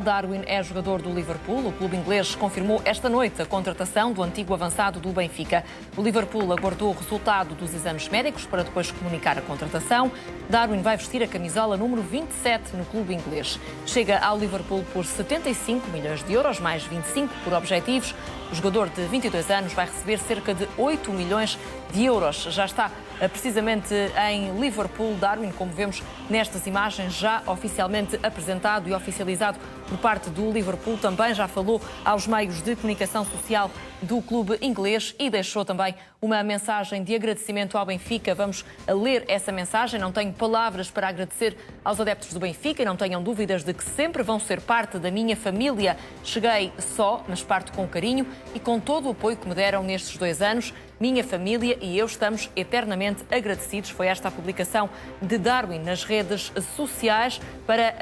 Darwin é jogador do Liverpool. O clube inglês confirmou esta noite a contratação do antigo avançado do Benfica. O Liverpool aguardou o resultado dos exames médicos para depois comunicar a contratação. Darwin vai vestir a camisola número 27 no clube inglês. Chega ao Liverpool por 75 milhões de euros, mais 25 por objetivos. O jogador de 22 anos vai receber cerca de 8 milhões de euros. Já está precisamente em Liverpool. Darwin, como vemos nestas imagens, já oficialmente apresentado e oficializado por parte do Liverpool, também já falou aos meios de comunicação social do clube inglês e deixou também uma mensagem de agradecimento ao Benfica. Vamos ler essa mensagem. Não tenho palavras para agradecer aos adeptos do Benfica e não tenham dúvidas de que sempre vão ser parte da minha família. Cheguei só, mas parto com carinho e com todo o apoio que me deram nestes 2 anos. Minha família e eu estamos eternamente agradecidos. Foi esta a publicação de Darwin nas redes sociais para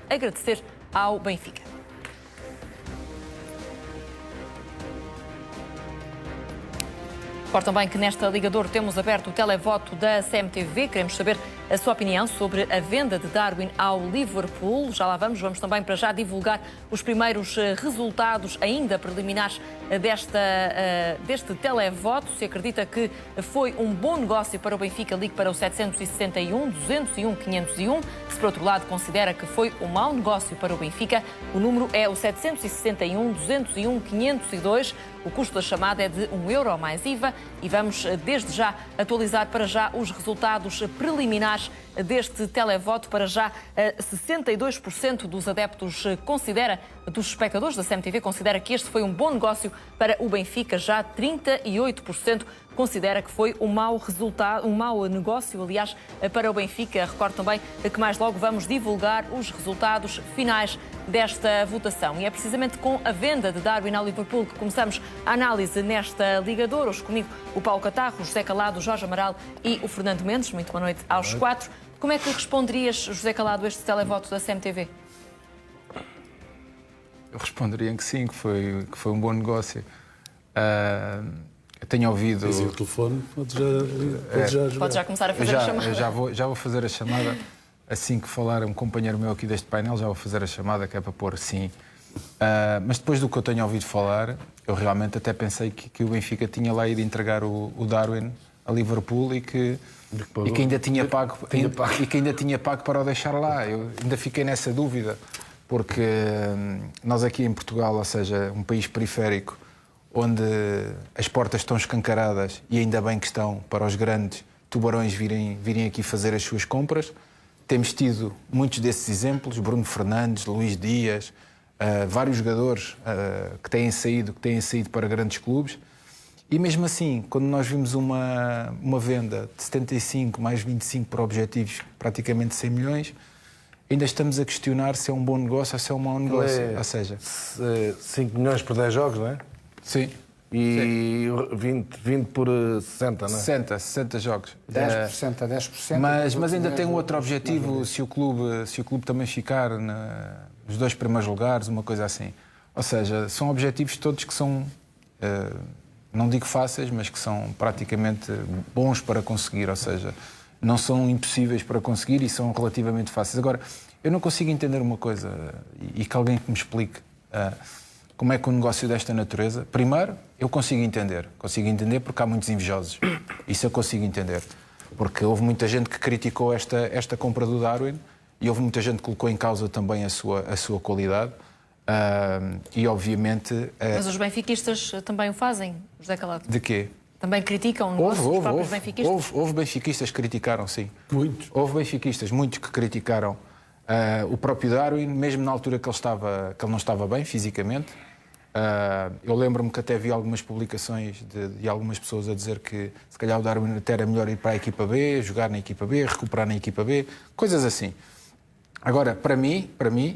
agradecer ao Benfica. Recordo também que nesta Ligador temos aberto o televoto da CMTV. Queremos saber a sua opinião sobre a venda de Darwin ao Liverpool. Já lá vamos. Vamos também para já divulgar os primeiros resultados ainda preliminares deste televoto. Se acredita que foi um bom negócio para o Benfica, ligue para o 761-201-501. Se por outro lado considera que foi um mau negócio para o Benfica, o número é o 761-201-502. O custo da chamada é de €1 mais IVA e vamos desde já atualizar para já os resultados preliminares deste televoto. Para já 62% dos adeptos dos espectadores da CMTV considera que este foi um bom negócio para o Benfica. Já 38% considera que foi um mau negócio, aliás, para o Benfica. Recordo também que mais logo vamos divulgar os resultados finais desta votação. E é precisamente com a venda de Darwin ao Liverpool que começamos a análise nesta Ligador. Hoje comigo o Paulo Catarro, o José Calado, o Jorge Amaral e o Fernando Mendes. Muito boa noite aos 4. Como é que responderias, José Calado, a este televoto da CMTV? Eu responderia que sim, que foi um bom negócio. Eu tenho ouvido... Dizem o telefone, pode já começar a fazer a chamada. Já vou fazer a chamada. Assim que falar um companheiro meu aqui deste painel, já vou fazer a chamada, que é para pôr sim. Mas depois do que eu tenho ouvido falar, eu realmente até pensei que o Benfica tinha lá ido entregar o Darwin a Liverpool e que ainda tinha pago para o deixar lá. Eu ainda fiquei nessa dúvida, porque nós aqui em Portugal, ou seja, um país periférico, onde as portas estão escancaradas, e ainda bem que estão, para os grandes tubarões virem aqui fazer as suas compras. Temos tido muitos desses exemplos, Bruno Fernandes, Luís Dias, vários jogadores que têm saído para grandes clubes. E mesmo assim, quando nós vimos uma venda de 75 mais 25 por objetivos, praticamente 100 milhões, ainda estamos a questionar se é um bom negócio ou se é um mau negócio. Ou seja, 5 milhões por 10 jogos, não é? Sim. E 20 por 60, não é? 60 jogos. 10% a 10%. Mas ainda tem um outro objetivo, se o clube também ficar nos 2 primeiros lugares, uma coisa assim. Ou seja, são objetivos todos que são, não digo fáceis, mas que são praticamente bons para conseguir. Ou seja, não são impossíveis para conseguir e são relativamente fáceis. Agora, eu não consigo entender uma coisa, e que alguém que me explique como é que um negócio desta natureza... Primeiro, eu consigo entender porque há muitos invejosos. Isso eu consigo entender. Porque houve muita gente que criticou esta compra do Darwin e houve muita gente que colocou em causa também a sua qualidade. E obviamente... Mas os benfiquistas também o fazem, José Calado? De quê? Também criticam os próprios benfiquistas? Houve benfiquistas que criticaram, sim. Muitos. Houve benfiquistas, muitos que criticaram o próprio Darwin, mesmo na altura que ele não estava bem fisicamente. Eu lembro-me que até vi algumas publicações de algumas pessoas a dizer que se calhar o Darwin até era melhor ir para a equipa B, jogar na equipa B, recuperar na equipa B, coisas assim. Agora, para mim,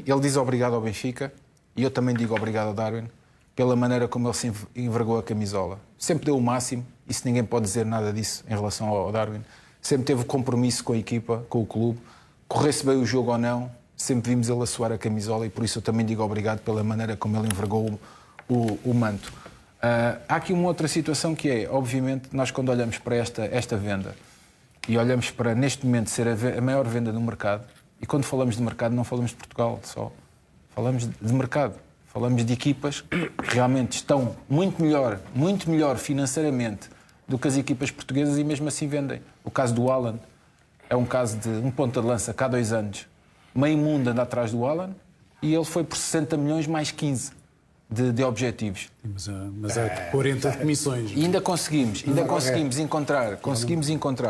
ele diz obrigado ao Benfica e eu também digo obrigado ao Darwin pela maneira como ele se envergou a camisola. Sempre deu o máximo, e se ninguém pode dizer nada disso em relação ao Darwin. Sempre teve compromisso com a equipa, com o clube, corresse bem o jogo ou não, sempre vimos ele a suar a camisola e por isso eu também digo obrigado pela maneira como ele envergou o manto. Há aqui uma outra situação que é, obviamente, nós quando olhamos para esta venda e olhamos para, neste momento, ser a maior venda do mercado, e quando falamos de mercado não falamos de Portugal só, falamos de mercado. Falamos de equipas que realmente estão muito melhor financeiramente do que as equipas portuguesas e mesmo assim vendem. O caso do Haaland é um caso de um ponta de lança que há 2 anos. Meio mundo anda atrás do Haaland e ele foi por 60 milhões mais 15 de objetivos. Mas há que pôr entre comissões. E ainda conseguimos encontrar.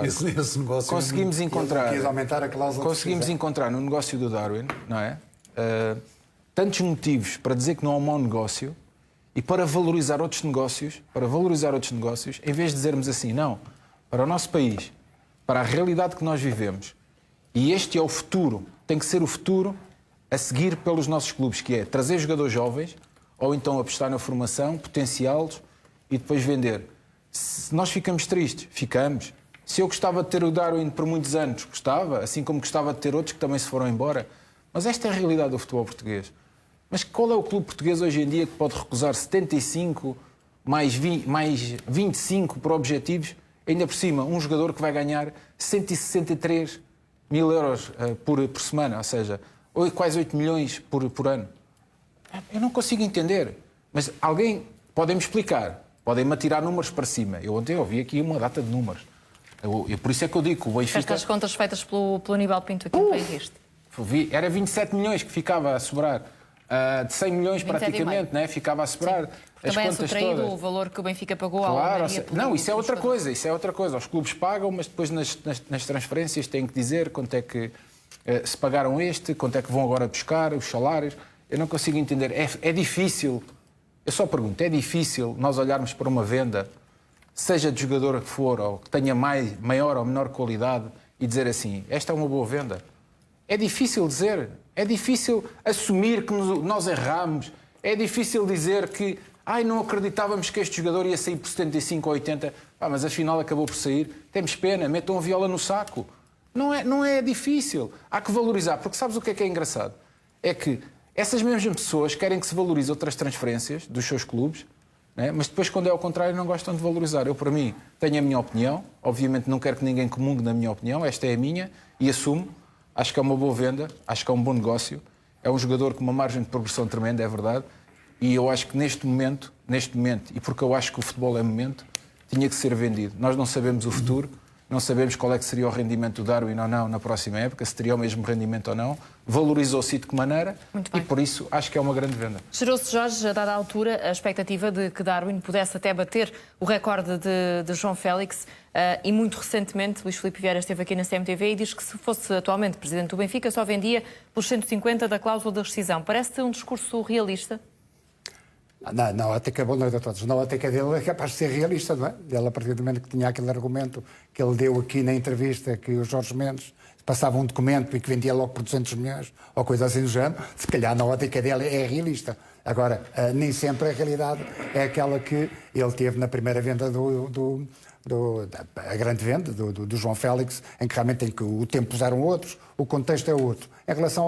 Esse negócio Conseguimos encontrar. Quis aumentar a cláusula. Conseguimos encontrar no negócio do Darwin, não é? Tantos motivos para dizer que não é um mau negócio e para valorizar outros negócios, em vez de dizermos assim, não, para o nosso país, para a realidade que nós vivemos, e este é o futuro, tem que ser o futuro a seguir pelos nossos clubes, que é trazer jogadores jovens, ou então apostar na formação, potenciá-los e depois vender. Se nós ficamos tristes, ficamos. Se eu gostava de ter o Darwin por muitos anos, gostava, assim como gostava de ter outros que também se foram embora. Mas esta é a realidade do futebol português. Mas qual é o clube português hoje em dia que pode recusar 75 mais 25 por objetivos, ainda por cima um jogador que vai ganhar 163 mil euros por semana, ou seja, quase 8 milhões por ano? Eu não consigo entender. Mas alguém pode-me explicar, podem-me atirar números para cima. Eu ontem ouvi aqui uma data de números. Por isso é que eu digo que o Benfica... Estas contas feitas pelo Aníbal Pinto aqui no País. Era 27 milhões que ficava a sobrar. De 100 milhões praticamente, né? Ficava a sobrar. As também é contas subtraído todas. o valor que o Benfica pagou ao Almeria. Não, isso é outra coisa. Os clubes pagam, mas depois nas transferências têm que dizer quanto é que se pagaram quanto é que vão agora buscar, os salários. Eu não consigo entender. É difícil, eu só pergunto, é difícil nós olharmos para uma venda, seja de jogador que for, ou que tenha maior ou menor qualidade, e dizer assim, esta é uma boa venda? É difícil dizer, é difícil assumir que nós erramos, é difícil dizer que não acreditávamos que este jogador ia sair por 75 ou 80, mas afinal acabou por sair. Temos pena, metam a viola no saco. Não é difícil. Há que valorizar, porque sabes o que é engraçado? É que essas mesmas pessoas querem que se valorize outras transferências dos seus clubes, né? Mas depois, quando é ao contrário, não gostam de valorizar. Eu, para mim, tenho a minha opinião. Obviamente não quero que ninguém comungue na minha opinião. Esta é a minha e assumo. Acho que é uma boa venda, acho que é um bom negócio. É um jogador com uma margem de progressão tremenda, é verdade. E eu acho que neste momento, e porque eu acho que o futebol é momento, tinha que ser vendido. Nós não sabemos o futuro, não sabemos qual é que seria o rendimento do Darwin ou não na próxima época, se teria o mesmo rendimento ou não. Valorizou-se de que maneira e por isso acho que é uma grande venda. Gerou-se, Jorge, a dada altura, a expectativa de que Darwin pudesse até bater o recorde de João Félix e muito recentemente Luís Filipe Vieira esteve aqui na CMTV e diz que se fosse atualmente presidente do Benfica só vendia pelos 150 da cláusula de rescisão. Parece-te um discurso realista? Na ótica, boa noite a todos. Na ótica dele é capaz de ser realista, não é? Ele, a partir do momento que tinha aquele argumento que ele deu aqui na entrevista, que o Jorge Mendes passava um documento e que vendia logo por 200 milhões, ou coisa assim do género, se calhar na ótica dele é realista. Agora, nem sempre a realidade é aquela que ele teve na primeira venda a grande venda do João Félix, em que realmente tem que o tempo usaram outros, o contexto é outro. Em relação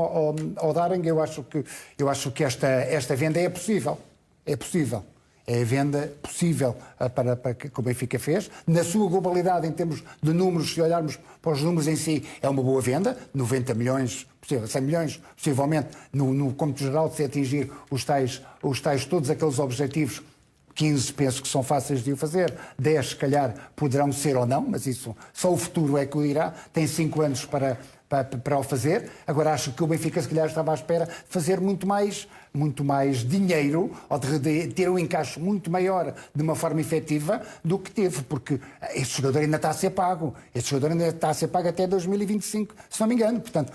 ao Darwin, eu acho que esta venda é possível. É possível. É a venda possível para que o Benfica fez. Na sua globalidade, em termos de números, se olharmos para os números em si, é uma boa venda. 90 milhões, 100 milhões, possivelmente, no cômputo geral, de se atingir os tais, todos aqueles objetivos. 15 penso que são fáceis de o fazer, 10 se calhar poderão ser ou não, mas isso só o futuro é que o dirá. Tem 5 anos para o fazer. Agora acho que o Benfica se calhar estava à espera de fazer muito mais dinheiro, ou de ter um encaixe muito maior de uma forma efetiva do que teve, porque este jogador ainda está a ser pago. Este jogador ainda está a ser pago até 2025, se não me engano. Portanto,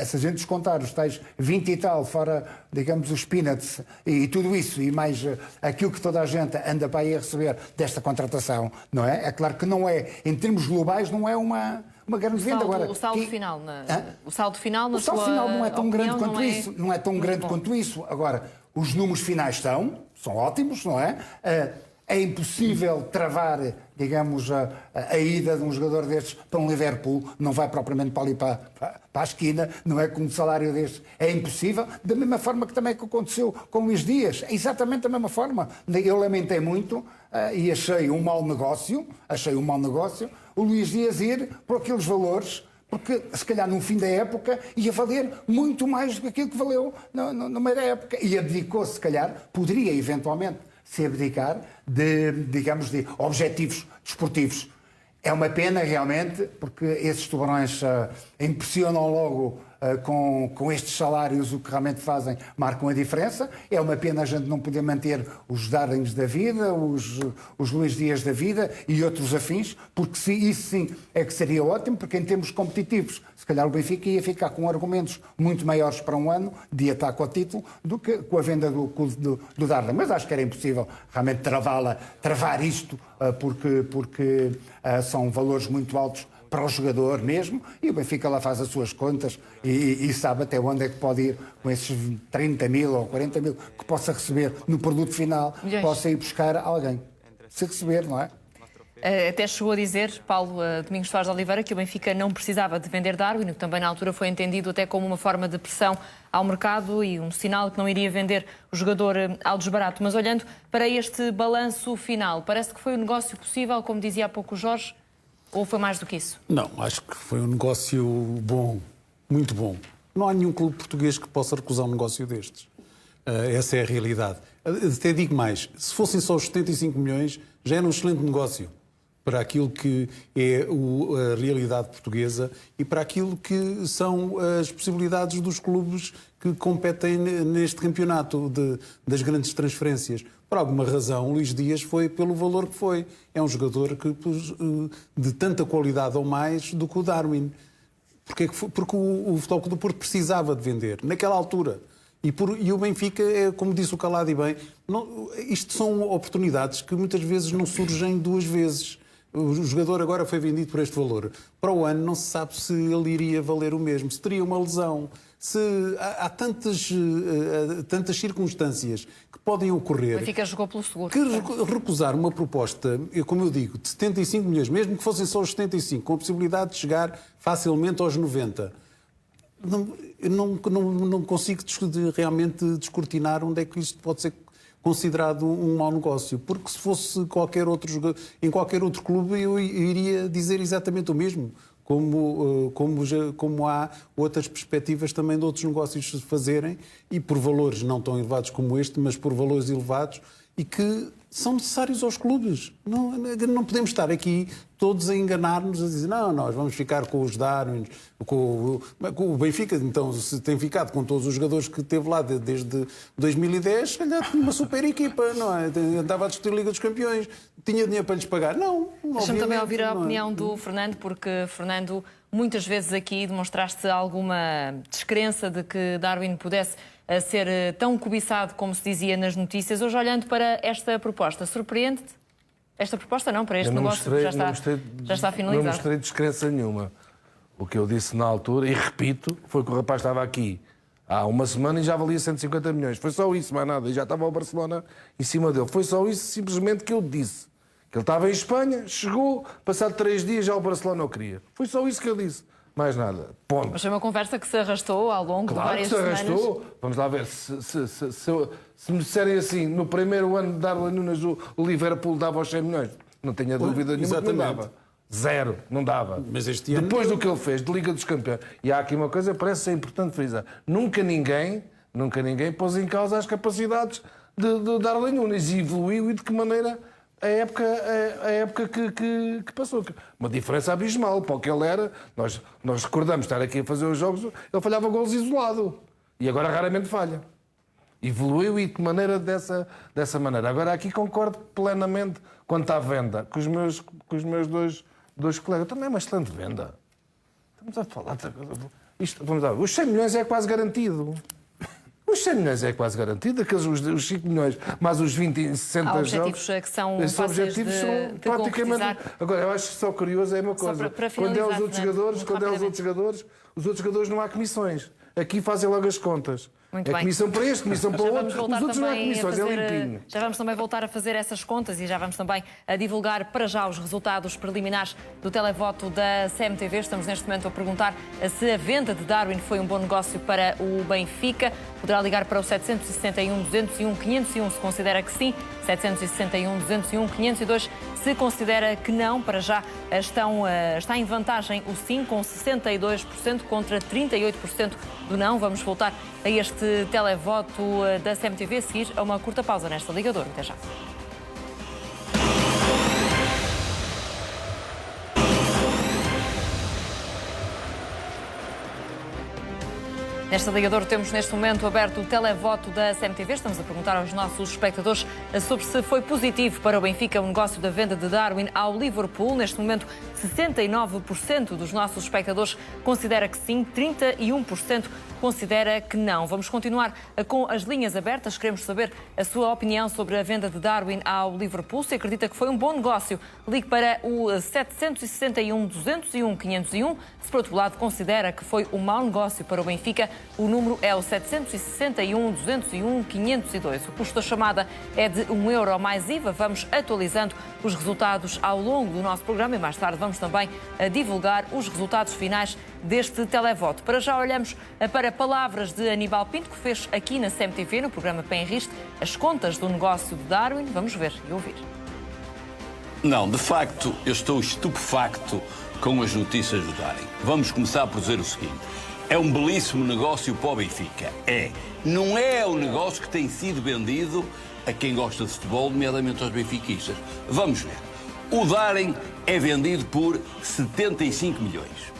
se a gente descontar os tais 20 e tal, fora, digamos, os peanuts e tudo isso, e mais aquilo que toda a gente anda para aí a receber desta contratação, não é? É claro que não é, em termos globais, não é uma grande venda. Agora, o saldo final, o saldo final não é tão grande quanto isso. Não é tão grande quanto isso. Agora, os números finais são ótimos, não é? É impossível travar, digamos, a ida de um jogador destes para um Liverpool, não vai propriamente para ali para a esquina, não é com um salário destes, é impossível, da mesma forma que também aconteceu com o Luís Dias, exatamente da mesma forma. Eu lamentei muito e achei um mau negócio o Luís Dias ir por aqueles valores Porque, se calhar, no fim da época, ia valer muito mais do que aquilo que valeu no meio da época. E abdicou-se, se calhar, poderia eventualmente se abdicar digamos, de objetivos desportivos. É uma pena, realmente, porque esses tubarões impressionam logo com estes salários, o que realmente fazem, marcam a diferença. É uma pena a gente não poder manter os Darlings da vida, os Luís Dias da vida e outros afins, porque isso sim é que seria ótimo, porque em termos competitivos, se calhar o Benfica ia ficar com argumentos muito maiores para um ano de ataque ao título do que com a venda do Darling. Mas acho que era impossível realmente travar isto, porque são valores muito altos para o jogador mesmo, e o Benfica lá faz as suas contas e sabe até onde é que pode ir com esses 30 mil ou 40 mil que possa receber no produto final, possa ir buscar alguém. Se receber, não é? Até chegou a dizer, Paulo Domingos Soares de Oliveira, que o Benfica não precisava de vender Darwin, o que também na altura foi entendido até como uma forma de pressão ao mercado e um sinal que não iria vender o jogador ao desbarato. Mas olhando para este balanço final, parece que foi um negócio possível, como dizia há pouco o Jorge, ou foi mais do que isso? Não, acho que foi um negócio bom, muito bom. Não há nenhum clube português que possa recusar um negócio destes. Essa é a realidade. Até digo mais, se fossem só os 75 milhões, já era um excelente negócio para aquilo que é a realidade portuguesa e para aquilo que são as possibilidades dos clubes que competem neste campeonato das grandes transferências. Por alguma razão, o Luís Dias foi pelo valor que foi. É um jogador de tanta qualidade ou mais do que o Darwin. Porque o Futebol Clube do Porto precisava de vender, naquela altura. E o Benfica, como disse o Calado e bem, isto são oportunidades que muitas vezes não surgem duas vezes. O jogador agora foi vendido por este valor. Para o ano não se sabe se ele iria valer o mesmo, se teria uma lesão. Há tantas circunstâncias que podem ocorrer. O Benfica jogou pelo seguro. Que recusar uma proposta, como eu digo, de 75 milhões, mesmo que fossem só os 75, com a possibilidade de chegar facilmente aos 90, não consigo realmente descortinar onde é que isto pode ser considerado um mau negócio, porque se fosse em qualquer outro clube eu iria dizer exatamente o mesmo, como há outras perspectivas também de outros negócios se fazerem e por valores não tão elevados como este, mas por valores elevados e que são necessários aos clubes. Não podemos estar aqui todos a enganar-nos, a dizer não, nós vamos ficar com os Darwins, com o Benfica, então, se tem ficado com todos os jogadores que teve lá desde 2010, se calhar tinha uma super equipa, não é? Andava a discutir a Liga dos Campeões, tinha dinheiro para lhes pagar. Deixa-me também ouvir a opinião do Fernando, porque, Fernando, muitas vezes aqui demonstraste alguma descrença de que Darwin pudesse ser tão cobiçado como se dizia nas notícias. Hoje, olhando para esta proposta, surpreende-te? Esta proposta não, para este negócio que já está finalizado. Não mostrei descrença nenhuma. O que eu disse na altura, e repito, foi que o rapaz estava aqui há uma semana e já valia 150 milhões. Foi só isso, mais nada. E já estava o Barcelona em cima dele. Foi só isso, simplesmente, que eu disse. Que ele estava em Espanha, chegou, passado 3 dias já o Barcelona o queria. Foi só isso que eu disse. Mais nada. Ponto. Mas foi uma conversa que se arrastou ao longo de várias semanas. Claro que se arrastou. Vamos lá ver. Se me disserem assim, no primeiro ano de Darwin Núñez o Liverpool dava aos 100 milhões, não tenha dúvida nenhuma que não dava. Zero. Não dava. Mas este ano... Depois do que ele fez de Liga dos Campeões. E há aqui uma coisa que parece ser importante frisar. Nunca ninguém pôs em causa as capacidades de Darwin Núñez e evoluiu e de que maneira... A época que passou. Uma diferença abismal. Para o que ele era, nós recordamos estar aqui a fazer os jogos, ele falhava golos isolado. E agora raramente falha. Evoluiu e de maneira dessa maneira. Agora aqui concordo plenamente quanto à venda, com os meus dois colegas. Também é uma excelente venda. Estamos a falar... vamos lá, os 100 milhões é quase garantido. Os 100 milhões é quase garantido, aqueles os 5 milhões, mais os 20 e 60 jogos. Há objetivos que são fáceis de praticamente... Agora, eu acho que só curioso é uma coisa. Quando é os outros jogadores, os outros jogadores não há comissões. Aqui fazem logo as contas. Muito É bem. comissão para este, comissão para o Já outro. vamos Os voltar outros não é também a comissões, é fazer, limpinho. já vamos também voltar a fazer essas contas e já vamos também a divulgar para já os resultados preliminares do televoto da CMTV. Estamos neste momento a perguntar se a venda de Darwin foi um bom negócio para o Benfica. Poderá ligar para o 761-201-501 se considera que sim, 761-201-502 se considera que não. Para já está em vantagem o sim, com 62% contra 38% do não. Vamos voltar a este televoto da CMTV a seguir a uma curta pausa nesta Ligador. Até já. Nesta Ligador temos neste momento aberto o televoto da CMTV. Estamos a perguntar aos nossos espectadores sobre se foi positivo para o Benfica o negócio da venda de Darwin ao Liverpool. Neste momento, 69% dos nossos espectadores considera que sim, 31% considera que não. Vamos continuar com as linhas abertas. Queremos saber a sua opinião sobre a venda de Darwin ao Liverpool. Se acredita que foi um bom negócio, ligue para o 761-201-501. Se, por outro lado, considera que foi um mau negócio para o Benfica, o número é o 761-201-502. O custo da chamada é de €1 mais IVA. Vamos atualizando os resultados ao longo do nosso programa e mais tarde vamos também divulgar os resultados finais deste televoto. Para já olhamos para palavras de Aníbal Pinto, que fez aqui na CMTV, no programa Penriste, as contas do negócio de Darwin. Vamos ver e ouvir. Não, de facto, eu estou estupefacto com as notícias do Darwin. Vamos começar por dizer o seguinte. É um belíssimo negócio para o Benfica. Não é o negócio que tem sido vendido a quem gosta de futebol, nomeadamente aos benfiquistas. Vamos ver. O Darwin é vendido por 75 milhões.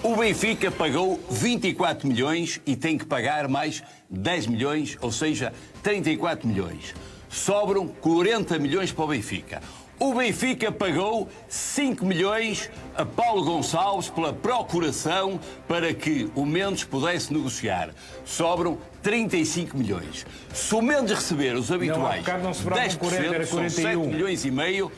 O Benfica pagou 24 milhões e tem que pagar mais 10 milhões, ou seja, 34 milhões. Sobram 40 milhões para o Benfica. O Benfica pagou 5 milhões a Paulo Gonçalves pela procuração para que o Mendes pudesse negociar. Sobram 35 milhões. Se o Mendes receber os habituais 10%, são 7 milhões e meio,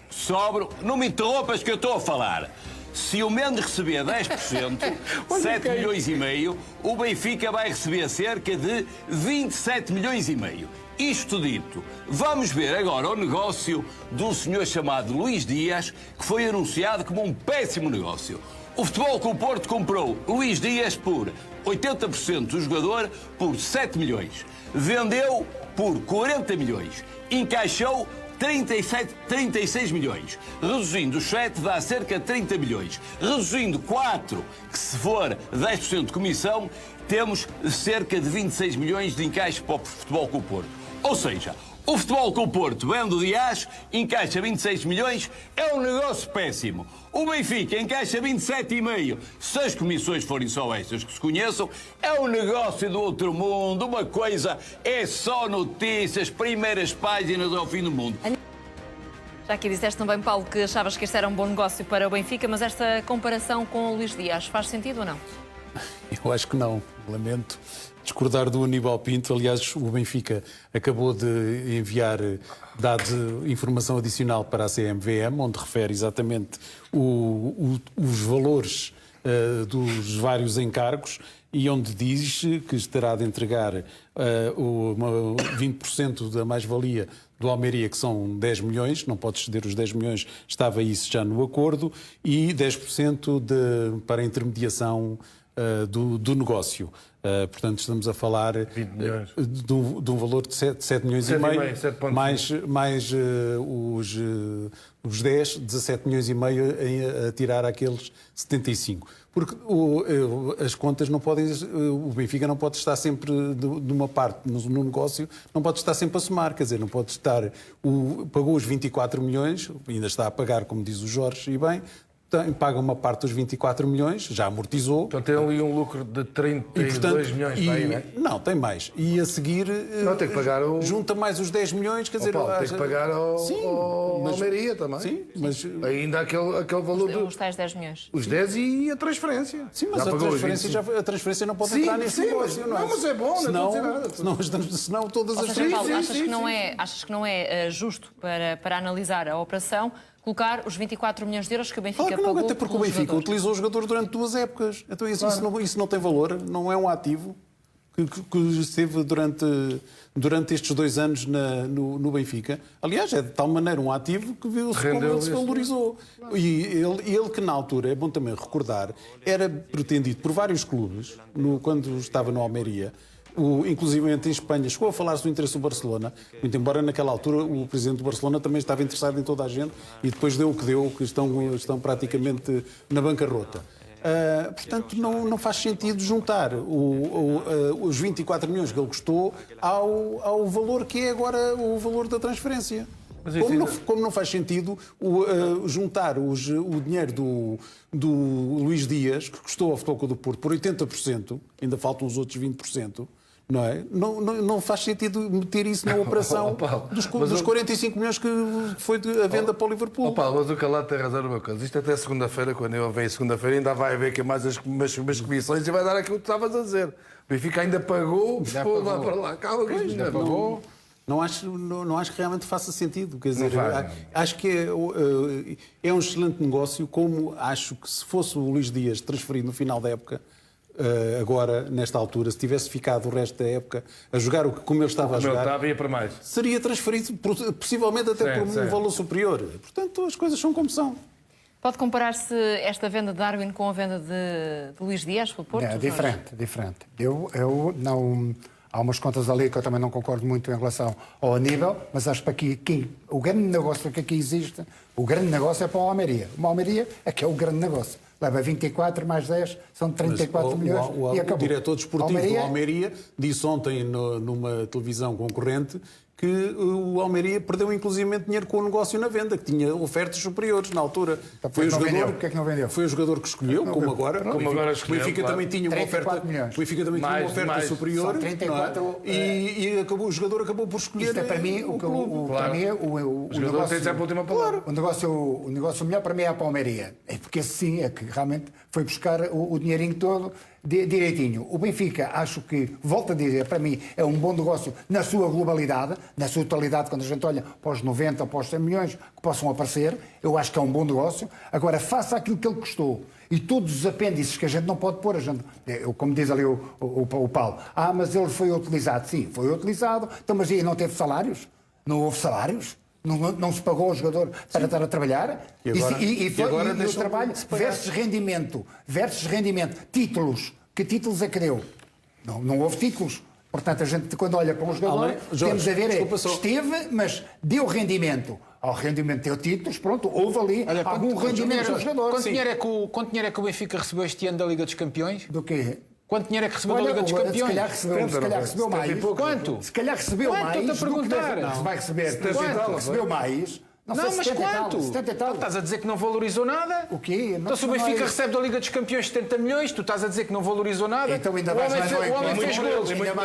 sobram... Não me interrompas que eu estou a falar. Se o Mendes receber 10%, 7 milhões e meio, o Benfica vai receber cerca de 27 milhões e meio. Isto dito, vamos ver agora o negócio de um senhor chamado Luís Dias, que foi anunciado como um péssimo negócio. O Futebol Clube Porto comprou Luís Dias por 80% do jogador por 7 milhões. Vendeu por 40 milhões. Encaixou 36 milhões. Reduzindo os 7 dá cerca de 30 milhões. Reduzindo 4, que se for 10% de comissão, temos cerca de 26 milhões de encaixe para o Futebol Clube Porto. Ou seja, o Futebol Clube Porto vende o Dias, encaixa 26 milhões, é um negócio péssimo. O Benfica encaixa 27,5, se as comissões forem só estas que se conheçam, é um negócio do outro mundo, uma coisa é só notícias, primeiras páginas ao fim do mundo. Já aqui disseste também, Paulo, que achavas que este era um bom negócio para o Benfica, mas esta comparação com o Luís Dias faz sentido ou não? Eu acho que não. Lamento discordar do Aníbal Pinto. Aliás, o Benfica acabou de enviar dados, informação adicional para a CMVM, onde refere exatamente os valores dos vários encargos e onde diz que estará de entregar 20% da mais-valia do Almeria, que são 10 milhões, não pode exceder os 10 milhões, estava isso já no acordo, e 10% para a intermediação do negócio. Portanto, estamos a falar de um valor de 7 milhões e meio, mais os 10, 17 milhões e meio a tirar aqueles 75. Porque as contas não podem... O Benfica não pode estar sempre de uma parte no negócio, não pode estar sempre a somar, quer dizer, não pode estar... Pagou os 24 milhões, ainda está a pagar, como diz o Jorge, e bem... paga uma parte dos 24 milhões, já amortizou. Então tem ali um lucro de 32 milhões para aí, não é? Não, tem mais. E a seguir Não, tem que pagar junta mais os 10 milhões, quer dizer... Paulo, tem que pagar ao Almeria também. Sim, mas... Ainda aquele valor... Os tais 10 milhões. Os 10 e a transferência. Sim, mas a transferência não pode entrar nesse negócio, não é? Não, mas é bom, não dizer nada. Senão todas as Seja, Paulo, transferências... achas que não é justo para analisar a operação colocar os 24 milhões de euros que o Benfica Claro que não, pagou até porque o Benfica utilizou o jogador durante 2 épocas. Então isso não tem valor, não é um ativo. que esteve durante estes 2 anos no Benfica. Aliás, é de tal maneira um ativo que viu-se como ele se valorizou. E ele que na altura, é bom também recordar, era pretendido por vários clubes, quando estava no Almeria, inclusive em Espanha, chegou a falar-se do interesse do Barcelona, muito embora naquela altura o presidente do Barcelona também estava interessado em toda a gente e depois deu o que deu, que estão praticamente na bancarrota. Portanto, não faz sentido juntar os 24 milhões que ele custou ao valor que é agora o valor da transferência. Como não faz sentido juntar o dinheiro do Luís Dias, que custou ao Futebol Clube do Porto, por 80%, ainda faltam os outros 20%, não é? Não faz sentido meter isso na operação dos 45 milhões que foi a venda para o Liverpool. Paulo, mas o Calado tem razão numa coisa. Isto até segunda-feira, quando eu venho segunda-feira, ainda vai haver aqui mais umas comissões e vai dar aquilo que tu estavas a dizer. O Benfica ainda pagou, lá para lá. Calma, que ainda pagou. Não acho que realmente faça sentido. Quer dizer, acho que é um excelente negócio, como acho que se fosse o Luís Dias transferido no final da época, agora, nesta altura, se tivesse ficado o resto da época a jogar como ele estava a jogar, ia para mais. Seria transferido possivelmente até por um valor superior. Portanto, as coisas são como são. Pode comparar-se esta venda de Darwin com a venda de Luís Dias pelo Porto? É diferente. Eu não... Há umas contas ali que eu também não concordo muito em relação ao Aníbal, mas acho que aqui o grande negócio que aqui existe, o grande negócio é para o Almeria. O Almeria é que é o grande negócio. Leva 24 mais 10, são 34 milhões e acabou. O diretor desportivo do Almeria disse ontem numa televisão concorrente que o Almeria perdeu inclusive dinheiro com o negócio na venda, que tinha ofertas superiores na altura. Então, porque é que não vendeu? Foi o jogador que escolheu, como agora. O Benfica também tinha uma oferta, superior, 34, e o jogador acabou por escolher. Isto é para mim o jogador tem sempre a última palavra. O negócio melhor para mim é a Palmeiria. É porque sim, é que realmente foi buscar o dinheirinho todo direitinho. O Benfica, acho que, volto a dizer, para mim é um bom negócio na sua globalidade, na sua totalidade, quando a gente olha para os 90, para os 100 milhões que possam aparecer, eu acho que é um bom negócio. Agora, faça aquilo que ele custou e todos os apêndices que a gente não pode pôr, como diz ali o Paulo, mas ele foi utilizado. Sim, foi utilizado, então, mas aí não teve salários? Não houve salários? Não se pagou ao jogador para estar a trabalhar? E o trabalho versus rendimento. Títulos. Que títulos é que deu? Não houve títulos. Portanto, a gente, quando olha para um jogador, temos a ver esteve, mas deu rendimento. Ao rendimento deu títulos, pronto, houve ali algum rendimento ao jogador. Quanto dinheiro é que o Benfica recebeu este ano da Liga dos Campeões? Do quê? Quanto dinheiro é que recebeu da Liga dos Campeões? Se calhar recebeu mais. Quanto? Se calhar recebeu mais. Estou-te a perguntar. Se vai receber. Recebeu mais. Não, mas quanto? 70 e tal. Tu estás a dizer que não valorizou nada? O quê? Então se o Benfica recebe da Liga dos Campeões 70 milhões, tu estás a dizer que não valorizou nada? Então ainda mais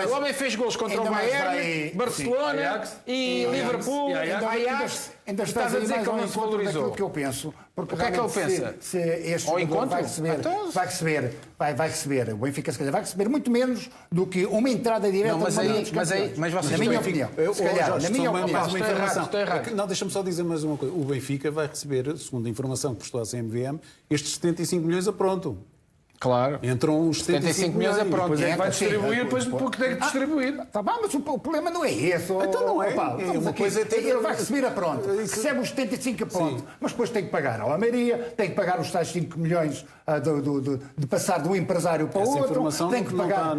o homem fez golos contra o Bayern, Barcelona e Liverpool, Ajax. Ainda estás a dizer que não se valorizou. Aquilo que eu penso. Porque o que é que ele pensa? Se este jogador vai receber, o Benfica se calhar vai receber muito menos do que uma entrada direta mas vocês, na minha opinião. Se calhar, na minha opinião. Estou errado. Não, deixa-me só dizer mais uma coisa. O Benfica vai receber, segundo a informação que prestou à CMVM, estes 75 milhões a pronto. Claro. Entram uns 75 milhões a pronto. Depois é que vai distribuir, depois porque tem que distribuir. Tá bom, mas o problema não é esse. Então não é. Uma coisa ele vai receber a pronto. Recebe os 75 a pronto. Mas depois tem que pagar ao Almeria, tem que pagar os tais 5 milhões de passar de um empresário para o outro. Tem que pagar,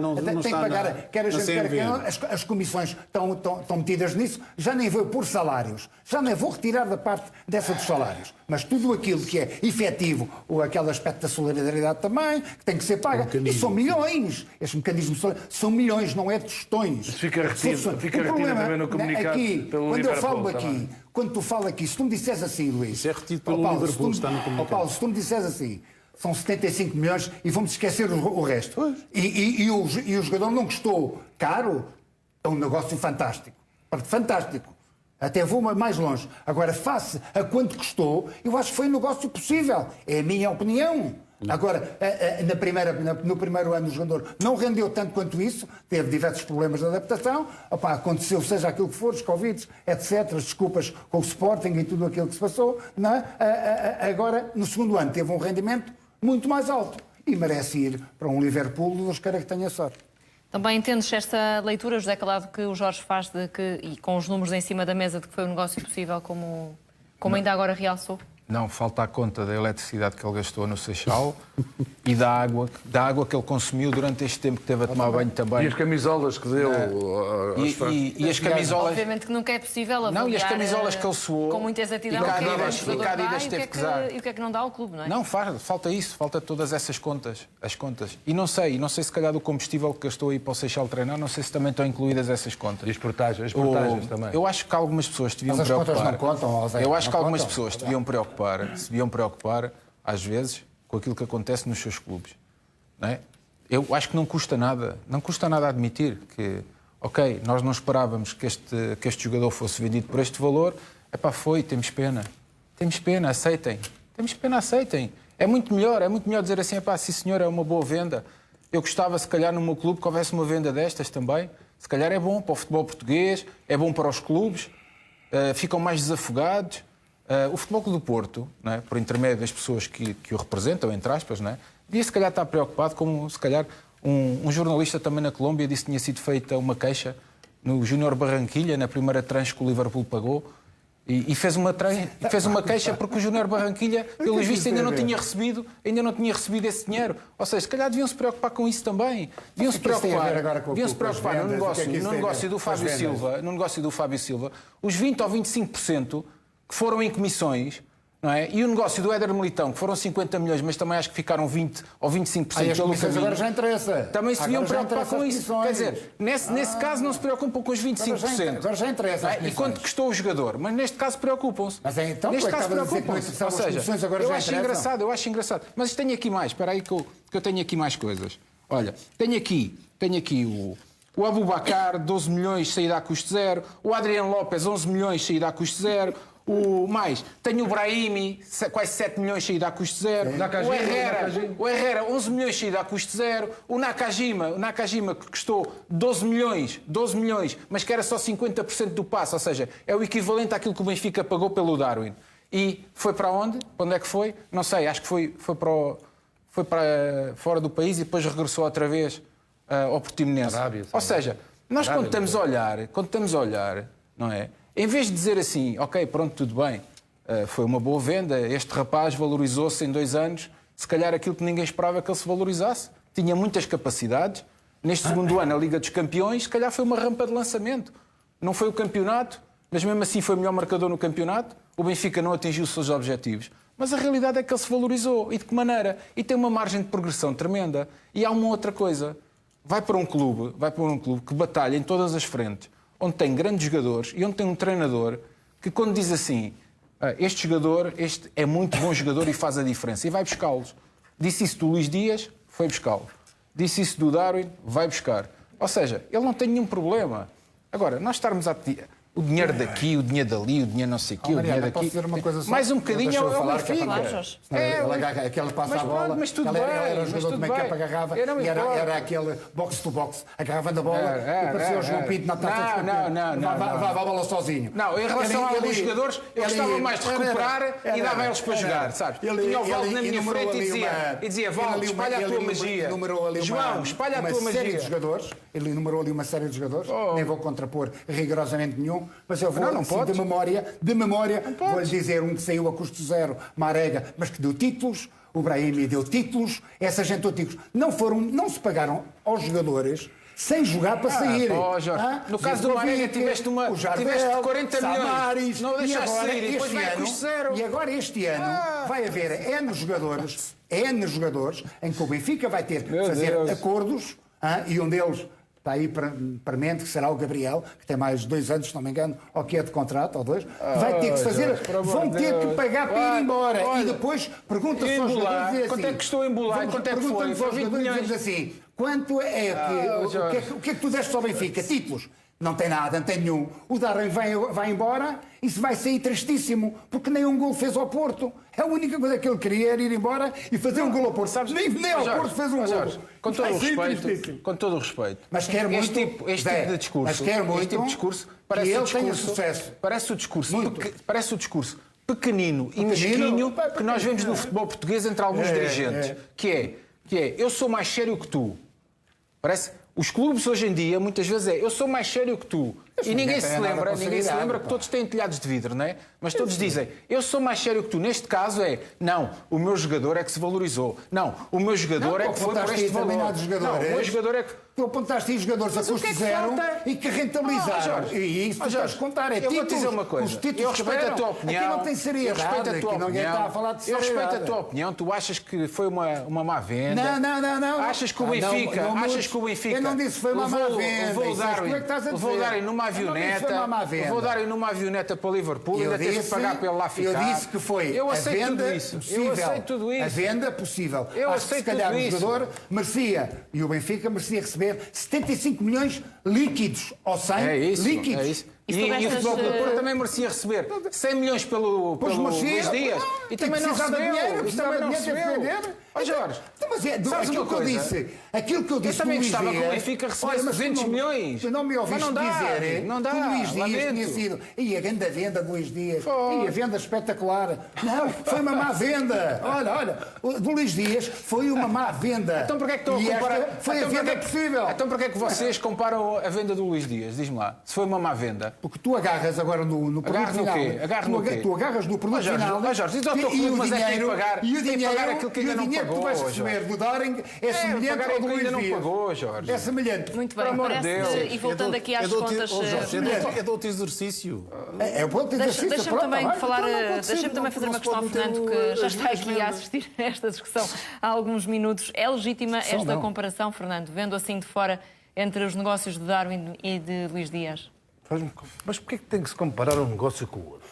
quer a gente quer que não, as comissões estão metidas nisso. Já nem vou por salários. Já nem vou retirar da parte dessa dos salários. Mas tudo aquilo que é efetivo, aquele aspecto da solidariedade também, que tem que ser paga. E são milhões. Este mecanismo são milhões, não é tostões. Fica retido também no comunicado aqui, pelo quando Liverpool, eu falo aqui, quando tu falas aqui, se tu me disseres assim, Luís... Isso é retido pelo Liverpool, está no comunicado. Paulo, se tu me disseres assim, são 75 milhões e vamos esquecer o resto. E o jogador não custou caro, é um negócio fantástico. Fantástico. Até vou mais longe. Agora, face a quanto custou, eu acho que foi um negócio possível. É a minha opinião. Agora, no primeiro ano o jogador não rendeu tanto quanto isso, teve diversos problemas de adaptação, aconteceu, seja aquilo que for, os Covid, etc., as desculpas com o Sporting e tudo aquilo que se passou, não é? Agora, no segundo ano, teve um rendimento muito mais alto e merece ir para um Liverpool dos caras que tenha sorte. Também entendes esta leitura, José Calado, que o Jorge faz de que, e com os números em cima da mesa, de que foi um negócio possível, como ainda agora realçou? Não, falta a conta da eletricidade que ele gastou no Seixal e da água que ele consumiu durante este tempo que teve a tomar banho também. E as camisolas que deu aos fãs. E as camisolas... Obviamente que nunca é possível avaliar, Não, e as camisolas que ele suou... com muita exatidão e o que a Adidas teve que usar. E o que é que não dá ao clube, não é? Não, falta isso, falta todas essas contas, as contas. E não sei se calhar do combustível que gastou aí para o Seixal treinar, não sei se também estão incluídas essas contas. E as portagens também. Eu acho que algumas pessoas deviam Mas as preocupar. contas não contam, José, Eu acho que não algumas contam. pessoas deviam preocupar, às vezes, com aquilo que acontece nos seus clubes. Não é? Eu acho que não custa nada admitir que, ok, nós não esperávamos que este jogador fosse vendido por este valor. Temos pena, aceitem. É muito melhor dizer assim, sim senhor, é uma boa venda. Eu gostava, se calhar, no meu clube que houvesse uma venda destas também. Se calhar é bom para o futebol português, é bom para os clubes, ficam mais desafogados. O Futebol Clube do Porto, não é? Por intermédio das pessoas que o representam, entre aspas, não é? Devia se calhar estar preocupado, como se calhar um jornalista também na Colômbia disse que tinha sido feita uma queixa no Júnior Barranquilha, na primeira tranche que o Liverpool pagou, e fez uma queixa porque o Júnior Barranquilha, pelos vistos, ainda não tinha recebido esse dinheiro. Ou seja, se calhar deviam se preocupar com isso também. Deviam se preocupar no negócio do Fábio Silva, os 20 ou 25% que foram em comissões, não é? E o negócio do Éder Militão, que foram 50 milhões, mas também acho que ficaram 20 ou 25% pelo caminho. Agora já interessa. Também se deviam preocupar com isso. Quer dizer, nesse caso não se preocupam com os 25%. Agora já interessa. Não é? E quanto custou o jogador? Mas neste caso preocupam-se. Mas então, neste caso preocupam-se. Ou seja, eu acho engraçado. Mas tenho aqui mais. Espera aí que eu tenho aqui mais coisas. Olha, tenho aqui o Aboubacar, 12 milhões, saída a custo zero. O Adriano Lopes, 11 milhões, saída a custo zero. Tenho o Brahimi, quase 7 milhões, saída a custo zero. O Herrera, 11 milhões, saída a custo zero. O Nakajima, que custou 12 milhões, mas que era só 50% do passe, ou seja, é o equivalente àquilo que o Benfica pagou pelo Darwin. E foi para onde? Para onde é que foi? Não sei, acho que foi para fora do país e depois regressou outra vez ao Portimonense. Ou seja, nós quando estamos a olhar, não é? Em vez de dizer assim, ok, pronto, tudo bem, foi uma boa venda, este rapaz valorizou-se em 2 anos, se calhar aquilo que ninguém esperava que ele se valorizasse. Tinha muitas capacidades. Neste segundo ano, a Liga dos Campeões, se calhar foi uma rampa de lançamento. Não foi o campeonato, mas mesmo assim foi o melhor marcador no campeonato. O Benfica não atingiu os seus objetivos. Mas a realidade é que ele se valorizou. E de que maneira? E tem uma margem de progressão tremenda. E há uma outra coisa. Vai para um clube que batalha em todas as frentes, onde tem grandes jogadores e onde tem um treinador que, quando diz assim, este é muito bom jogador e faz a diferença, e vai buscá-los. Disse isso do Luís Dias, foi buscá-lo. Disse isso do Darwin, vai buscar. Ou seja, ele não tem nenhum problema. Agora, nós estarmos o dinheiro daqui, o dinheiro dali, o dinheiro não sei o quê, o dinheiro daqui. Mais um bocadinho é o Benfica. Aquele passa a bola, mas tudo bem. Era o jogador de make-up, agarrava, e era aquele box-to-box, agarrava na bola e parecia o João Pinto na taça. Levava a bola sozinho. Não, em relação a alguns jogadores, eu gostava mais de recuperar e dava eles para jogar, sabes? Tinha o Valdo na minha frente e dizia, Valdo, espalha a tua magia. João, espalha a tua magia. Ele enumerou ali uma série de jogadores, nem vou contrapor rigorosamente nenhum, mas eu vou, não assim, de memória, vou-lhe dizer um que saiu a custo zero, Marega, mas que deu títulos, o Brahimi deu títulos, essa gente deu títulos. Não se pagaram aos jogadores sem jogar para sair. No caso do Marega tiveste 40 milhões, não deixaste sair e depois vai a custo zero. E agora este ano vai haver N jogadores em que o Benfica vai ter que fazer acordos, e um deles está aí para mente, que será o Gabriel, que tem mais 2 anos, se não me engano, ou que é de contrato, ou 2, vai ter que fazer, vão ter que pagar para ir embora. E depois pergunta-se aos jogadores, quanto é que custou embolar? Quanto é que foi? Foi 20 milhões. Assim, quanto é que, o que é que tu deste ao Benfica? Títulos? Não tem nada, não tem nenhum. O Darwin vai embora e se vai sair tristíssimo, porque nem um gol fez ao Porto. É a única coisa que ele queria era ir embora e fazer um gol ao Porto. Sabes? Nem ao Porto fez um gol. Com todo o respeito. Mas quer muito, este tipo de discurso parece o discurso pequenino e mesquinho que nós vemos no futebol português entre alguns dirigentes. Que é, eu sou mais sério que tu. Parece Os clubes hoje em dia, muitas vezes eu sou mais sério que tu. E ninguém se lembra que todos têm telhados de vidro, não é? Mas todos dizem, eu sou mais sério que tu. Neste caso não, o meu jogador é que se valorizou. Não, o meu jogador é que foi por este valor. Não, o meu jogador é que... Tu apontaste aí jogadores a custo zero e que rentabilizaram. E isso tu estás a contar. Eu vou te dizer uma coisa. Eu respeito a tua opinião. Aqui não tem seriedade. Eu respeito a tua opinião. Tu achas que foi uma má venda? Não. Achas que o Benfica... Eu não disse que foi uma má venda. Vou dar numa avioneta. Vou dar numa avioneta para o Liverpool e ainda tens de pagar para ele lá ficar. Eu disse que foi a venda possível. Eu aceito tudo isso. A venda possível. Eu Acho que se calhar o jogador merecia, e o Benfica merecia receber 75 milhões líquidos ao 100. É isso. Líquidos. É isso. E o Futebol Clube do Porto também merecia receber 100 milhões pelo Luís Dias. E também não recebeu. E também não recebeu. Ó Jorge, sabes uma coisa? Aquilo que eu disse eu também gostava que o Benfica recebesse 200 milhões. Tu não me ouviste dizer não dá, que o Luís Dias lamento. tinha sido... E a grande venda do Luís Dias. E a venda espetacular. Não, foi uma má venda. Olha, o do Luís Dias foi uma má venda. Então porquê é que estão a comparar? Foi a venda possível. Então porquê é que vocês comparam a venda do Luís Dias? Diz-me lá, se foi uma má venda. Porque tu agarras agora no produto final. Tu agarras no produto final. Jorge, diz ao teu clube, mas é que tem que pagar. E o dinheiro aquilo que ainda não pagou. que tu vais receber do Daring é semelhante ao do Luís Dias. Não pagou, Jorge. É semelhante. Muito bem, parece, e voltando aqui às contas... É de outro exercício. É outro exercício. Deixa-me também fazer uma questão ao Fernando, que já está aqui a assistir a esta discussão há alguns minutos. É legítima esta comparação, Fernando, vendo assim de fora, entre os negócios de Darwin e de Luís Dias? Mas porquê que tem que se comparar um negócio com o outro?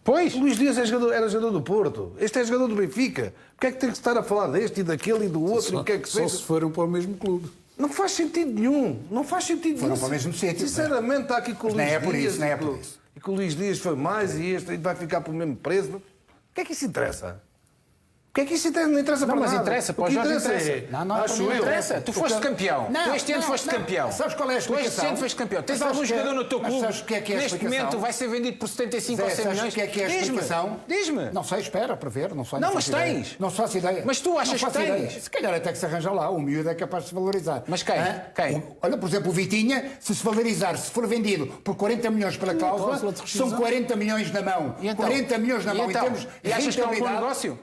Pois. O Luís Dias era jogador do Porto. Este é jogador do Benfica. Porquê é que tem que estar a falar deste e daquele e do outro? O que é que só se foram para o mesmo clube. Não faz sentido nenhum. Não faz sentido nenhum. Foram para o mesmo sítio. Sinceramente, está aqui com o Luís Dias. Não é por isso. E que o Luís Dias foi mais e este vai ficar pelo mesmo preço. O que é que isso interessa? O que é que isso interessa? Não interessa para nada. Mas interessa, para o Jorge interessa. Acho eu. Interessa. Tu foste campeão. Tu este ano foste campeão. Sabes qual é a explicação? Tu este ano foste campeão. Tens algum jogador no teu clube neste momento vai ser vendido por 75 ou 100 milhões? O que é a explicação? Diz-me. Não sei, espera para ver. Não sei. Não, mas tens. Não faço ideia. Mas tu achas que tens? Se calhar até que se arranja lá. O miúdo é capaz de se valorizar. Mas quem? Quem? Olha, por exemplo, o Vitinha, se valorizar, se for vendido por 40 milhões pela cláusula, são 40 milhões na mão. 40 milhões na mão. E achas que é um bom negócio?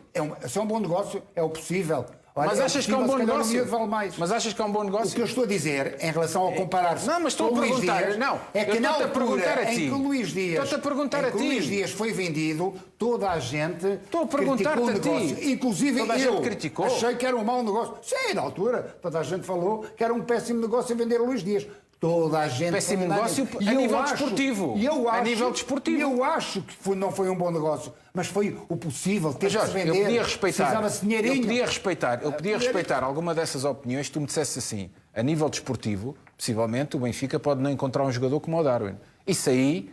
É um bom negócio, é o possível. Olha, mas achas que é um bom negócio? Vale mais. Mas achas que é um bom negócio? O que eu estou a dizer, em relação ao comparar-se não, mas estou a perguntar. Dias, não, é que na altura em que o Luís Dias, estou-te a perguntar a ti. Luís Dias foi vendido, toda a gente estou a perguntar-te a ti. Inclusive toda a gente criticou. Achei que era um mau negócio. Sim, na altura, toda a gente falou que era um péssimo negócio vender o Luís Dias. Toda a gente... Péssimo negócio a nível desportivo. A nível desportivo. E eu acho que não foi um bom negócio, mas foi o possível ter que se vender. Eu podia respeitar alguma dessas opiniões se tu me dissesse assim, a nível desportivo, possivelmente o Benfica pode não encontrar um jogador como o Darwin. Isso aí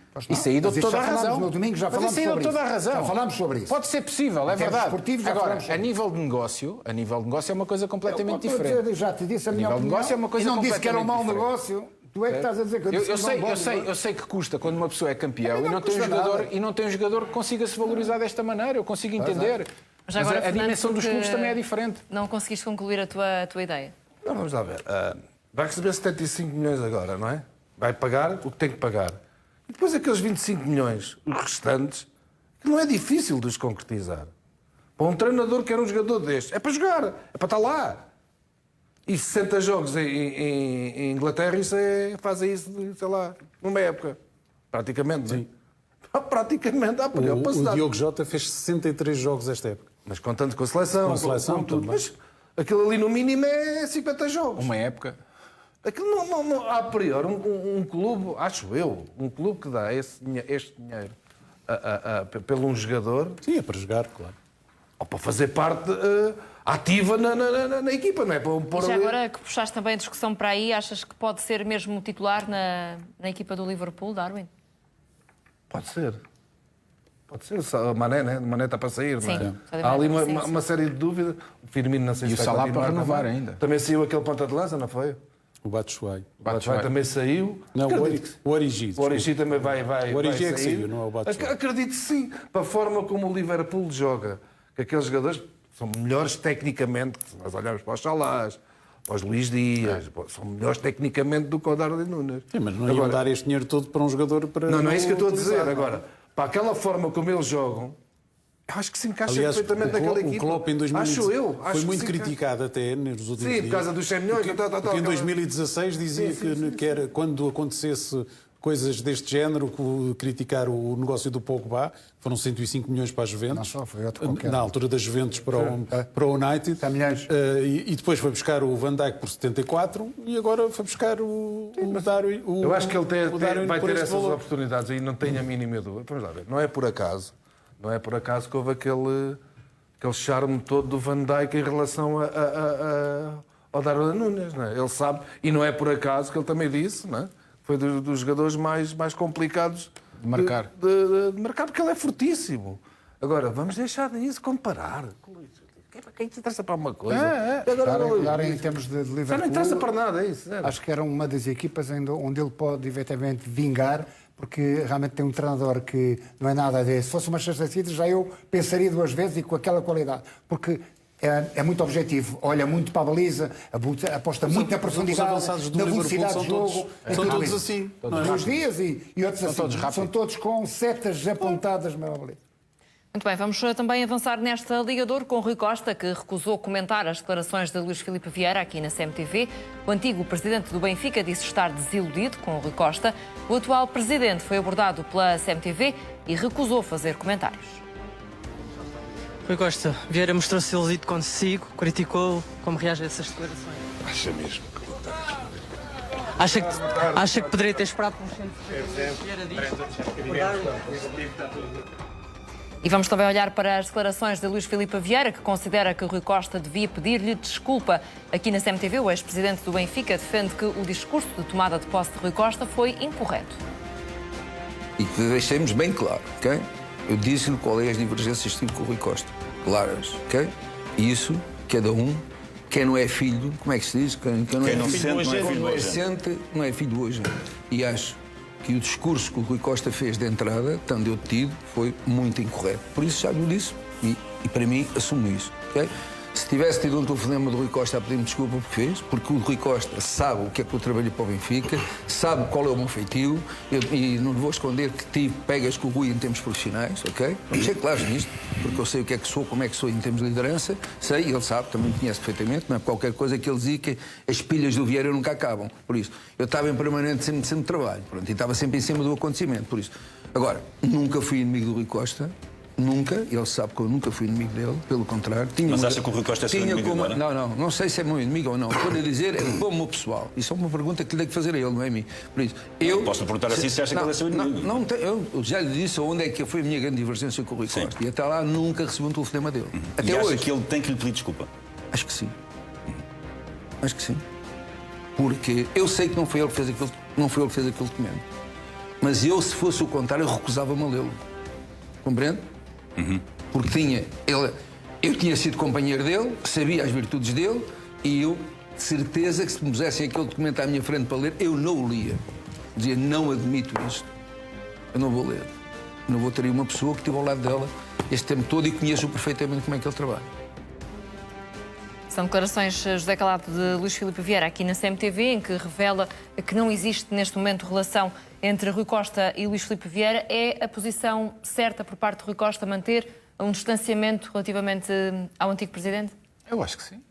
dou-te toda a razão. No domingo já falámos sobre isso. Já falámos sobre isso. Pode ser possível, é verdade. Agora, a nível de negócio é uma coisa completamente diferente. Já te disse a minha opinião. É uma coisa e não disse que era um mau diferente. negócio. Tu é que estás a dizer que eu sei que custa quando uma pessoa é campeão e não tem um jogador que consiga se valorizar desta maneira. Eu consigo entender. Mas agora, a dimensão dos clubes também é diferente. Não conseguiste concluir a tua ideia? Não, vamos lá ver. Vai receber 75 milhões agora, não é? Vai pagar o que tem que pagar. E depois aqueles 25 milhões, os restantes, que não é difícil de os concretizar. Para um treinador que era um jogador deste, é para jogar, é para estar lá. E 60 jogos em Inglaterra, fazem isso, sei lá, numa época. Praticamente, sim. Praticamente, o Diogo Jota fez 63 jogos esta época. Mas contando com a seleção, com tudo. Mas aquilo ali no mínimo é 50 jogos. Uma época. Aquilo não a priori, um clube, acho eu, um clube que dá este dinheiro pelo um jogador... Sim, é para jogar, claro. Ou para fazer parte ativa na equipa, não é? Para já agora que puxaste também a discussão para aí, achas que pode ser mesmo titular na equipa do Liverpool, Darwin? Pode ser. Pode ser. O Mané, né? O Mané está para sair, sim, não é? Há ali uma série de dúvidas. O Firmino não sei se vai continuar. E o Salah para renovar também. ainda. Também saiu aquele ponta de lança, não foi? O Batshuayi. O Batshuayi também saiu. Não, o Origi. O Origi também vai O Origi vai é que saiu, não é o Batshuayi. Acredito sim. Para a forma como o Liverpool joga. Que aqueles jogadores são melhores tecnicamente. Se nós olharmos para os Salahs, Aos Luís Dias, são melhores tecnicamente do que o Darwin Núñez. Sim, mas não iam dar este dinheiro todo para um jogador para... Não é isso que eu estou a dizer. utilizar. Agora, para aquela forma como eles jogam, eu acho que se encaixa Aliás, perfeitamente naquela equipa. o Klopp em 2016 acho eu. Acho foi que muito se encaixa. criticado até nos últimos Sim, dias. por causa dos 100 milhões. Porque em 2016 dizia que era, quando acontecesse coisas deste género, criticar o negócio do Pogba, foram 105 milhões para a Juventus. Não só, foi outro qualquer. Na altura das Juventus para o United. 100 milhões. E depois foi buscar o Van Dijk por 74 e agora foi buscar o Darwin. Eu acho que ele vai por ter este essas valor. oportunidades e não tenho a mínima dúvida. Vamos lá ver. Não é por acaso que houve aquele charme todo do Van Dijk em relação ao Darwin Núñez. Não é? Ele sabe, e não é por acaso que ele também disse, não é? Foi dos jogadores mais complicados de marcar. De marcar, porque ele é fortíssimo. Agora, vamos deixar disso comparar. Quem te interessa para uma coisa? Agora, em termos de Liverpool, Já não interessa para nada, é isso. acho que era uma das equipas onde ele pode efetivamente vingar, porque realmente tem um treinador que não é nada desse. Se fosse uma Manchester City, já eu pensaria duas vezes e com aquela qualidade. Porque é muito objetivo, olha muito para a baliza, aposta muito na profundidade, na velocidade de jogo. São todos assim. Luís Dias e outros assim. todos rápidos. São todos com setas apontadas na baliza. Muito bem, vamos também avançar nesta Liga de Ouro com Rui Costa, que recusou comentar as declarações de Luís Filipe Vieira aqui na CMTV. O antigo presidente do Benfica disse estar desiludido com Rui Costa. O atual presidente foi abordado pela CMTV e recusou fazer comentários. Rui Costa, Vieira mostrou-se iludido consigo, criticou. Como reage a essas declarações? Acha mesmo Acha que poderia ter esperado por Vieira disso? E vamos também olhar para as declarações de Luís Filipe Vieira, que considera que Rui Costa devia pedir-lhe desculpa. Aqui na CMTV, o ex-presidente do Benfica defende que o discurso de tomada de posse de Rui Costa foi incorreto. E que deixemos bem claro, ok? Eu disse-lhe qual é as divergências que tive com o Rui Costa. Claras, ok? E isso, cada um, quem não é filho, como é que se diz? Quem não é sente, não é filho do hoje. sente, não é filho do hoje. E acho que o discurso que o Rui Costa fez de entrada, estando eu detido, foi muito incorreto. Por isso já lhe disse e para mim assumo isso, ok? Se tivesse tido um telefonema do Rui Costa a pedir-me desculpa porque fez, porque o Rui Costa sabe o que é que eu trabalho para o Benfica, sabe qual é o meu feitio, e não lhe vou esconder que tive pegas com o Rui em termos profissionais, ok? Vamos ser claros nisto, porque eu sei o que é que sou, como é que sou em termos de liderança, sei, ele sabe, também me conhece perfeitamente, não é qualquer coisa que ele dizia que as pilhas do Vieira nunca acabam, por isso. Eu estava em permanente sempre trabalho, pronto, e estava sempre em cima do acontecimento, por isso. Agora, nunca fui inimigo do Rui Costa. Nunca, ele sabe que eu nunca fui inimigo dele, pelo contrário. Mas acha que o Rui Costa é seu inimigo agora? Não sei se é meu inimigo ou não. Estou a dizer é como pessoal. Isso é uma pergunta que lhe tenho que fazer a ele, não é a mim. Por isso, Posso perguntar assim se acha que ele é seu inimigo? Eu já lhe disse onde é que foi a minha grande divergência com o Rui Costa. E até lá nunca recebi um telefonema dele. Até E hoje. acha que ele tem que lhe pedir desculpa? Acho que sim. Acho que sim. Porque eu sei que não foi ele que fez aquele documento. Mas eu, se fosse o contrário, eu recusava-me a lê-lo. Compreende? Porque eu tinha sido companheiro dele, sabia as virtudes dele e eu, de certeza, que se me pusessem aquele documento à minha frente para ler, eu não o lia. Dizia, não admito isto. Eu não vou ler. Não vou ter aí uma pessoa que estive ao lado dela este tempo todo e conheço perfeitamente como é que ele trabalha. São declarações, José Calado, de Luís Filipe Vieira aqui na CMTV, em que revela que não existe neste momento relação entre Rui Costa e Luís Filipe Vieira. É a posição certa por parte de Rui Costa manter um distanciamento relativamente ao antigo presidente? Eu acho que sim.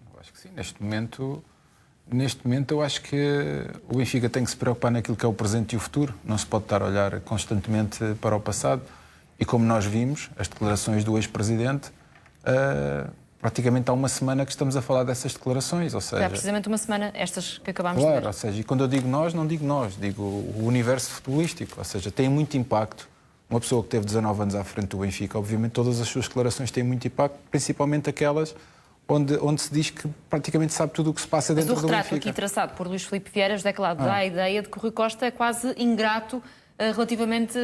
Neste momento eu acho que o Benfica tem que se preocupar naquilo que é o presente e o futuro. Não se pode estar a olhar constantemente para o passado. E como nós vimos, as declarações do ex-presidente, praticamente há uma semana que estamos a falar dessas declarações, ou seja... Há precisamente uma semana, estas que acabámos claro, de ver. ou seja, e quando eu digo nós, não digo nós, digo o universo futebolístico, ou seja, tem muito impacto. Uma pessoa que teve 19 anos à frente do Benfica, obviamente todas as suas declarações têm muito impacto, principalmente aquelas onde se diz que praticamente sabe tudo o que se passa dentro do Benfica. Mas o retrato aqui traçado por Luís Filipe Vieira, José Calado, dá a ideia de que o Rui Costa é quase ingrato relativamente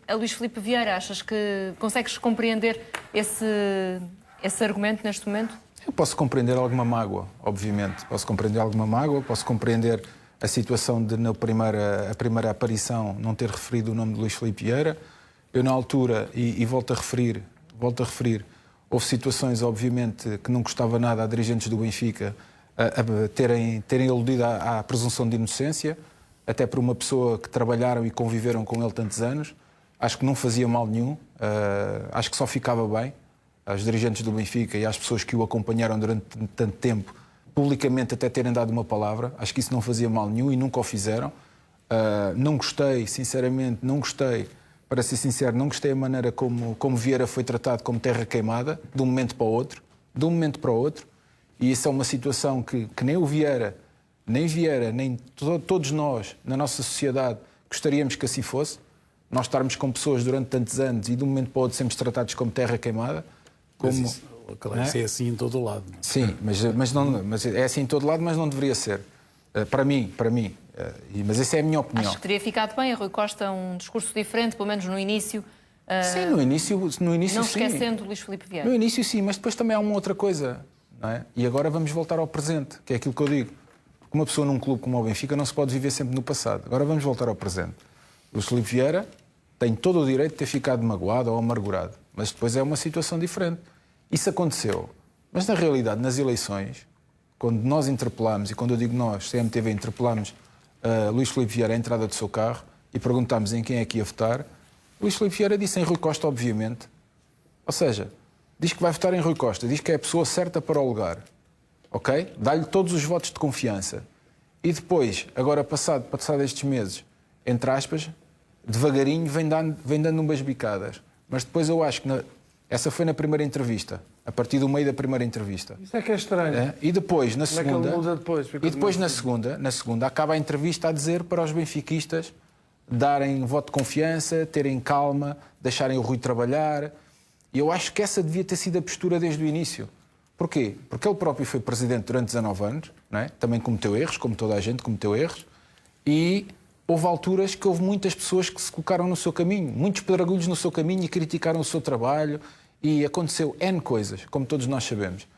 a Luís Filipe Vieira. Achas que consegues compreender esse argumento neste momento? Eu posso compreender alguma mágoa, obviamente. Posso compreender a situação de, a primeira aparição, não ter referido o nome de Luís Filipe Vieira. Eu, na altura, e volto a referir, houve situações, obviamente, que não gostava nada a dirigentes do Benfica terem iludido à presunção de inocência, até por uma pessoa que trabalharam e conviveram com ele tantos anos. Acho que não fazia mal nenhum, acho que só ficava bem aos dirigentes do Benfica e às pessoas que o acompanharam durante tanto tempo, publicamente até terem dado uma palavra. Acho que isso não fazia mal nenhum e nunca o fizeram. Não gostei, sinceramente, não gostei, para ser sincero, não gostei da maneira como Vieira foi tratado como terra queimada, de um momento para o outro, e isso é uma situação que nem o Vieira, nem todos nós, na nossa sociedade, gostaríamos que assim fosse. Nós estarmos com pessoas durante tantos anos e de um momento para o outro sermos tratados como terra queimada. Isso é assim em todo o lado. Sim, mas é assim em todo lado, mas não deveria ser. Para mim. Mas essa é a minha opinião. Acho que teria ficado bem a Rui Costa um discurso diferente, pelo menos no início. Sim, no início não sim. esquecendo Luís Filipe Vieira. No início sim, mas depois também há uma outra coisa. Não é? E agora vamos voltar ao presente, que é aquilo que eu digo. Porque uma pessoa num clube como o Benfica não se pode viver sempre no passado. Agora vamos voltar ao presente. Luís Filipe Vieira tem todo o direito de ter ficado magoado ou amargurado. Mas depois é uma situação diferente. Isso aconteceu. Mas na realidade, nas eleições, quando nós interpelámos, e quando eu digo nós, CMTV, interpelámos Luís Filipe Vieira à entrada do seu carro e perguntámos em quem é que ia votar, Luís Filipe Vieira disse em Rui Costa, obviamente. Ou seja, diz que vai votar em Rui Costa, diz que é a pessoa certa para o lugar. Ok? Dá-lhe todos os votos de confiança. E depois, agora passado estes meses, entre aspas, devagarinho vem dando umas bicadas. Mas depois eu acho que essa foi na primeira entrevista, a partir do meio da primeira entrevista. Isso é que é estranho. E depois, na segunda, ele muda depois? na segunda, acaba a entrevista a dizer para os benfiquistas darem voto de confiança, terem calma, deixarem o Rui trabalhar. E eu acho que essa devia ter sido a postura desde o início. Porquê? Porque ele próprio foi presidente durante 19 anos, não é? Também cometeu erros, como toda a gente cometeu erros, e houve alturas que houve muitas pessoas que se colocaram no seu caminho, muitos pedregulhos no seu caminho e criticaram o seu trabalho, e aconteceu N coisas, como todos nós sabemos.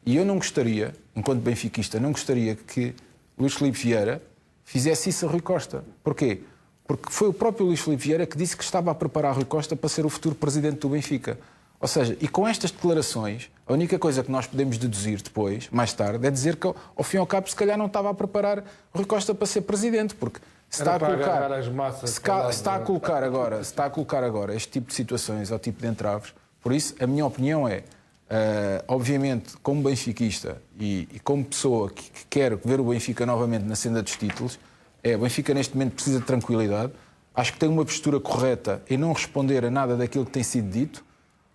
E eu não gostaria, enquanto benfiquista, não gostaria que Luís Filipe Vieira fizesse isso a Rui Costa. Porquê? Porque foi o próprio Luís Filipe Vieira que disse que estava a preparar Rui Costa para ser o futuro presidente do Benfica. Ou seja, e com estas declarações, a única coisa que nós podemos deduzir depois, mais tarde, é dizer que, ao fim e ao cabo, se calhar não estava a preparar Rui Costa para ser presidente, porque se está a colocar agora este tipo de situações ao tipo de entraves. Por isso, a minha opinião é, obviamente, como benfiquista e como pessoa que quer ver o Benfica novamente na senda dos títulos, o Benfica neste momento precisa de tranquilidade. Acho que tem uma postura correta em não responder a nada daquilo que tem sido dito,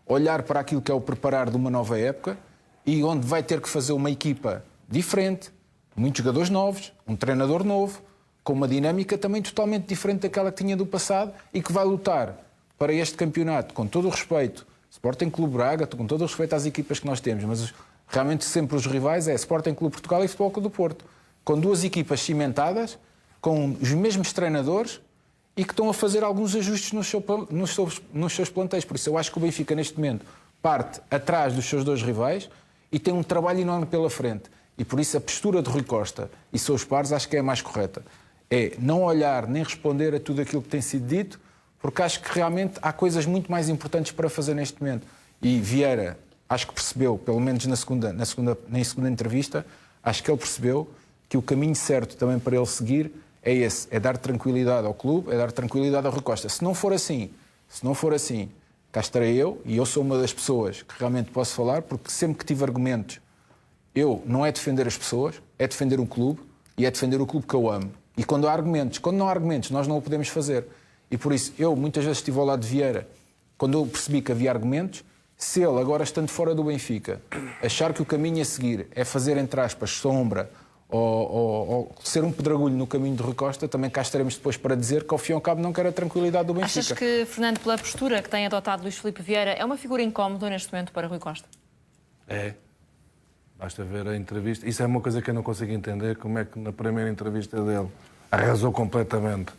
olhar para aquilo que é o preparar de uma nova época e onde vai ter que fazer uma equipa diferente, muitos jogadores novos, um treinador novo, com uma dinâmica também totalmente diferente daquela que tinha do passado e que vai lutar para este campeonato, com todo o respeito, Sporting Clube Braga, com todo o respeito às equipas que nós temos, mas realmente sempre os rivais é Sporting Clube Portugal e Futebol Clube do Porto, com duas equipas cimentadas, com os mesmos treinadores e que estão a fazer alguns ajustes nos seus plantéis. Por isso eu acho que o Benfica neste momento parte atrás dos seus dois rivais e tem um trabalho enorme pela frente. E por isso a postura de Rui Costa e seus pares acho que é a mais correta. É não olhar nem responder a tudo aquilo que tem sido dito, porque acho que realmente há coisas muito mais importantes para fazer neste momento. E Vieira, acho que percebeu, pelo menos na segunda entrevista, acho que ele percebeu que o caminho certo também para ele seguir é esse, é dar tranquilidade ao clube, é dar tranquilidade ao Rui Costa. Se não for assim, cá estarei eu, e eu sou uma das pessoas que realmente posso falar, porque sempre que tive argumentos, eu não é defender as pessoas, é defender um clube, e é defender o clube que eu amo. E quando não há argumentos, nós não o podemos fazer. E por isso, eu muitas vezes estive ao lado de Vieira, quando eu percebi que havia argumentos, se ele, agora estando fora do Benfica, achar que o caminho a seguir é fazer, entre aspas, sombra, ou ser um pedregulho no caminho de Rui Costa, também cá estaremos depois para dizer que ao fim e ao cabo não quer a tranquilidade do Benfica. Achas que, Fernando, pela postura que tem adotado Luís Filipe Vieira, é uma figura incómoda neste momento para Rui Costa? É. Basta ver a entrevista. Isso é uma coisa que eu não consigo entender, como é que na primeira entrevista dele arrasou completamente.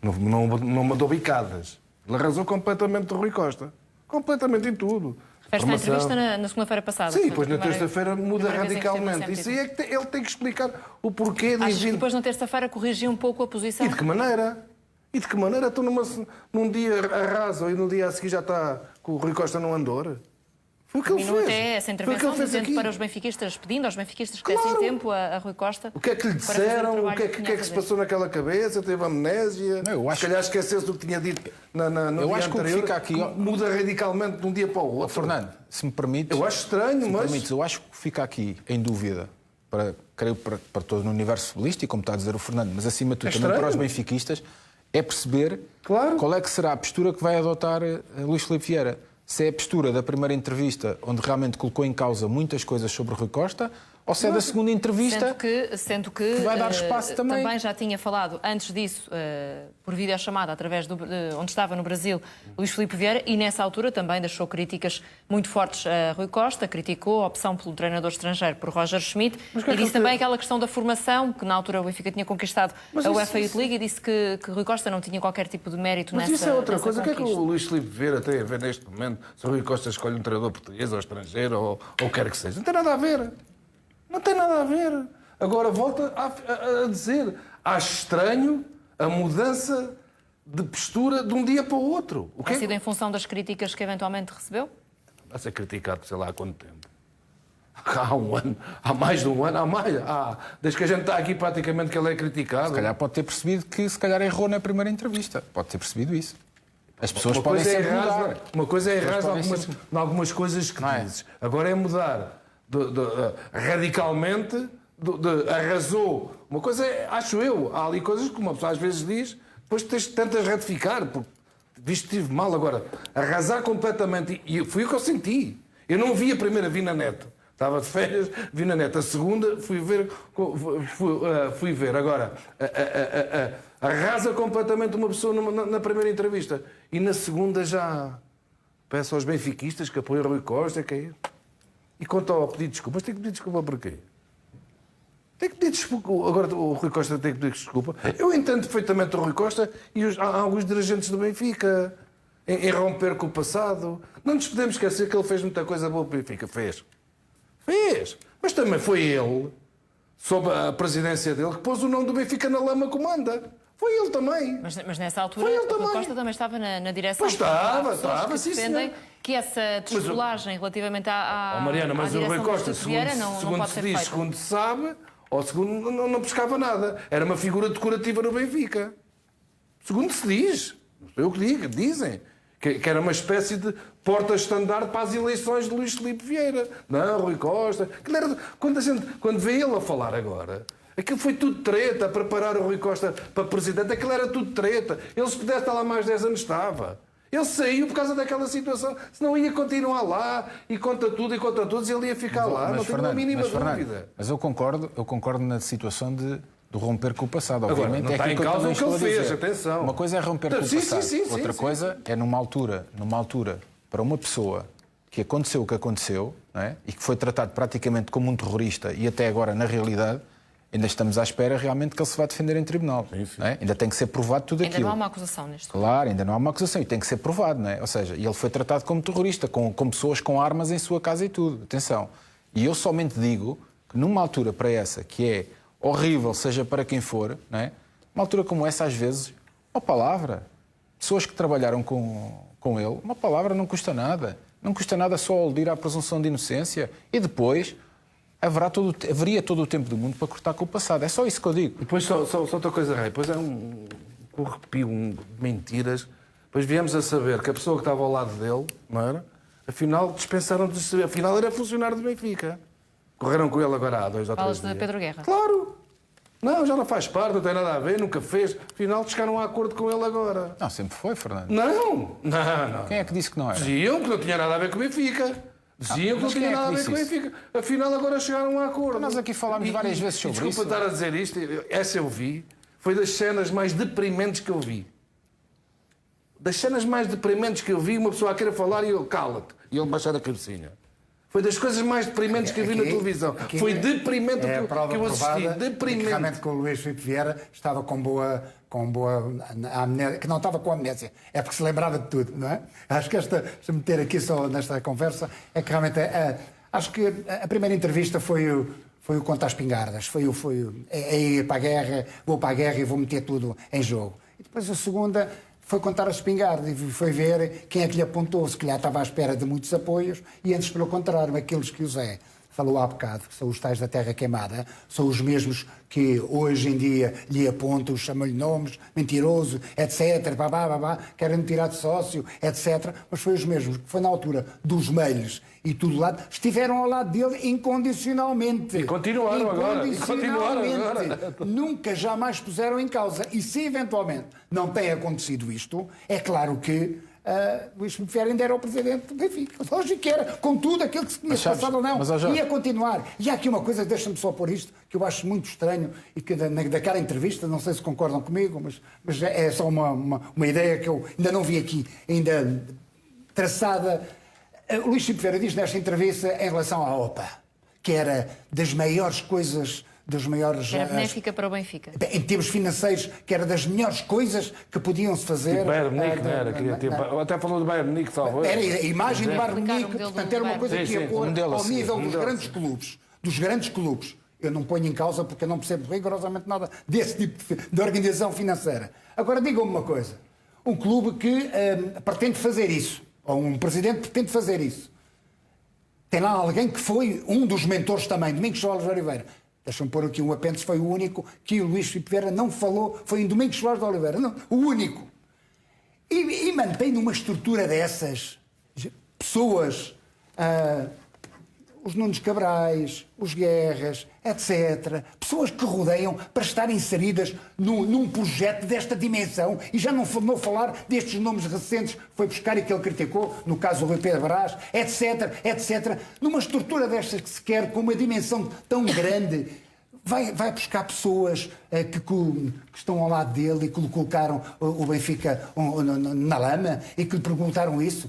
Não mandou bicadas. Ele arrasou completamente de Rui Costa. Completamente em tudo. Esta entrevista na segunda-feira passada. Sim, depois na terça-feira muda radicalmente. Isso aí é que ele tem que explicar o porquê de... Achas que depois na terça-feira corrigiu um pouco a posição? E de que maneira? Estou num dia arraso e no dia a seguir já está com o Rui Costa no andor? Foi o que ele Terminou fez. até essa Foi o que intervenção ele fez dizendo aqui. para os benfiquistas, pedindo aos benfiquistas que dessem tempo a Rui Costa. O que é que lhe para fazer disseram? O trabalho que é tinha que a se fazer. passou naquela cabeça? Teve amnésia? Não, eu acho Se calhar esqueceu-se do que tinha dito no Eu dia acho que o que anterior. fica aqui- Muda radicalmente de um dia para o outro. Fernando, se me permites... Eu acho estranho, se me mas... permites, eu acho que fica aqui em dúvida, creio para todo o universo futebolístico, como está a dizer o Fernando, mas acima de tudo também estranho. para os benfiquistas, é perceber Claro. qual é que será a postura que vai adotar Luís Filipe Vieira. Se é a postura da primeira entrevista, onde realmente colocou em causa muitas coisas sobre Rui Costa, ou se é da segunda entrevista... Sendo que vai dar espaço também. já tinha falado antes disso, por videochamada, através de onde estava no Brasil, Luís Filipe Vieira, e nessa altura também deixou críticas muito fortes a Rui Costa, criticou a opção pelo treinador estrangeiro por Roger Schmidt, e disse também aquela questão da formação, que na altura o Benfica tinha conquistado a UEFA Youth League, e disse que Rui Costa não tinha qualquer tipo de mérito Mas nessa isso é outra nessa coisa. O que é que conquista. o Luís Filipe Vieira tem a ver neste momento? Se o Rui Costa escolhe um treinador português ou estrangeiro ou quer que seja. Não tem nada a ver. Não tem nada a ver. Agora volta a dizer. Acho estranho a mudança de postura de um dia para o outro. O que Tem é sido em função das críticas que eventualmente recebeu? Vai ser criticado, sei lá há quanto tempo. Há um ano, há mais de um ano, desde que a gente está aqui praticamente que ele é criticado. Se calhar pode ter percebido que se calhar errou na primeira entrevista. Pode ter percebido isso. As pessoas Uma podem coisa é sempre errar, mudar. uma coisa é errar podem em algumas coisas que Não é? dizes. Agora é mudar radicalmente, arrasou. Uma coisa é, acho eu, há ali coisas que uma pessoa às vezes diz, depois tens tantas ratificar, porque visto que estive mal agora. Arrasar completamente, e foi o que eu senti. Eu não vi a primeira, vi na net. Estava de férias, vi na net. A segunda, fui ver. Agora, arrasa completamente uma pessoa na primeira entrevista. E na segunda já peço aos benfiquistas que apoiam Rui Costa, que é isso. E quanto ao pedido de desculpa, mas tem que pedir desculpa porquê? Tem que pedir desculpa. Agora o Rui Costa tem que pedir desculpa. Eu entendo perfeitamente o Rui Costa e há alguns dirigentes do Benfica em romper com o passado. Não nos podemos esquecer que ele fez muita coisa boa para o Benfica. Fez. Mas também foi ele, sob a presidência dele, que pôs o nome do Benfica na lama como anda. Foi ele também. Mas nessa altura, Foi ele o Rui também. Costa também estava na direção. Pois estava, Há pessoas que sim, defendem senhor. que essa descolagem relativamente à Mariana, mas à o Rui direção do Costa, Instituto Vieira não segundo pode se ser diz, feita. segundo se sabe, ou segundo não pescava nada. Era uma figura decorativa no Benfica. Segundo se diz. Não sei eu que digo, dizem. Que era uma espécie de porta-estandarte para as eleições de Luís Filipe Vieira. Não, Rui Costa. Quando vê ele a falar agora, aquilo foi tudo treta, preparar o Rui Costa para presidente, aquilo era tudo treta. Ele, se pudesse estar lá mais 10 anos, estava. Ele saiu por causa daquela situação, senão ia continuar lá e conta tudo e contra todos e ele ia ficar lá, não tenho a mínima dúvida. Mas eu concordo na situação de romper com o passado. Agora, Obviamente não é está aquilo em causa eu o que ele estou a fez, dizer. atenção. Uma coisa é romper com o Sim, passado. sim, Outra sim. coisa é numa altura, para uma pessoa que aconteceu o que aconteceu, não é? E que foi tratado praticamente como um terrorista e até agora, na realidade, ainda estamos à espera realmente que ele se vá defender em tribunal. Não é? Ainda tem que ser provado tudo Ainda aquilo. não há uma acusação neste momento. Claro, ainda não há uma acusação e tem que ser provado, não é? Ou seja, ele foi tratado como terrorista, com pessoas com armas em sua casa e tudo. Atenção. E eu somente digo que numa altura para essa, que é horrível, seja para quem for, não é? Uma altura como essa, às vezes, uma palavra. Pessoas que trabalharam com ele, uma palavra não custa nada. Não custa nada só aludir à presunção de inocência e depois haveria todo o tempo do mundo para cortar com o passado. É só isso que eu digo. E depois, só outra coisa, Rei, depois é um corrupio de mentiras. Depois viemos a saber que a pessoa que estava ao lado dele, não era? Afinal, dispensaram de saber. Afinal, era funcionário do Benfica. Correram com ele agora há 2 ou 3 Falas dias. de Pedro Guerra. Claro! Não, já não faz parte, não tem nada a ver, nunca fez. Afinal, chegaram a acordo com ele agora. Não, sempre foi, Fernando. Não! Quem é que disse que não era? Diziam que não tinha nada a ver com o Benfica. Diziam que não mas quem tinha é que nada a ver disse com o isso? Benfica. Afinal, agora chegaram a acordo. Nós aqui falámos várias vezes sobre isso. Desculpa estar a dizer isto, essa eu vi. Foi das cenas mais deprimentes que eu vi. Das cenas mais deprimentes que eu vi, uma pessoa a querer falar e eu, cala-te. E ele baixar a cabecinha. Foi das coisas mais deprimentes que eu vi na televisão. Foi deprimente é a prova que eu assisti. provada Deprimente. que realmente com o Luís Filipe Vieira estava com boa amnésia, que não estava com amnésia, é porque se lembrava de tudo, não é? Acho que se meter aqui só nesta conversa, é que realmente acho que a primeira entrevista foi o contra as espingardas, é ir para a guerra, vou para a guerra e vou meter tudo em jogo. E depois a segunda foi contar a espingarda e foi ver quem é que lhe apontou. Se calhar estava à espera de muitos apoios e antes, pelo contrário, aqueles que o Zé falou há bocado, que são os tais da terra queimada, são os mesmos que hoje em dia lhe apontam, chamam-lhe nomes, mentiroso, etc., querem tirar de sócio, etc., mas foi os mesmos que foi na altura dos meios e tudo lá, estiveram ao lado dele incondicionalmente. E continuaram agora. Nunca jamais puseram em causa. E se eventualmente não tem acontecido isto, é claro que Luís Filipe Vieira ainda era o presidente do Benfica. Lógico que era, com tudo aquilo que se tinha passado ou não. Ia continuar. E há aqui uma coisa, deixa-me só pôr isto, que eu acho muito estranho e que daquela entrevista, não sei se concordam comigo, mas é só uma ideia que eu ainda não vi aqui, ainda traçada. O Luís Filipe Vieira diz nesta entrevista em relação à OPA, que era das maiores coisas, das maiores... Era benéfica para o Benfica. Em termos financeiros, que era das melhores coisas que podiam-se fazer. Tipo Bayern Munique, não era? Até falou do Bayern Munique, talvez. Era a imagem do Bayern Munique, portanto era uma coisa que ia pôr ao nível dos grandes clubes. Dos grandes clubes. Eu não ponho em causa porque eu não percebo rigorosamente nada desse tipo de organização financeira. Agora digam-me uma coisa. Um clube que pretende fazer isso, ou um presidente pretende fazer isso, tem lá alguém que foi um dos mentores também, Domingos Soares de Oliveira. Deixa-me pôr aqui um apêndice, foi o único que o Luís Filipe Vieira não falou, foi em Domingos Soares de Oliveira, não, o único. E mantém numa estrutura dessas pessoas, os Nunes Cabrais, os Guerras, etc. Pessoas que rodeiam para estar inseridas num projeto desta dimensão. E já não vou falar destes nomes recentes que foi buscar e que ele criticou, no caso do Rui Pedro Brás, etc, etc. Numa estrutura destas que se quer, com uma dimensão tão grande, vai buscar pessoas que estão ao lado dele e que lhe colocaram o Benfica na lama e que lhe perguntaram isso.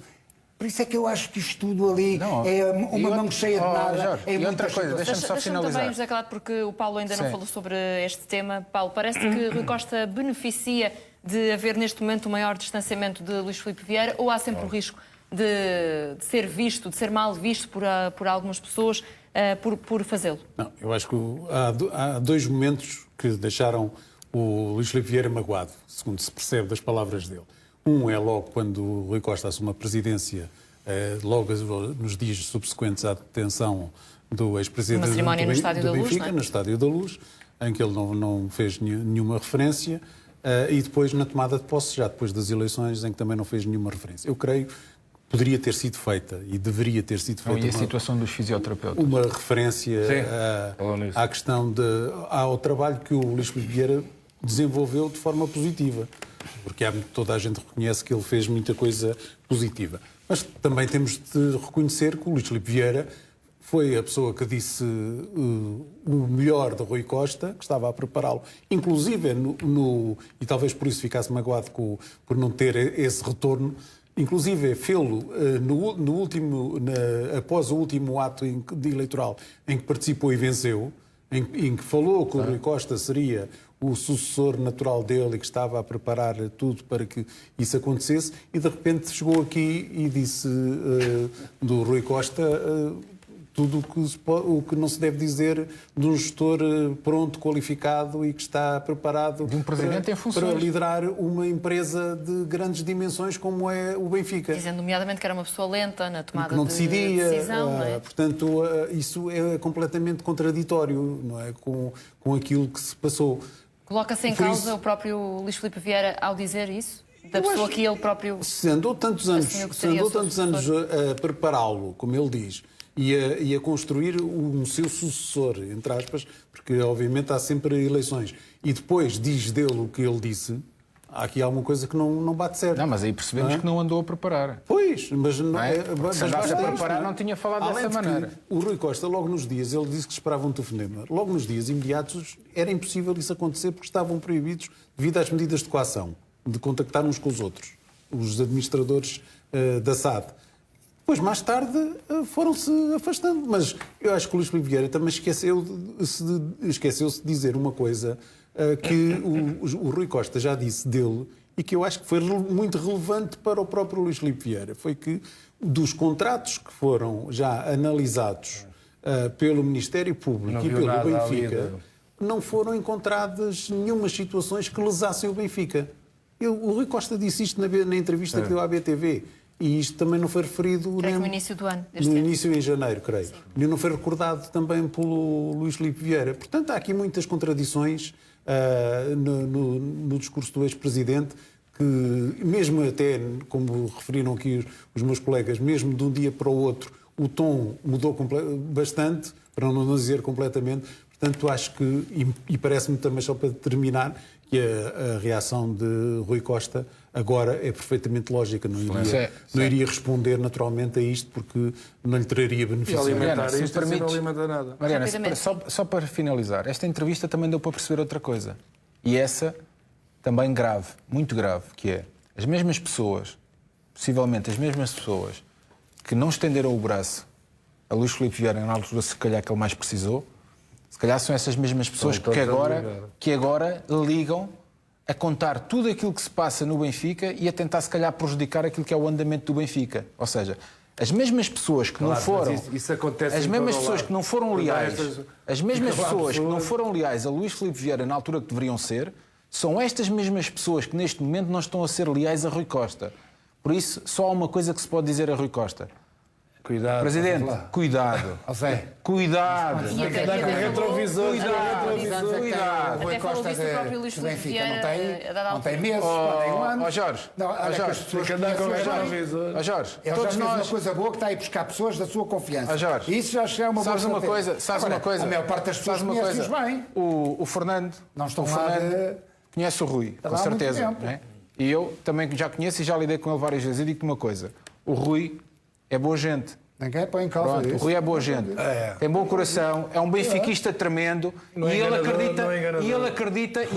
Por isso é que eu acho que isto tudo ali é uma mão cheia de nada. E outra coisa, deixa-me só finalizar. Também, José Calado, porque o Paulo ainda não falou sobre este tema. Paulo, parece que Rui Costa beneficia de haver neste momento um maior distanciamento de Luís Filipe Vieira, ou há sempre o risco de ser visto, de ser mal visto por algumas pessoas por fazê-lo? Não, eu acho que há dois momentos que deixaram o Luís Filipe Vieira magoado, segundo se percebe das palavras dele. Um é logo quando o Rui Costa assume a presidência, logo nos dias subsequentes à detenção do ex-presidente do Benfica, no Estádio da Luz, em que ele não fez nenhuma referência, e depois na tomada de posse, já depois das eleições, em que também não fez nenhuma referência. Eu creio que poderia ter sido feita e deveria ter sido feita a situação dos fisioterapeutas. Uma referência à questão ao trabalho que o Luís Filipe Vieira desenvolveu de forma positiva. Porque toda a gente reconhece que ele fez muita coisa positiva. Mas também temos de reconhecer que o Luís Filipe Vieira foi a pessoa que disse o melhor de Rui Costa, que estava a prepará-lo. Inclusive, e talvez por isso ficasse magoado por não ter esse retorno, inclusive fê-lo após o último ato eleitoral em que participou e venceu, em que falou que o Rui Costa seria o sucessor natural dele e que estava a preparar tudo para que isso acontecesse, e de repente chegou aqui e disse do Rui Costa tudo o que não se deve dizer de um gestor pronto, qualificado e que está preparado de um presidente em funções para liderar uma empresa de grandes dimensões como é o Benfica. Dizendo nomeadamente que era uma pessoa lenta na tomada que não decidia, de decisão. Não é? Portanto, isso é completamente contraditório, não é, com aquilo que se passou. Coloca-se em causa o próprio Luís Filipe Vieira ao dizer isso? Da pessoa que ele próprio... Se andou tantos anos a prepará-lo, como ele diz, e a construir um seu sucessor, entre aspas, porque obviamente há sempre eleições, e depois diz dele o que ele disse, há aqui alguma coisa que não bate certo. Não, mas aí percebemos que não andou a preparar. Pois, mas não é. Se andasse a preparar, não tinha falado dessa maneira. O Rui Costa, logo nos dias, ele disse que esperava um telefonema. Logo nos dias imediatos era impossível isso acontecer porque estavam proibidos devido às medidas de coação, de contactar uns com os outros, os administradores da SAD. Depois, mais tarde, foram-se afastando. Mas eu acho que o Luís Filipe Vieira também esqueceu-se de dizer uma coisa que o Rui Costa já disse dele e que eu acho que foi muito relevante para o próprio Luís Filipe Vieira. Foi que dos contratos que foram já analisados pelo Ministério Público e pelo Benfica, não foram encontradas nenhumas situações que lesassem o Benfica. O Rui Costa disse isto na entrevista que deu à BTV. E isto também não foi referido... Creio que no início do ano. No início, em janeiro, creio. E não foi recordado também pelo Luís Filipe Vieira. Portanto, há aqui muitas contradições no discurso do ex-presidente, que mesmo até, como referiram aqui os meus colegas, mesmo de um dia para o outro, o tom mudou bastante, para não dizer completamente. Portanto, acho que, e parece-me também, só para terminar, que a reação de Rui Costa agora é perfeitamente lógica. Não iria responder naturalmente a isto, porque não lhe traria benefício. Alimentar Mariana, isto assim não alimenta nada. Mariana, só para finalizar, esta entrevista também deu para perceber outra coisa. E essa também grave, muito grave, que é as mesmas pessoas, possivelmente as mesmas pessoas, que não estenderam o braço a Luís Filipe Vieira na altura, se calhar, que ele mais precisou, se calhar são essas mesmas pessoas que agora ligam a contar tudo aquilo que se passa no Benfica e a tentar, se calhar, prejudicar aquilo que é o andamento do Benfica. Ou seja, as mesmas pessoas que não foram... Isso acontece as em mesmas todo pessoas lado. que não foram leais... As mesmas pessoas que não pessoas. foram leais a Luís Filipe Vieira na altura que deveriam ser, são estas mesmas pessoas que neste momento não estão a ser leais a Rui Costa. Por isso, só há uma coisa que se pode dizer a Rui Costa. Cuidado. Presidente, cuidado. Cuidado. E até Cuidado com o retrovisor. Cuidado. Até falou disso o próprio Luís Filipe Vieira. Não tem meses, nem um ano. Ó Jorge, Não, olha que as pessoas Tem que andar com o conhecem bem. retrovisor. ó Jorge, Ele já todos fez uma nós... coisa boa que está aí buscar pessoas da sua confiança. Jorge, Isso já é uma boa Sabes uma estratégia. coisa? Sabes Agora, uma coisa? A maior parte das pessoas Sabes uma conhece-os coisa? bem. O Fernando... Não estão o lá Fernando conhece o Rui, com lá há muito certeza. tempo. Não é? E eu também já conheço e já lidei com ele várias vezes. E digo-te uma coisa. O Rui é boa gente. Ninguém põe em causa Pronto, o isso. Rui é boa gente. Tem bom coração, é um benfiquista tremendo e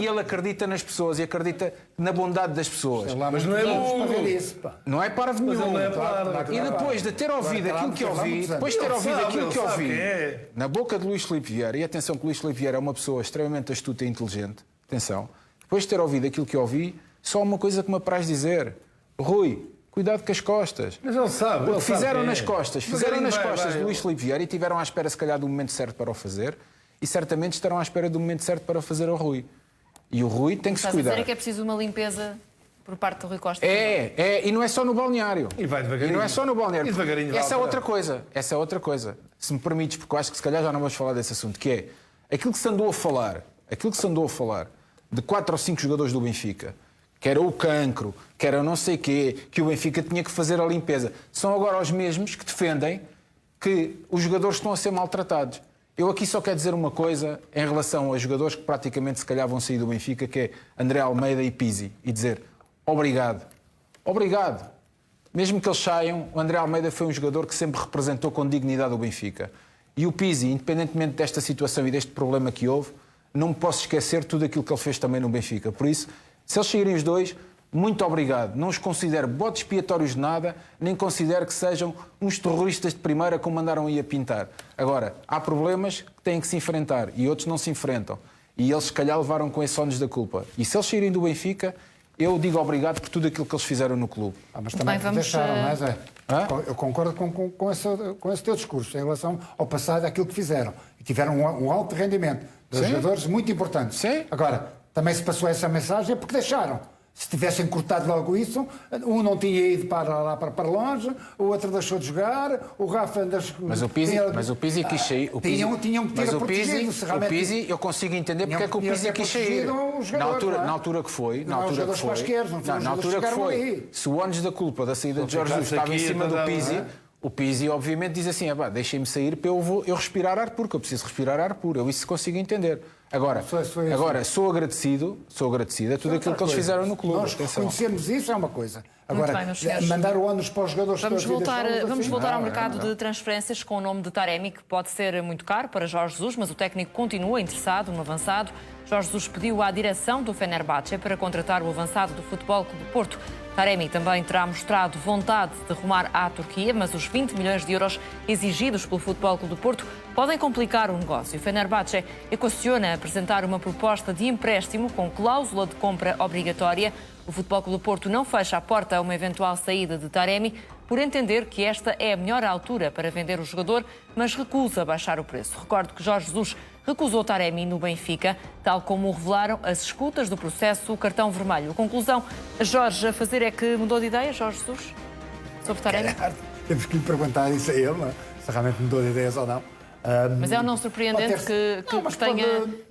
ele acredita nas pessoas e acredita na bondade das pessoas. Mas não é bom. Para ver isso, pá. Não é parvo nenhum. não é parvo. E depois de ter ouvido aquilo que ouvi, na boca de Luís Filipe Vieira, e atenção que Luís Filipe Vieira é uma pessoa extremamente astuta e inteligente, atenção, depois de ter ouvido aquilo que ouvi, só há uma coisa que me apraz dizer. Rui, cuidado com as costas. Mas ele sabe. Porque fizeram nas quem é. costas de Luís Filipe Vieira e tiveram à espera, se calhar, do momento certo para o fazer e certamente estarão à espera do momento certo para o fazer ao Rui. E o Rui tem que se Estás a cuidar. dizer que é preciso uma limpeza por parte do Rui Costa? E não é só no balneário. E vai devagarinho. E não é só no balneário. E devagarinho vai Essa é alterar. outra coisa. Se me permites, porque eu acho que se calhar já não vamos falar desse assunto, que é aquilo que se andou a falar de 4 ou 5 jogadores do Benfica, que era o cancro, que era não sei quê, que o Benfica tinha que fazer a limpeza. São agora os mesmos que defendem que os jogadores estão a ser maltratados. Eu aqui só quero dizer uma coisa em relação aos jogadores que praticamente se calhar vão sair do Benfica, que é André Almeida e Pizzi, e dizer obrigado. Obrigado. Mesmo que eles saiam, o André Almeida foi um jogador que sempre representou com dignidade o Benfica. E o Pizzi, independentemente desta situação e deste problema que houve, não me posso esquecer tudo aquilo que ele fez também no Benfica. Por isso, se eles saírem os dois, muito obrigado. Não os considero botes expiatórios de nada, nem considero que sejam uns terroristas de primeira como mandaram aí a pintar. Agora, há problemas que têm que se enfrentar e outros não se enfrentam. E eles, se calhar, levaram com esse ónus da culpa. E se eles saírem do Benfica, eu digo obrigado por tudo aquilo que eles fizeram no clube. Mas também Bem, deixaram, não é, Zé? Eu concordo com esse teu discurso em relação ao passado, àquilo que fizeram. E tiveram um alto rendimento dos jogadores muito importantes. Sim. Agora, também se passou essa mensagem é porque deixaram. Se tivessem cortado logo isso, um não tinha ido para longe, o outro deixou de jogar, o Rafa... Mas o Pizzi quis sair. Tinham que ter protegido. O Pizzi, eu consigo entender porque é que o Pizzi quis sair. Na altura que foi, na altura que foi, se o ónus da culpa da saída de Jorge Jesus estava em cima do Pizzi, o Pizzi obviamente diz assim, deixem-me sair para eu respirar ar puro, que eu preciso respirar ar puro. Eu isso consigo entender. Agora, sou agradecido a tudo aquilo que eles fizeram no clube. Nós reconhecermos isso é uma coisa. Agora, bem, meus senhores. mandar o ónus para os jogadores... Vamos voltar ao mercado de transferências com o nome de Taremi, que pode ser muito caro para Jorge Jesus, mas o técnico continua interessado no avançado. Jorge Jesus pediu à direção do Fenerbahçe para contratar o avançado do Futebol Clube do Porto. Taremi também terá mostrado vontade de rumar à Turquia, mas os 20 milhões de euros exigidos pelo Futebol Clube do Porto podem complicar o negócio. O Fenerbahçe equaciona apresentar uma proposta de empréstimo com cláusula de compra obrigatória. O Futebol Clube do Porto não fecha a porta a uma eventual saída de Taremi, por entender que esta é a melhor altura para vender o jogador, mas recusa baixar o preço. Recordo que Jorge Jesus recusou Taremi no Benfica, tal como o revelaram as escutas do processo o cartão vermelho. A conclusão, Jorge a fazer é que mudou de ideia, Jorge Jesus, sobre Taremi? Temos que lhe perguntar isso a ele, não é? Se realmente mudou de ideias ou não. Mas é ou não surpreendente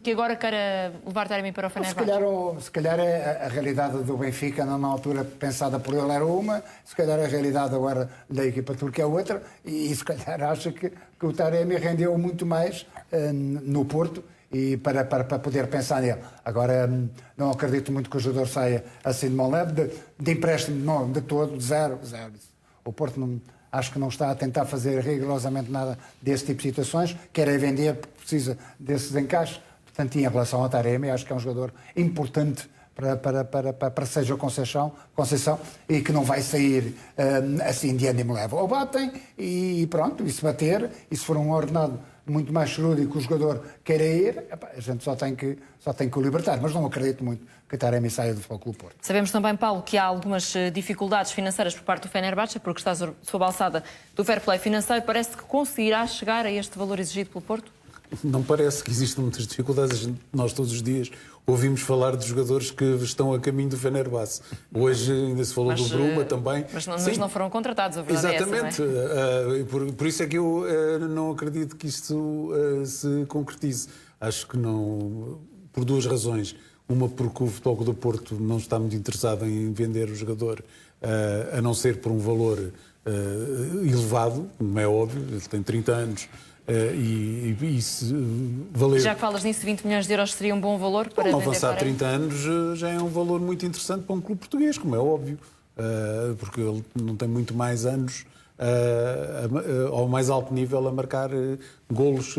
que agora queira levar Taremi para o Fenerbahçe? Se calhar a realidade do Benfica, na altura pensada por ele, era uma, se calhar a realidade agora da equipa turca é outra, e se calhar acha que o Taremi rendeu muito mais no Porto e para poder pensar nele. Agora, não acredito muito que o jogador saia assim de mão leve, de empréstimo, não, de todo, de zero. O Porto não... Acho que não está a tentar fazer rigorosamente nada desse tipo de situações. Quer é vender, porque precisa desses encaixes. Portanto, em relação ao Taremi, acho que é um jogador importante para Sérgio Conceição e que não vai sair assim de ânimo leve. Ou batem e pronto, e se bater, e se for um ordenado muito mais churudo e que o jogador queira ir, a gente só tem que o libertar. Mas não acredito muito que Taremi saia do Futebol Clube do Porto. Sabemos também, Paulo, que há algumas dificuldades financeiras por parte do Fenerbahçe, porque está sob a alçada do fair play financeiro. Parece que conseguirá chegar a este valor exigido pelo Porto? Não parece que existam muitas dificuldades. Nós todos os dias ouvimos falar de jogadores que estão a caminho do Fenerbahçe. Hoje ainda se falou do Bruma também. Mas não foram contratados, a verdade. Exatamente. É essa, não é? Por isso é que eu não acredito que isto se concretize. Acho que não, por duas razões. Uma porque o Futebol Clube do Porto não está muito interessado em vender o jogador, a não ser por um valor elevado, como é óbvio, ele tem 30 anos. E se valer... Já que falas nisso, 20 milhões de euros seria um bom valor para vender avançar para 30 anos já é um valor muito interessante para um clube português, como é óbvio, porque ele não tem muito mais anos ao mais alto nível a marcar golos,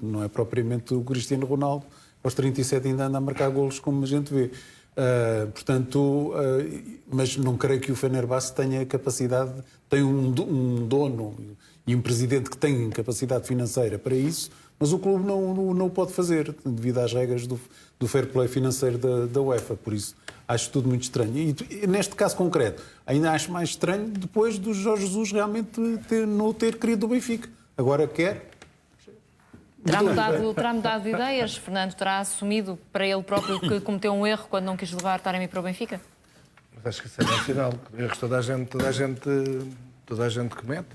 não é propriamente o Cristiano Ronaldo, aos 37 ainda anda a marcar golos, como a gente vê. Mas não creio que o Fenerbahçe tenha capacidade, tem um dono e um presidente que tem capacidade financeira para isso, mas o clube não o pode fazer, devido às regras do fair play financeiro da UEFA. Por isso, acho tudo muito estranho. E neste caso concreto, ainda acho mais estranho depois do Jorge Jesus realmente não ter querido o Benfica. Agora quer... Terá mudado de ideias? Fernando terá assumido para ele próprio que cometeu um erro quando não quis levar Taremi para o Benfica? Mas acho que isso é nacional. Erros toda a gente comete.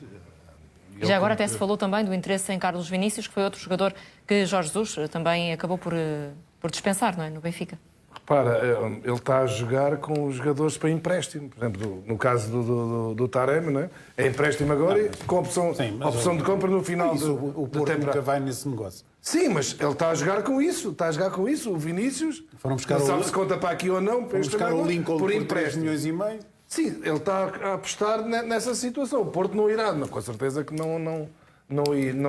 Já agora até se falou também do interesse em Carlos Vinícius, que foi outro jogador que Jorge Jesus também acabou por dispensar, não é? No Benfica. Repara, ele está a jogar com os jogadores para empréstimo. Por exemplo, no caso do Taremi, não é? É empréstimo agora e com opção de compra no final o Porto nunca vai nesse negócio. Sim, mas ele está a jogar com isso. O Vinícius, foram buscar não sabe se conta para aqui ou não, para buscar o Lincoln por 3,5 milhões. Sim, ele está a apostar nessa situação. O Porto não irá, com certeza que não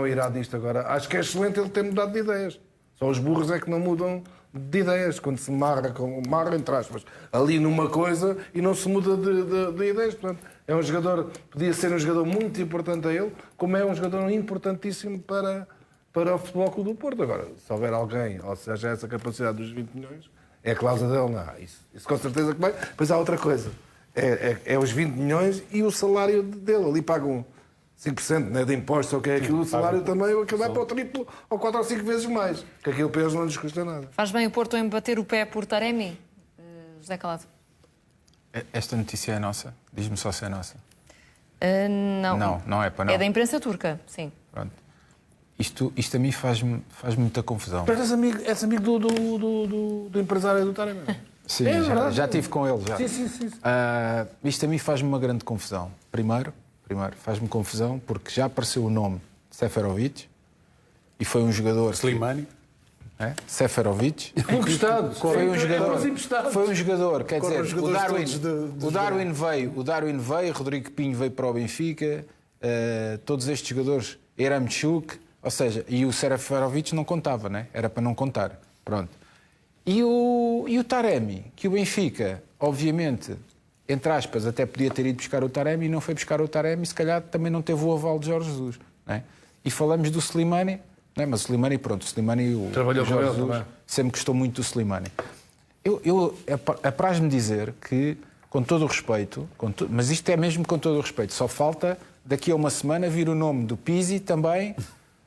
irá disto agora. Acho que é excelente ele ter mudado de ideias. Só os burros é que não mudam de ideias, quando se marra entre aspas, ali numa coisa e não se muda de ideias. Portanto, é um jogador, podia ser um jogador muito importante a ele, como é um jogador importantíssimo para o Futebol Clube do Porto. Agora, se houver alguém, ou seja, essa capacidade dos 20 milhões, é a cláusula dele, não. Isso com certeza que vai. Depois há outra coisa. É os 20 milhões e o salário dele. Ali pagam 5%, né, de impostos ou o que é aquilo, o salário também, aquilo vai para o triplo ou 4 ou 5 vezes mais. Que aquilo para eles não lhes custa nada. Faz bem o Porto em bater o pé por Taremi, José Calado? Esta notícia é nossa? Diz-me só se é nossa. Não é para não. É da imprensa turca, sim. Pronto. Isto a mim faz-me muita confusão. Mas és amigo do empresário do Taremi? Sim, já estive com ele. Já. Sim. Isto a mim faz-me uma grande confusão. Primeiro, faz-me confusão porque já apareceu o nome de Seferovic e foi um jogador... Slimani. Seferovic. Emprestado. Foi um jogador, quer dizer, o Darwin veio, Rodrigo Pinho veio para o Benfica, todos estes jogadores, Eramchuk, ou seja, e o Seferovic não contava, né? Era para não contar. Pronto. E o Taremi, que o Benfica, obviamente, entre aspas, até podia ter ido buscar o Taremi e não foi buscar o Taremi, se calhar também não teve o aval de Jorge Jesus. Né? E falamos do Slimani, né? Mas o Slimani, pronto, o Slimani, trabalhou o Jorge com ele Jesus, também. Sempre gostou muito do Slimani. Apraz-me dizer que, com todo o respeito, mas isto é mesmo com todo o respeito, só falta daqui a uma semana vir o nome do Pizzi também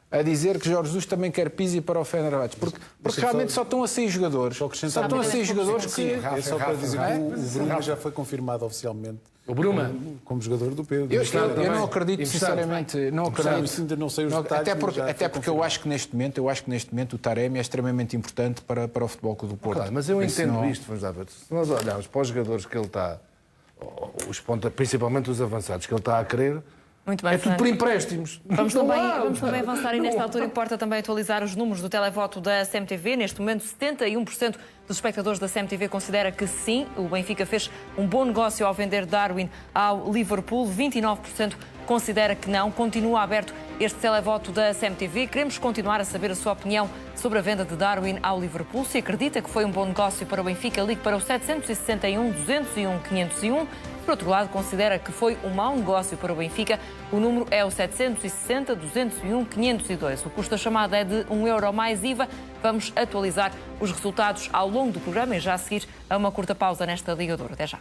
a dizer que Jorge Jesus também quer Pizzi para o Fenerbahçe. Porque realmente só estão a sair jogadores. Só estão a sair jogadores que... É só para dizer que o Bruma já foi confirmado oficialmente. O Bruma? Como jogador do Pedro. Eu não acredito, sinceramente, não acredito. Ainda não sei os detalhes. Até porque eu acho que neste momento o Taremi é extremamente importante para o Futebol Clube do Porto. Claro, mas eu entendo isto, vamos lá ver. Se nós olharmos para os jogadores que ele está, principalmente os avançados, que ele está a querer, muito bem, é tudo por empréstimos. Vamos também avançar e nesta altura importa também atualizar os números do televoto da CMTV. Neste momento, 71% dos espectadores da CMTV considera que sim, o Benfica fez um bom negócio ao vender Darwin ao Liverpool. 29% considera que não. Continua aberto este televoto da CMTV. Queremos continuar a saber a sua opinião sobre a venda de Darwin ao Liverpool. Se acredita que foi um bom negócio para o Benfica, ligue para o 761 201 501. Por outro lado, considera que foi um mau negócio para o Benfica. O número é o 760 201 502. O custo da chamada é de €1 mais IVA. Vamos atualizar os resultados ao longo do programa e já a seguir a uma curta pausa nesta ligadora. Até já.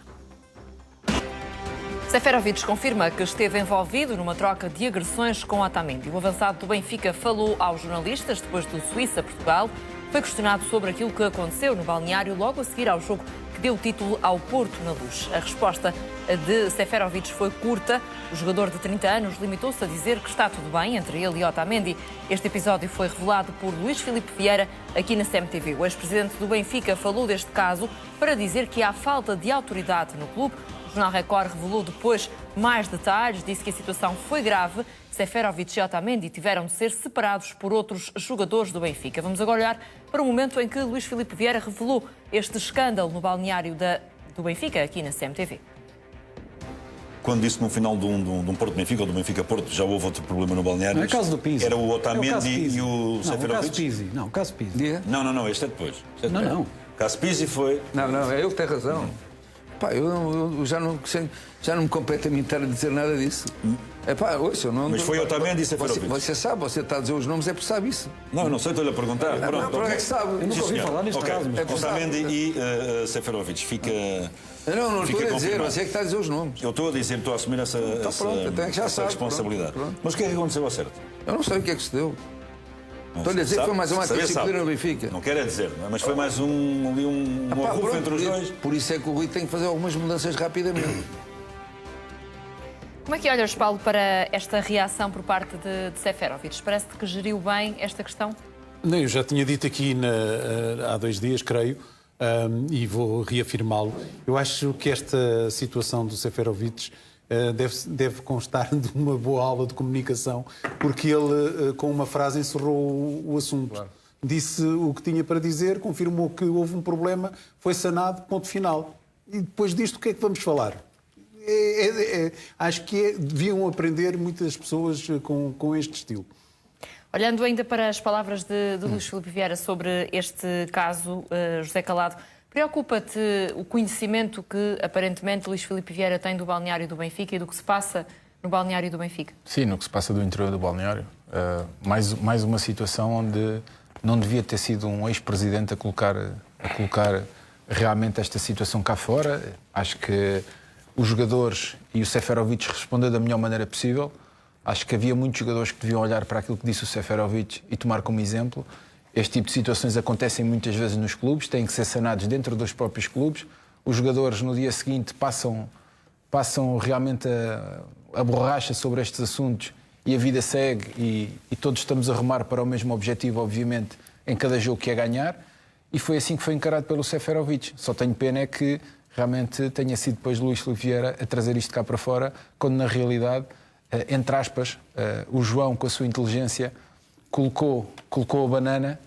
Seferovic confirma que esteve envolvido numa troca de agressões com Otamendi. O avançado do Benfica falou aos jornalistas depois do Suíça-Portugal. Foi questionado sobre aquilo que aconteceu no balneário logo a seguir ao jogo que deu o título ao Porto na Luz. A resposta de Seferovic foi curta. O jogador de 30 anos limitou-se a dizer que está tudo bem entre ele e Otamendi. Este episódio foi revelado por Luís Filipe Vieira aqui na CMTV. O ex-presidente do Benfica falou deste caso para dizer que há falta de autoridade no clube. O Jornal Record revelou depois mais detalhes, disse que a situação foi grave. Seferovic e Otamendi tiveram de ser separados por outros jogadores do Benfica. Vamos agora olhar para o momento em que Luís Filipe Vieira revelou este escândalo no balneário do Benfica, aqui na CMTV. Quando disse no final de um Porto-Benfica ou do Benfica-Porto, já houve outro problema no balneário. Não é o caso do Pizzi. Era o Otamendi e o Seferovic. Não, o caso Pizzi. Não, o caso Pizzi. Não, este é depois. Não. O caso Pizzi foi... Não, é ele que tem razão. Pá, eu já não me compete a mim estar a dizer nada disso. Ouça, não... Mas foi Otamendi e Seferovic. Você sabe, você está a dizer os nomes, é porque sabe isso. Não, não sei, estou-lhe a perguntar. Pronto, é que sabe. Eu nunca ouvi falar neste caso. Otamendi e Seferovic. Fica... Não estou a dizer, você é que está a dizer os nomes. Eu estou a dizer, estou a assumir essa responsabilidade. Pronto. Mas o que é que aconteceu ao certo? Eu não sei o que é que se deu. Estou a dizer que foi mais uma disciplina no Benfica. Não quero dizer, mas foi mais um arrufo entre os dois. Por isso é que o Rui tem que fazer algumas mudanças rapidamente. Como é que olhas, Paulo, para esta reação por parte de Seferovic? Parece-te que geriu bem esta questão? Não, eu já tinha dito aqui há 2 dias, creio, e vou reafirmá-lo. Eu acho que esta situação do Seferovic deve constar de uma boa aula de comunicação, porque ele, com uma frase, encerrou o assunto. Claro. Disse o que tinha para dizer, confirmou que houve um problema, foi sanado, ponto final. E depois disto, o que é que vamos falar? Acho que deviam aprender muitas pessoas com este estilo. Olhando ainda para as palavras de Luís Filipe Vieira sobre este caso, José Calado, preocupa-te o conhecimento que, aparentemente, Luís Filipe Vieira tem do balneário do Benfica e do que se passa no balneário do Benfica? Sim, no que se passa do interior do balneário. Mais uma situação onde não devia ter sido um ex-presidente a colocar realmente esta situação cá fora. Acho que os jogadores e o Seferovic respondeu da melhor maneira possível. Acho que havia muitos jogadores que deviam olhar para aquilo que disse o Seferovic e tomar como exemplo. Este tipo de situações acontecem muitas vezes nos clubes, têm que ser sanados dentro dos próprios clubes. Os jogadores no dia seguinte passam realmente a borracha sobre estes assuntos e a vida segue e todos estamos a remar para o mesmo objetivo, obviamente, em cada jogo que é ganhar. E foi assim que foi encarado pelo Seferovic. Só tenho pena é que realmente tenha sido depois Luís Filipe Vieira a trazer isto cá para fora, quando na realidade, entre aspas, o João, com a sua inteligência, colocou a banana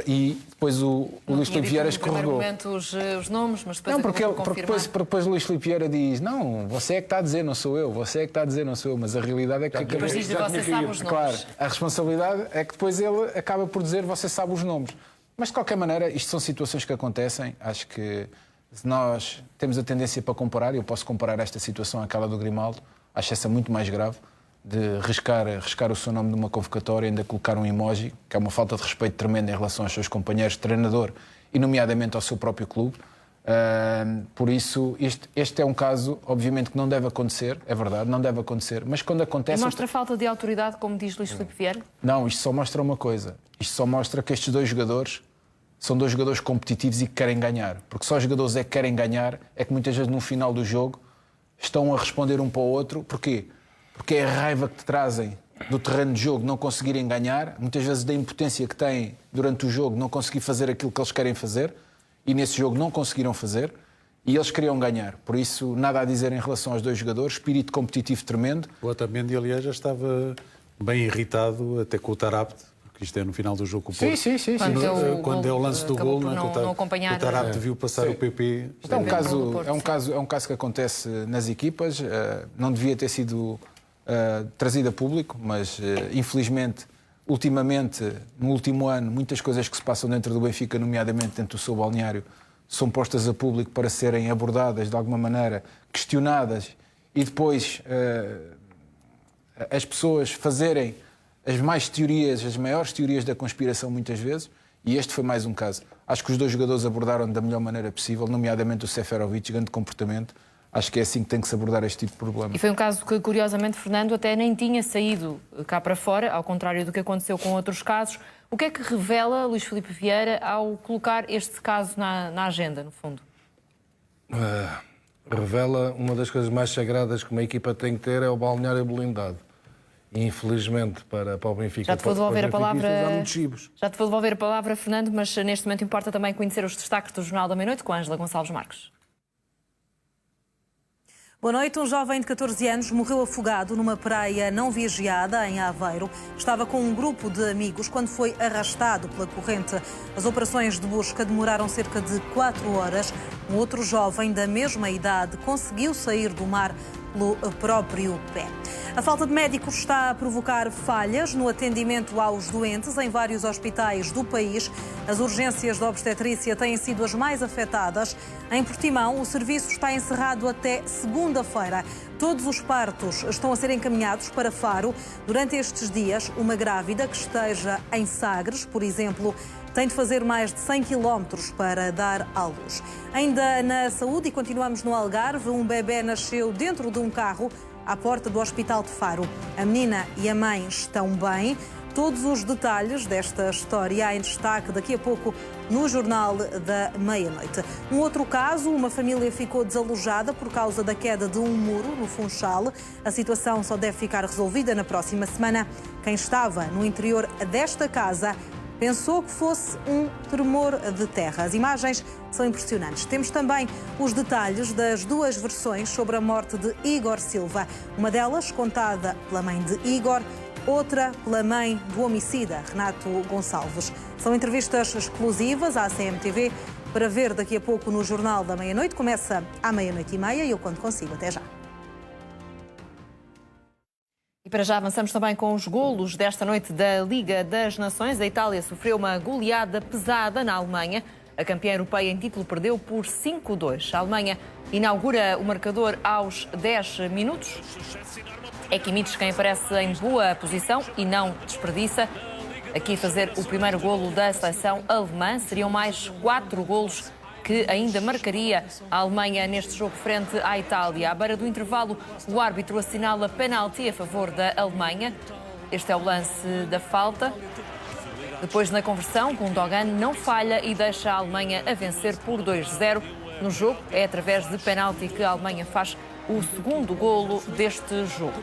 e depois o Luís Filipe Vieira escorregou. No primeiro momento os nomes, mas depois não, porque depois o Luís Filipe Vieira diz: não, você é que está a dizer, não sou eu, você é que está a dizer, não sou eu, mas a realidade é que... Depois diz, você sabe os nomes. Claro, a responsabilidade é que depois ele acaba por dizer, você sabe os nomes. Mas de qualquer maneira, isto são situações que acontecem. Acho que se nós temos a tendência para comparar, eu posso comparar esta situação àquela do Grimaldo, acho essa muito mais grave, de riscar o seu nome numa convocatória e ainda colocar um emoji, que é uma falta de respeito tremenda em relação aos seus companheiros de treinador e nomeadamente ao seu próprio clube. Por isso, este é um caso, obviamente, que não deve acontecer, é verdade, não deve acontecer, mas quando acontece... E mostra falta de autoridade, como diz Luís Filipe Vieira? Não, isto só mostra uma coisa. Isto só mostra que estes dois jogadores são dois jogadores competitivos e que querem ganhar. Porque só os jogadores é que querem ganhar, é que muitas vezes no final do jogo estão a responder um para o outro. Porquê? Porque é a raiva que te trazem do terreno de jogo não conseguirem ganhar, muitas vezes da impotência que têm durante o jogo não conseguir fazer aquilo que eles querem fazer, e nesse jogo não conseguiram fazer, e eles queriam ganhar. Por isso, nada a dizer em relação aos dois jogadores, espírito competitivo tremendo. O Otamendi, aliás, já estava bem irritado até com o Tarapte, porque isto é no final do jogo com o Porto. Sim. Quando é o lance do gol, o Tarapte viu passar o PP. Isto é um caso que acontece nas equipas, não devia ter sido trazido a público, mas infelizmente, ultimamente, no último ano, muitas coisas que se passam dentro do Benfica, nomeadamente dentro do seu balneário, são postas a público para serem abordadas de alguma maneira, questionadas, e depois as pessoas fazerem as maiores teorias da conspiração muitas vezes, e este foi mais um caso. Acho que os dois jogadores abordaram da melhor maneira possível, nomeadamente o Seferovic, grande comportamento. Acho que é assim que tem que se abordar este tipo de problema. E foi um caso que, curiosamente, Fernando até nem tinha saído cá para fora, ao contrário do que aconteceu com outros casos. O que é que revela Luís Filipe Vieira ao colocar este caso na agenda, no fundo? Revela uma das coisas mais sagradas que uma equipa tem que ter, é o balneário blindado. E, infelizmente, para o Benfica... Já te vou devolver a palavra, Já te vou devolver a palavra, Fernando, mas neste momento importa também conhecer os destaques do Jornal da Meia-Noite com a Ângela Gonçalves Marques. Boa noite. Um jovem de 14 anos morreu afogado numa praia não vigiada, em Aveiro. Estava com um grupo de amigos quando foi arrastado pela corrente. As operações de busca demoraram cerca de 4 horas. Um outro jovem da mesma idade conseguiu sair do mar pelo próprio pé. A falta de médicos está a provocar falhas no atendimento aos doentes em vários hospitais do país. As urgências da obstetrícia têm sido as mais afetadas. Em Portimão, o serviço está encerrado até segunda-feira. Todos os partos estão a ser encaminhados para Faro. Durante estes dias, uma grávida que esteja em Sagres, por exemplo, tem de fazer mais de 100 km para dar à luz. Ainda na saúde, e continuamos no Algarve, um bebê nasceu dentro de um carro à porta do Hospital de Faro. A menina e a mãe estão bem. Todos os detalhes desta história em destaque daqui a pouco no Jornal da Meia-Noite. Um outro caso, uma família ficou desalojada por causa da queda de um muro no Funchal. A situação só deve ficar resolvida na próxima semana. Quem estava no interior desta casa pensou que fosse um tremor de terra. As imagens são impressionantes. Temos também os detalhes das duas versões sobre a morte de Igor Silva. Uma delas contada pela mãe de Igor, outra pela mãe do homicida, Renato Gonçalves. São entrevistas exclusivas à CMTV para ver daqui a pouco no Jornal da Meia-Noite. Começa à 00:30 e eu conto consigo. Até já. E para já avançamos também com os golos desta noite da Liga das Nações. A Itália sofreu uma goleada pesada na Alemanha. A campeã europeia em título perdeu por 5-2. A Alemanha inaugura o marcador aos 10 minutos. É Kimmich quem aparece em boa posição e não desperdiça. Aqui fazer o primeiro golo da seleção alemã. Seriam mais 4 golos que ainda marcaria a Alemanha neste jogo frente à Itália. À beira do intervalo, o árbitro assinala penalti a favor da Alemanha. Este é o lance da falta. Depois, na conversão, Gundogan não falha e deixa a Alemanha a vencer por 2-0 no jogo. É através de penalti que a Alemanha faz o segundo golo deste jogo.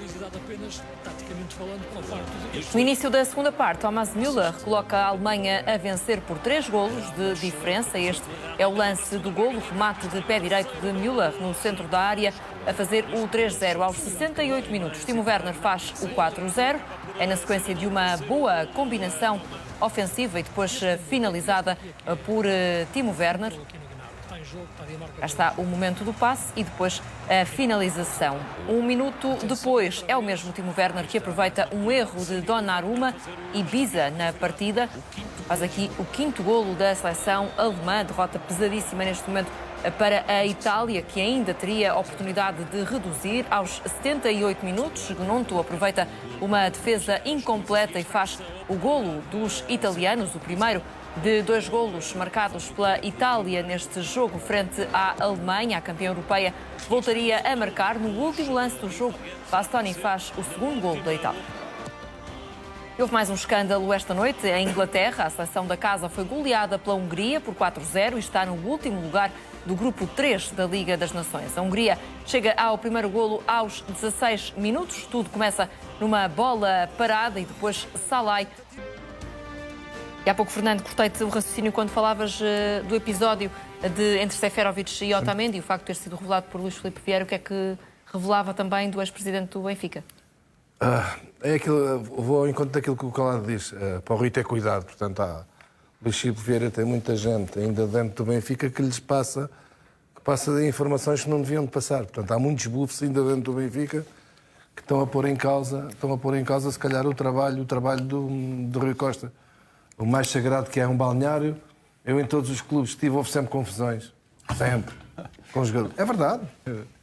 No início da segunda parte, Thomas Müller coloca a Alemanha a vencer por 3 golos de diferença. Este é o lance do golo, remate de pé direito de Müller no centro da área, a fazer o 3-0 aos 68 minutos. Timo Werner faz o 4-0. É na sequência de uma boa combinação ofensiva e depois finalizada por Timo Werner. Já está o momento do passe e depois a finalização. Um minuto depois é o mesmo Timo Werner que aproveita um erro de Donnarumma e Biza na partida. Faz aqui o 5º golo da seleção alemã. Derrota pesadíssima neste momento para a Itália, que ainda teria a oportunidade de reduzir aos 78 minutos. Gnonto aproveita uma defesa incompleta e faz o golo dos italianos, o primeiro de 2 golos marcados pela Itália neste jogo frente à Alemanha, a campeã europeia, voltaria a marcar no último lance do jogo. Bastoni faz o segundo golo da Itália. Houve mais um escândalo esta noite. Em Inglaterra, a seleção da casa foi goleada pela Hungria por 4-0 e está no último lugar do grupo 3 da Liga das Nações. A Hungria chega ao primeiro golo aos 16 minutos. Tudo começa numa bola parada e depois Salai. E há pouco, Fernando, cortei-te o raciocínio quando falavas do episódio entre Seferovic e Otamendi, o facto de ter sido revelado por Luís Filipe Vieira. O que é que revelava também do ex-presidente do Benfica? É aquilo, vou ao encontro daquilo que o Calado diz, para o Rui ter cuidado. Portanto, Luís Filipe Vieira tem muita gente ainda dentro do Benfica que lhes passa informações que não deviam de passar. Portanto, há muitos bufos ainda dentro do Benfica que estão a pôr em causa se calhar o trabalho do Rui Costa. O mais sagrado que é um balneário. Eu em todos os clubes houve sempre confusões. Sempre. Com os jogadores. É verdade.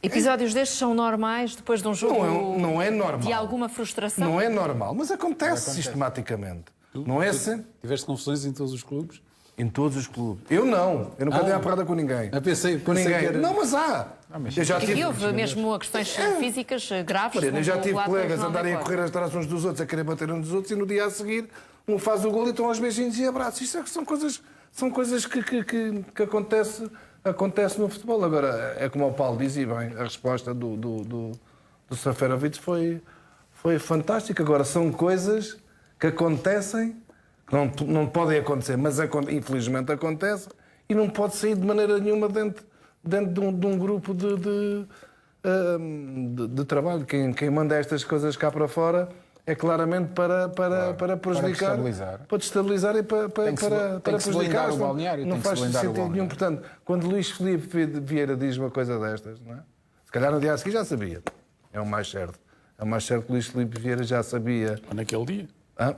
Episódios destes são normais depois de um jogo não é normal. de alguma frustração? Não é normal, mas acontece sistematicamente. Não é assim? Tiveste confusões em todos os clubes? Em todos os clubes. Eu nunca dei a porrada com ninguém. Pensei com ninguém. Que era... Não, mas há. Eu já tive... houve mesmo a questões físicas graves. Mariana, eu já tive colegas a andarem a correr atrás uns dos outros, a querer bater uns dos outros, e no dia a seguir um faz o gol e estão aos beijinhos e abraços. Isto são coisas que acontece no futebol. Agora, é como o Paulo diz, e bem, a resposta do Seferovic foi fantástica. Agora, são coisas que acontecem, que não podem acontecer, mas infelizmente acontecem, e não pode sair de maneira nenhuma dentro de um grupo de trabalho. Quem manda estas coisas cá para fora é claramente para prejudicar, para destabilizar e para prejudicar. O balneário, não faz sentido nenhum. Portanto, quando Luís Filipe Vieira diz uma coisa destas, não é? Se calhar no dia a seguir já sabia. É o mais certo. É o mais certo que Luís Filipe Vieira já sabia. Ou naquele dia.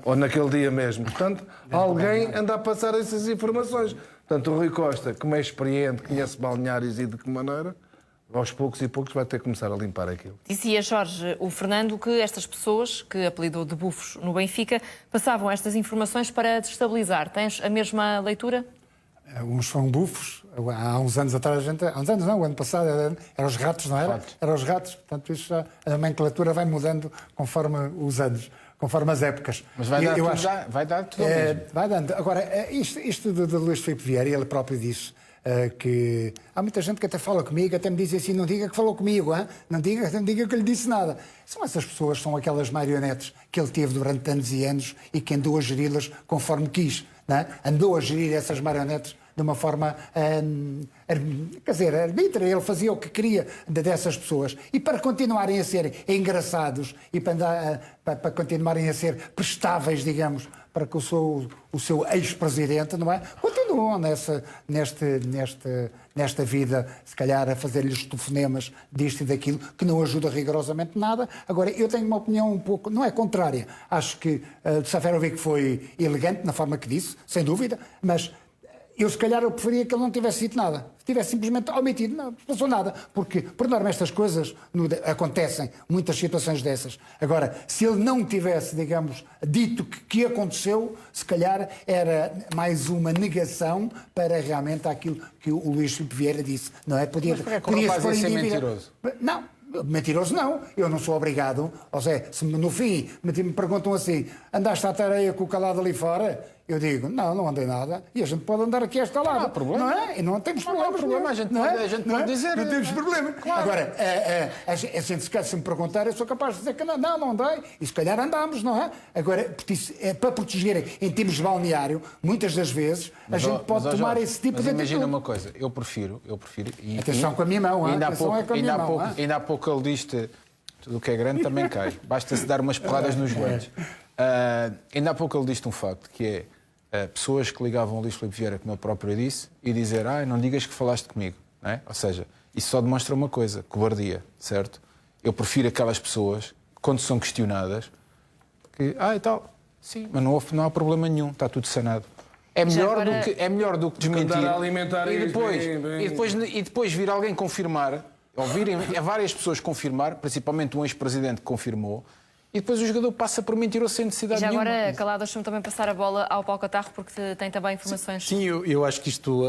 Ou naquele dia mesmo. Portanto, alguém anda a passar essas informações. Portanto, o Rui Costa, como é experiente, conhece balneários e de que maneira, aos poucos e poucos vai ter que começar a limpar aquilo. Dizia Jorge, o Fernando, que estas pessoas, que apelidou de bufos no Benfica, passavam estas informações para destabilizar. Tens a mesma leitura? Uns são bufos. Há uns anos atrás, há uns anos não, o ano passado, eram os ratos, não era? Eram os ratos. Portanto, isso já, a nomenclatura vai mudando conforme os anos, conforme as épocas. Mas vai dar tudo ao mesmo. Vai dando. Agora, isto de Luís Filipe Vieira, ele próprio disse que há muita gente que até fala comigo, até me diz assim, não diga que falou comigo, hein? Não diga que lhe disse nada. São essas pessoas, são aquelas marionetes que ele teve durante anos e anos e que andou a geri-las conforme quis. Não é? Andou a gerir essas marionetes de uma forma, quer dizer, arbítria. Ele fazia o que queria dessas pessoas. E para continuarem a ser engraçados e para continuarem a ser prestáveis, digamos, para que o seu ex-presidente, não é? Continuam nesta vida, se calhar, a fazer-lhes telefonemas disto e daquilo, que não ajuda rigorosamente nada. Agora, eu tenho uma opinião um pouco, não é contrária. Acho que Seferovic foi elegante na forma que disse, sem dúvida, mas eu, se calhar, eu preferia que ele não tivesse dito nada. Tivesse simplesmente omitido. Não passou nada. Porque, por norma, estas coisas acontecem. Muitas situações dessas. Agora, se ele não tivesse, digamos, dito que aconteceu, se calhar era mais uma negação para realmente aquilo que o Luís Filipe Vieira disse. Não é? Podia ser mentiroso? Não. Mentiroso não, eu não sou obrigado. Ou seja, se no fim me perguntam assim, andaste à tareia com o Calado ali fora? Eu digo, não andei nada. E a gente pode andar aqui a esta lado. Não há problema. Não é? E não temos problema. A gente pode dizer. Não temos problema. Claro. Agora, a gente, se me perguntar, eu sou capaz de dizer que não andei. E se calhar andamos, não é? Agora, para proteger em termos de balneário, muitas das vezes, a gente pode tomar esse tipo de atitude. Imagina uma coisa, eu prefiro. Atenção com a minha mão, ainda há pouco ele disse tudo o que é grande também cai. Basta-se dar umas porradas nos joelhos. Ainda há pouco ele disse um facto, que é pessoas que ligavam ao Luís Filipe Vieira, como eu próprio disse, e dizer, não digas que falaste comigo. Não é? Ou seja, isso só demonstra uma coisa, cobardia, certo? Eu prefiro aquelas pessoas, quando são questionadas, que, e tal, sim, mas não há problema nenhum, está tudo sanado. É melhor do que desmentir e depois vir alguém confirmar, ou virem várias pessoas confirmar, principalmente um ex-presidente que confirmou, e depois o jogador passa por mentiroso sem necessidade E já nenhuma. agora, Calado, deixa-me também passar a bola ao Paulo Catarro, porque tem também informações. Sim, eu acho que isto,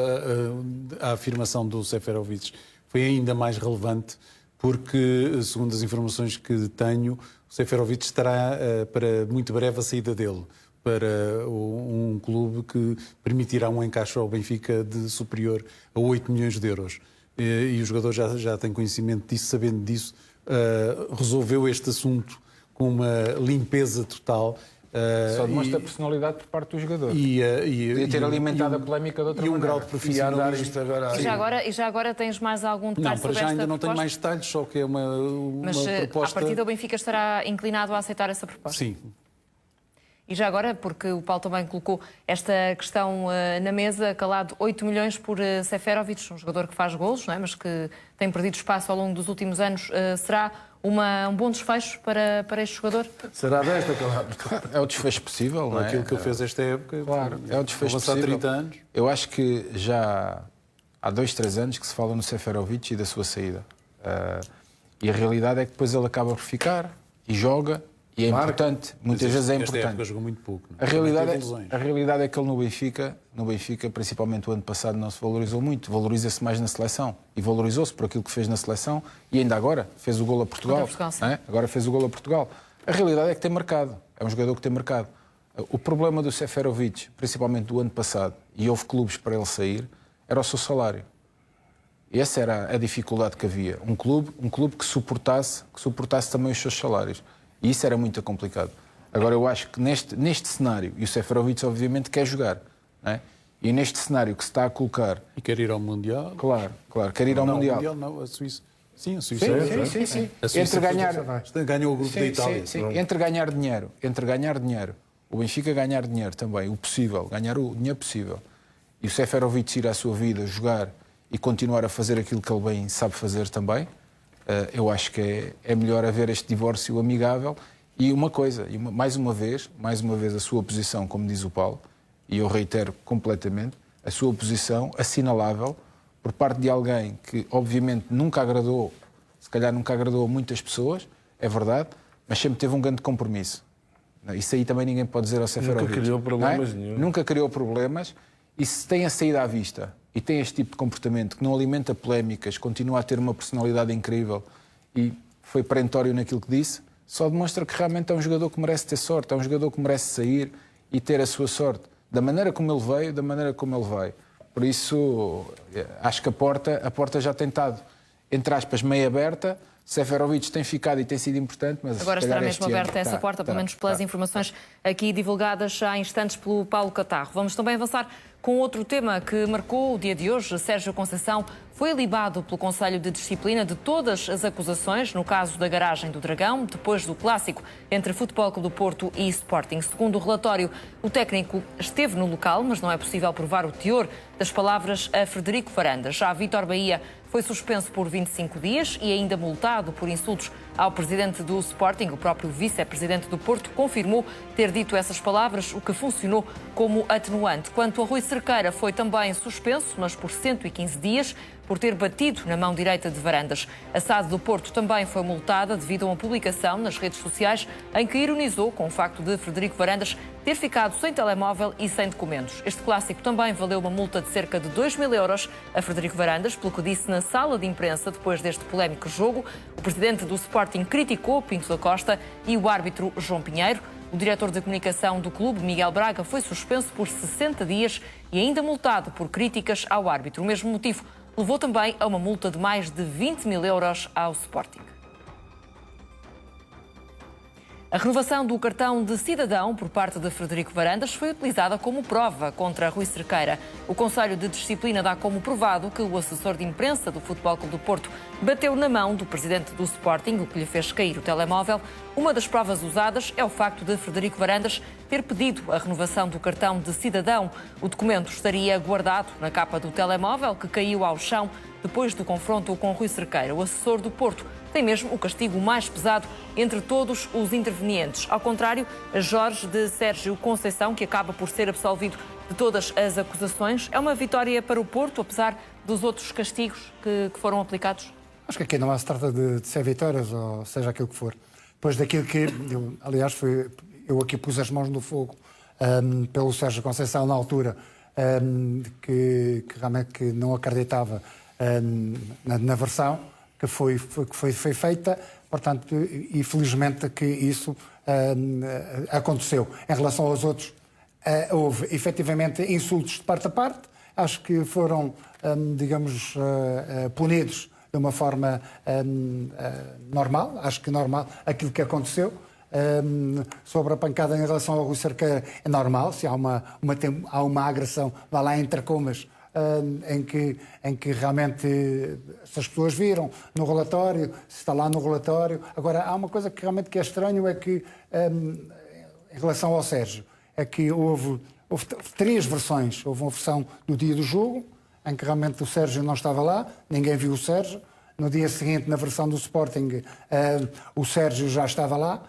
a afirmação do Seferovic foi ainda mais relevante, porque, segundo as informações que tenho, o Seferovic estará muito breve a saída dele para um clube que permitirá um encaixe ao Benfica de superior a 8 milhões de euros. E o jogador já tem conhecimento disso, sabendo disso, resolveu este assunto com uma limpeza total. Só demonstra a personalidade por parte do jogador. Podia ter alimentado a polémica de outra maneira. E um grau de profissionalismo. E já agora tens mais algum detalhe sobre esta proposta? Não, para já ainda não tenho mais detalhes, só que é uma proposta... Mas, à partida, o Benfica estará inclinado a aceitar essa proposta? Sim. E já agora, porque o Paulo também colocou esta questão na mesa, Calado, 8 milhões por Seferovic, um jogador que faz golos, não é? Mas que tem perdido espaço ao longo dos últimos anos, será um bom desfecho para este jogador? Será desta, Calado? É o desfecho possível, não é? Aquilo que ele fez esta época, claro, é o desfecho possível. 30 anos. Eu acho que já há 2, 3 anos que se fala no Seferovic e da sua saída. E a realidade é que depois ele acaba por ficar e joga. E é importante, muitas vezes é importante. Esta época jogou muito pouco. A realidade é que ele no Benfica, principalmente o ano passado, não se valorizou muito. Valoriza-se mais na seleção. E valorizou-se por aquilo que fez na seleção. E ainda agora fez o golo a Portugal. Não é? Agora fez o golo a Portugal. A realidade é que tem mercado. É um jogador que tem mercado. O problema do Seferovic, principalmente do ano passado, e houve clubes para ele sair, era o seu salário. E essa era a dificuldade que havia. Um clube que suportasse também os seus salários. E isso era muito complicado. Agora, eu acho que neste cenário, e o Seferovic obviamente quer jogar, não é? E neste cenário que se está a colocar... E quer ir ao Mundial? Claro, quer ir ao Mundial. Não, a Suíça. Sim, a Suíça. Sim. A Suíça ganhou o grupo da Itália. Sim. Entre ganhar dinheiro, o Benfica ganhar dinheiro também, ganhar o dinheiro possível, e o Seferovic ir à sua vida, jogar e continuar a fazer aquilo que ele bem sabe fazer também, eu acho que é melhor haver este divórcio amigável. E uma coisa, mais uma vez a sua posição, como diz o Paulo, e eu reitero completamente, a sua posição assinalável por parte de alguém que obviamente nunca agradou, se calhar nunca agradou a muitas pessoas, é verdade, mas sempre teve um grande compromisso. Isso aí também ninguém pode dizer ao Seferovic. Nunca criou problemas nenhum. Nunca criou problemas, e se tem a saída à vista e tem este tipo de comportamento que não alimenta polémicas, continua a ter uma personalidade incrível e foi perentório naquilo que disse, só demonstra que realmente é um jogador que merece ter sorte, é um jogador que merece sair e ter a sua sorte, da maneira como ele veio, da maneira como ele vai. Por isso, acho que a porta já tem estado, entre aspas, meio aberta. Seferovic tem ficado e tem sido importante, mas agora estará mesmo aberta essa porta, pelo menos pelas informações aqui divulgadas há instantes pelo Paulo Catarro. Vamos também avançar com outro tema que marcou o dia de hoje. Sérgio Conceição foi libado pelo Conselho de Disciplina de todas as acusações no caso da garagem do Dragão, depois do clássico entre Futebol Clube do Porto e Sporting. Segundo o relatório, o técnico esteve no local, mas não é possível provar o teor das palavras a Frederico Varandas. Já Vítor Bahia foi suspenso por 25 dias e ainda multado por insultos ao presidente do Sporting. O próprio vice-presidente do Porto confirmou ter dito essas palavras, o que funcionou como atenuante. Quanto a Rui Cerqueira, foi também suspenso, mas por 115 dias, por ter batido na mão direita de Varandas. A SAD do Porto também foi multada devido a uma publicação nas redes sociais em que ironizou com o facto de Frederico Varandas ter ficado sem telemóvel e sem documentos. Este clássico também valeu uma multa de cerca de 2.000 euros a Frederico Varandas, pelo que disse na sala de imprensa depois deste polémico jogo. O presidente do Sporting criticou Pinto da Costa e o árbitro João Pinheiro. O diretor de comunicação do clube, Miguel Braga, foi suspenso por 60 dias e ainda multado por críticas ao árbitro. O mesmo motivo levou também a uma multa de mais de 20.000 euros ao Sporting. A renovação do cartão de cidadão por parte de Frederico Varandas foi utilizada como prova contra Rui Cerqueira. O Conselho de Disciplina dá como provado que o assessor de imprensa do Futebol Clube do Porto bateu na mão do presidente do Sporting, o que lhe fez cair o telemóvel. Uma das provas usadas é o facto de Frederico Varandas ter pedido a renovação do cartão de cidadão. O documento estaria guardado na capa do telemóvel, que caiu ao chão depois do confronto com Rui Cerqueira. O assessor do Porto tem mesmo o castigo mais pesado entre todos os intervenientes. Ao contrário, a Jorge de Sérgio Conceição, que acaba por ser absolvido de todas as acusações. É uma vitória para o Porto, apesar dos outros castigos que foram aplicados? Acho que aqui não se trata de ser vitórias, ou seja aquilo que for. depois daquilo que... aliás, eu aqui pus as mãos no fogo pelo Sérgio Conceição na altura, que realmente que não acreditava na versão que foi feita, portanto, e felizmente que isso aconteceu. Em relação aos outros, houve efetivamente insultos de parte a parte, acho que foram, digamos, punidos de uma forma normal, acho que normal, aquilo que aconteceu. Sobre a pancada em relação ao Rui Cerqueira, é normal, se há uma agressão, vá lá entre comas, em que realmente se as pessoas viram no relatório, se está lá no relatório. Agora, há uma coisa que realmente que é estranho, é que em relação ao Sérgio, é que houve 3 versões. Houve uma versão no dia do jogo, em que realmente o Sérgio não estava lá, ninguém viu o Sérgio. No dia seguinte, na versão do Sporting, o Sérgio já estava lá.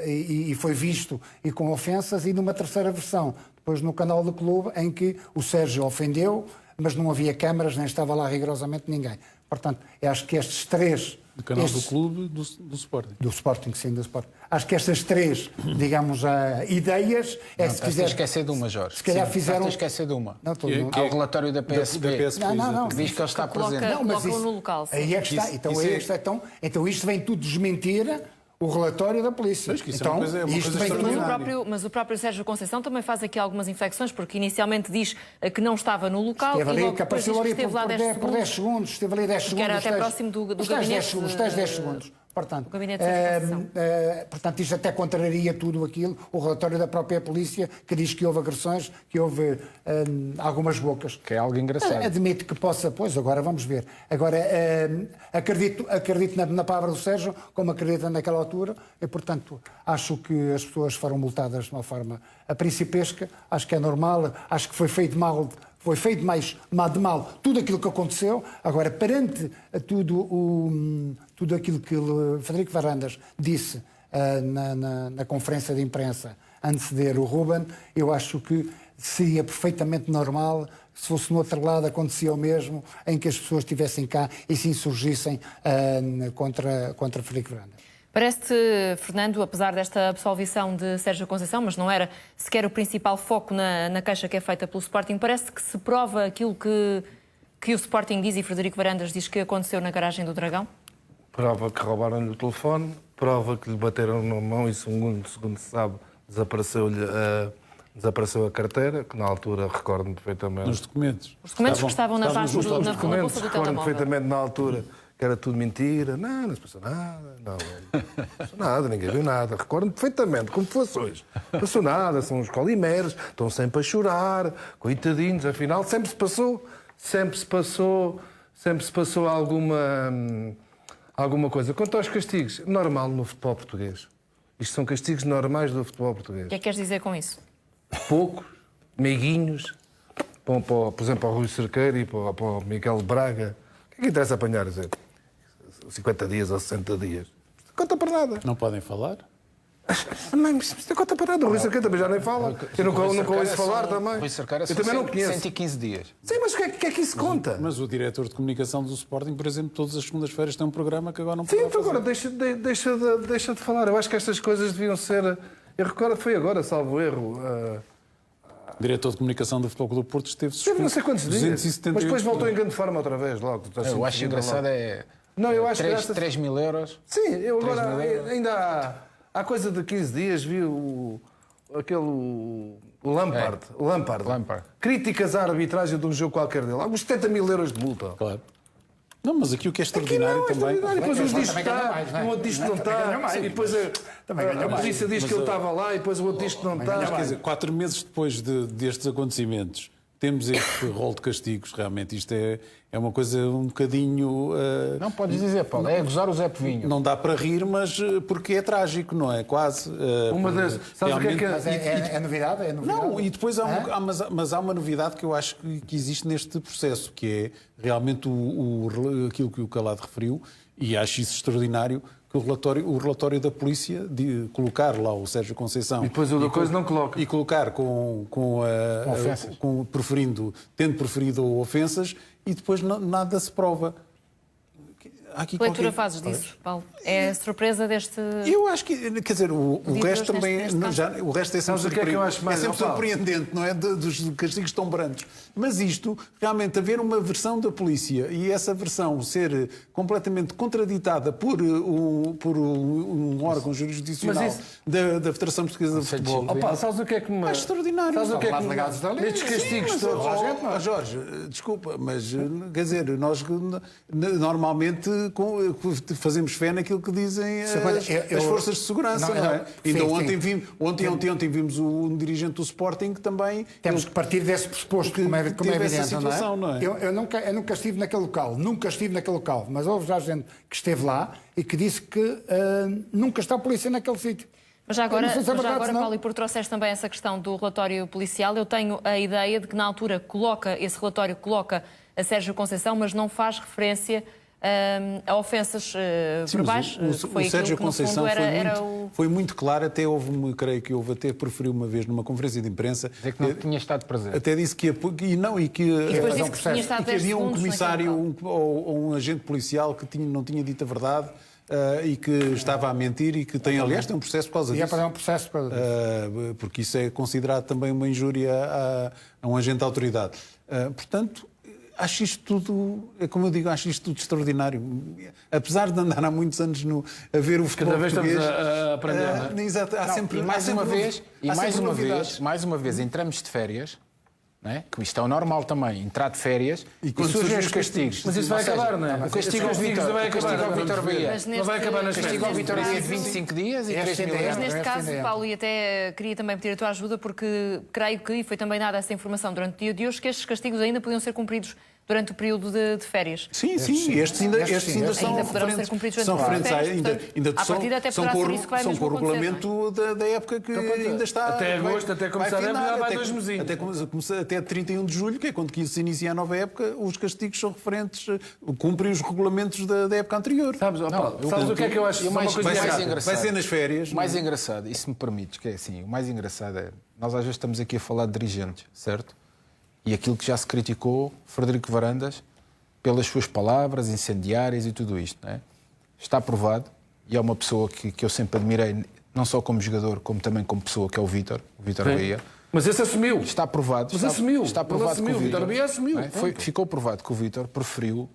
E foi visto e com ofensas, e numa terceira versão, depois no canal do clube, em que o Sérgio ofendeu, mas não havia câmaras, nem estava lá rigorosamente ninguém. Portanto, eu acho que estes 3... Do canal do clube, do Sporting. Do Sporting, sim, do Sporting. Acho que estas 3, digamos, ideias... Não, se quiser esquecer de uma, Jorge. Se calhar fizeram... Estás a esquecer de uma. Não, Há o relatório da PSP. Não. Diz que ele está presente. Não, mas isso, no local. Sim. Aí é que está. Então isto vem tudo desmentir o relatório da polícia. Mas o próprio Sérgio Conceição também faz aqui algumas inflexões, porque inicialmente diz que não estava no local, esteve ali, e logo depois diz que esteve lá 10 por 10 segundos. Esteve ali 10 segundos. Que era até próximo do gabinete. Os tais 10 segundos. Portanto, portanto, isto até contraria tudo aquilo, o relatório da própria polícia, que diz que houve agressões, que houve algumas bocas. Que é algo engraçado. Admito que possa, pois, agora vamos ver. Agora, acredito na palavra do Sérgio, como acredito naquela altura, e, portanto, acho que as pessoas foram multadas de uma forma principesca, acho que é normal, acho que foi feito mal. Foi feito mais de mal tudo aquilo que aconteceu. Agora, perante tudo aquilo que Frederico Varandas disse na conferência de imprensa anteceder o Ruben, eu acho que seria perfeitamente normal, se fosse no outro lado acontecia o mesmo, em que as pessoas estivessem cá e se insurgissem contra Frederico Varandas. Parece-te, Fernando, apesar desta absolvição de Sérgio Conceição, mas não era sequer o principal foco na queixa que é feita pelo Sporting, parece que se prova aquilo que o Sporting diz e Frederico Varandas diz que aconteceu na garagem do Dragão? Prova que roubaram-lhe o telefone, prova que lhe bateram na mão e, segundo se sabe, desapareceu a carteira, que na altura, recordo-me perfeitamente... Nos documentos. Os documentos que estavam na bolsa do telemóvel. Recordo-me perfeitamente na altura que era tudo mentira. Não se passou nada. Não passou nada, ninguém viu nada. Recordo-me perfeitamente, como fosse hoje. Não passou nada, são os colimeres, estão sempre a chorar, coitadinhos, afinal, sempre se passou alguma coisa. Quanto aos castigos, normal no futebol português. Isto são castigos normais do futebol português. O que é que queres dizer com isso? Poucos, meiguinhos, por exemplo, ao Rui Cerqueira e para o Miguel Braga. O que é que interessa apanhar? 50 dias ou 60 dias. Não conta para nada. Não podem falar? Mas não conta para nada. O Rui Cerqueira também já nem fala. Eu nunca ouço falar também. O Rui Cerqueira eu também não conheço. 115 dias. Sim, mas o que é que isso conta? Mas o diretor de comunicação do Sporting, por exemplo, todas as segundas-feiras tem um programa que agora não pode fazer. Sim, agora deixa de falar. Eu acho que estas coisas deviam ser... Eu recordo, foi agora, salvo erro... O diretor de comunicação do Futebol Clube do Porto esteve suspenso. Não sei quantos dias. Mas depois voltou em grande forma outra vez, logo. Eu acho engraçado Não, eu acho 3 mil euros. Sim, eu agora ainda há coisa de 15 dias vi o Lampard. Críticas à arbitragem de um jogo qualquer dele. Alguns 70 mil euros de multa. Claro. Não, mas aqui o que é extraordinário também... Depois uns diz que está, o outro diz que não está, e depois a polícia diz que ele estava lá, e depois o outro diz que não está. Quer dizer, 4 meses depois destes acontecimentos, temos este rol de castigos, realmente. Isto é uma coisa um bocadinho... Não podes dizer, Paulo, é gozar o Zé Povinho. Não dá para rir, mas porque é trágico, não é? Quase. Uma das... Sabes o que é que mas é novidade? É novidade? Não, e depois mas há uma novidade que eu acho que existe neste processo, que é realmente aquilo que o Calado referiu, e acho isso extraordinário, que o relatório da polícia de colocar lá o Sérgio Conceição... E depois o da coisa não coloca. E colocar tendo preferido ofensas, e depois nada se prova. aqui Que leitura fazes disso, Paulo? É a surpresa deste... Eu acho que, quer dizer, o resto também, o resto é sempre, surpreendente, não é? Dos castigos tão brandos. Mas isto, realmente, haver uma versão da polícia e essa versão ser completamente contraditada por um órgão jurisdicional da Federação Portuguesa de Futebol. Sabes o que é que me... É extraordinário. Sabes o que é que me... Nestes castigos todos... Jorge, desculpa, mas, quer dizer, nós normalmente fazemos fé naquilo que dizem as forças de segurança, não é? Ainda ontem vimos um dirigente do Sporting que também... Temos que partir desse pressuposto, como é evidente, situação, não é? Eu nunca estive naquele local, mas houve já gente que esteve lá e que disse que nunca está a polícia naquele sítio. Mas já agora, Paulo, e por trouxeste também essa questão do relatório policial, eu tenho a ideia de que na altura esse relatório coloca a Sérgio Conceição, mas não faz referência a ofensas verbais. O Sérgio Conceição foi muito claro, creio que houve até preferiu uma vez numa conferência de imprensa dizer que não tinha estado presente. Até disse que havia um comissário ou um agente policial que não tinha dito a verdade. E que estava a mentir e que tem, aliás, tem um processo por causa disso. Um processo por causa disso. Porque isso é considerado também uma injúria a um agente de autoridade. Portanto, acho isto tudo, como eu digo, acho isto tudo extraordinário. Apesar de andar há muitos anos a ver o futebol português... Cada vez estamos a aprender, Exato, há sempre... Mais uma vez, entramos de férias... Não é? Que isto é o normal também, entrar de férias e surgem os castigos. Mas isso vai acabar, não é? O castigo ao Vítor Bahia. Não vai acabar nas castigo ao Vítor Bahia de 25 dias e 3 mil euros. Mas neste caso, Paulo, e até queria também pedir a tua ajuda, porque creio que, e foi também dada essa informação durante o dia de hoje, que estes castigos ainda podiam ser cumpridos durante o período de férias. Sim, estes ainda poderão ser cumpridos são durante referentes. À partida até poderá ser isso que vai são mesmo com o regulamento da época que ainda está... Até agosto, até começar a época, vai 2 mesinhos. Até 31 de julho, que é quando se inicia a nova época, os castigos são referentes, cumprem os regulamentos da época anterior. Sabes o que é que eu acho? Vai ser nas férias. O mais engraçado, e se me permites, que é assim, o mais engraçado é, nós às vezes estamos aqui a falar de dirigentes, certo? E aquilo que já se criticou, Frederico Varandas, pelas suas palavras incendiárias e tudo isto, não é? Está provado, e é uma pessoa que eu sempre admirei, não só como jogador, como também como pessoa, que é o Vítor Bahia. Mas esse assumiu. Está provado. Está provado que o Vítor Bahia assumiu. Ficou provado que o Vítor preferiu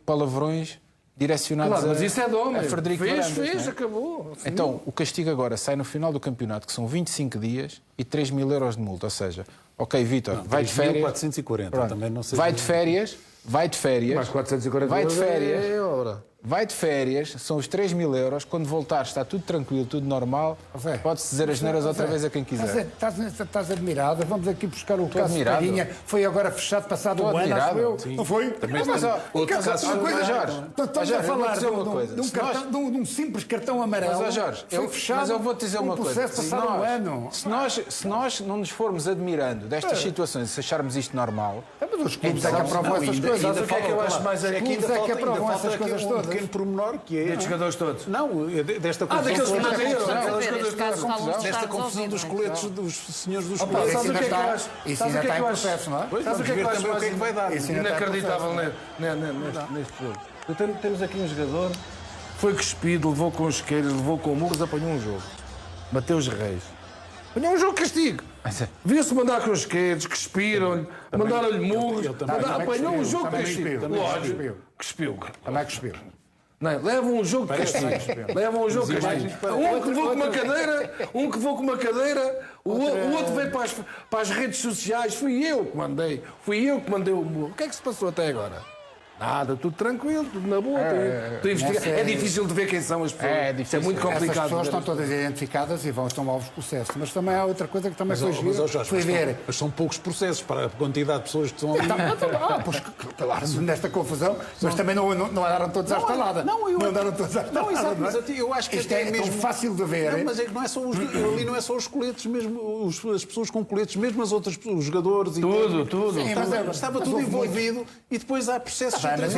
palavrões direcionados mas isso é de homem. a Frederico Varandas. Fez, acabou. Então, o castigo agora sai no final do campeonato, que são 25 dias e 3 mil euros de multa. Ou seja, ok, Vítor, vai de férias. 440, também não sei. Vai de férias. Mais 440 vai de férias. Vai de férias, são os 3 mil euros. Quando voltar, está tudo tranquilo, tudo normal. Pode-se dizer as neiras outra vez a quem quiser. Estás admirado. Vamos aqui buscar o caso de Farinha. Foi agora fechado, passado um ano, acho eu. Não foi? Outro caso. Jorge, estamos a falar de um simples cartão amarelo. Mas, Jorge, foi fechado. Mas eu vou-te dizer uma coisa. Passado um ano. Se nós não nos formos admirando destas situações, se acharmos isto normal... Mas os clubes é que aprovam essas coisas. Sabes o que é que eu acho mais aqui? Os clubes é que aprovam essas coisas todas. Um pequeno pormenor que é... Destes jogadores todos? Não, desta confusão. Daqueles que não têm desta confusão dos coletes dos senhores dos coletes. Sabes o que é que eu acho? Isso ainda está em processo, não é? Sabes o que é que eu acho mais inacreditável neste jogo? Temos aqui um jogador, foi cuspido, levou com isqueiros, levou com murros, apanhou um jogo. Mateus Reis. Apanhou um jogo de castigo. Via-se mandar com os isqueiros, cuspiram-lhe, mandaram-lhe murros. Apanhou um jogo de castigo. Lógico, cuspiu. Também cuspiu. Não, levam um jogo de castigo. Levam um jogo de castigo. Um que levou com uma cadeira, o outro veio para as redes sociais. Fui eu que mandei o murro. O que é que se passou até agora? Nada, tudo tranquilo, tudo na boa. É difícil de ver quem são as pessoas. É muito complicado. As pessoas estão todas identificadas e estão alvos de processo. Mas também há outra coisa que também foi giro. Foi ver. Mas são poucos processos para a quantidade de pessoas que estão ali. Claro, nesta confusão. Mas também não andaram todos à estalada. Não andaram todos à estalada. Não, exato, mas eu acho que isto é mesmo fácil de ver. Não, mas é que não é só ali não é só os coletes, mesmo as pessoas com coletes, mesmo as outras os jogadores. Tudo. Estava tudo envolvido e depois há processos. Mas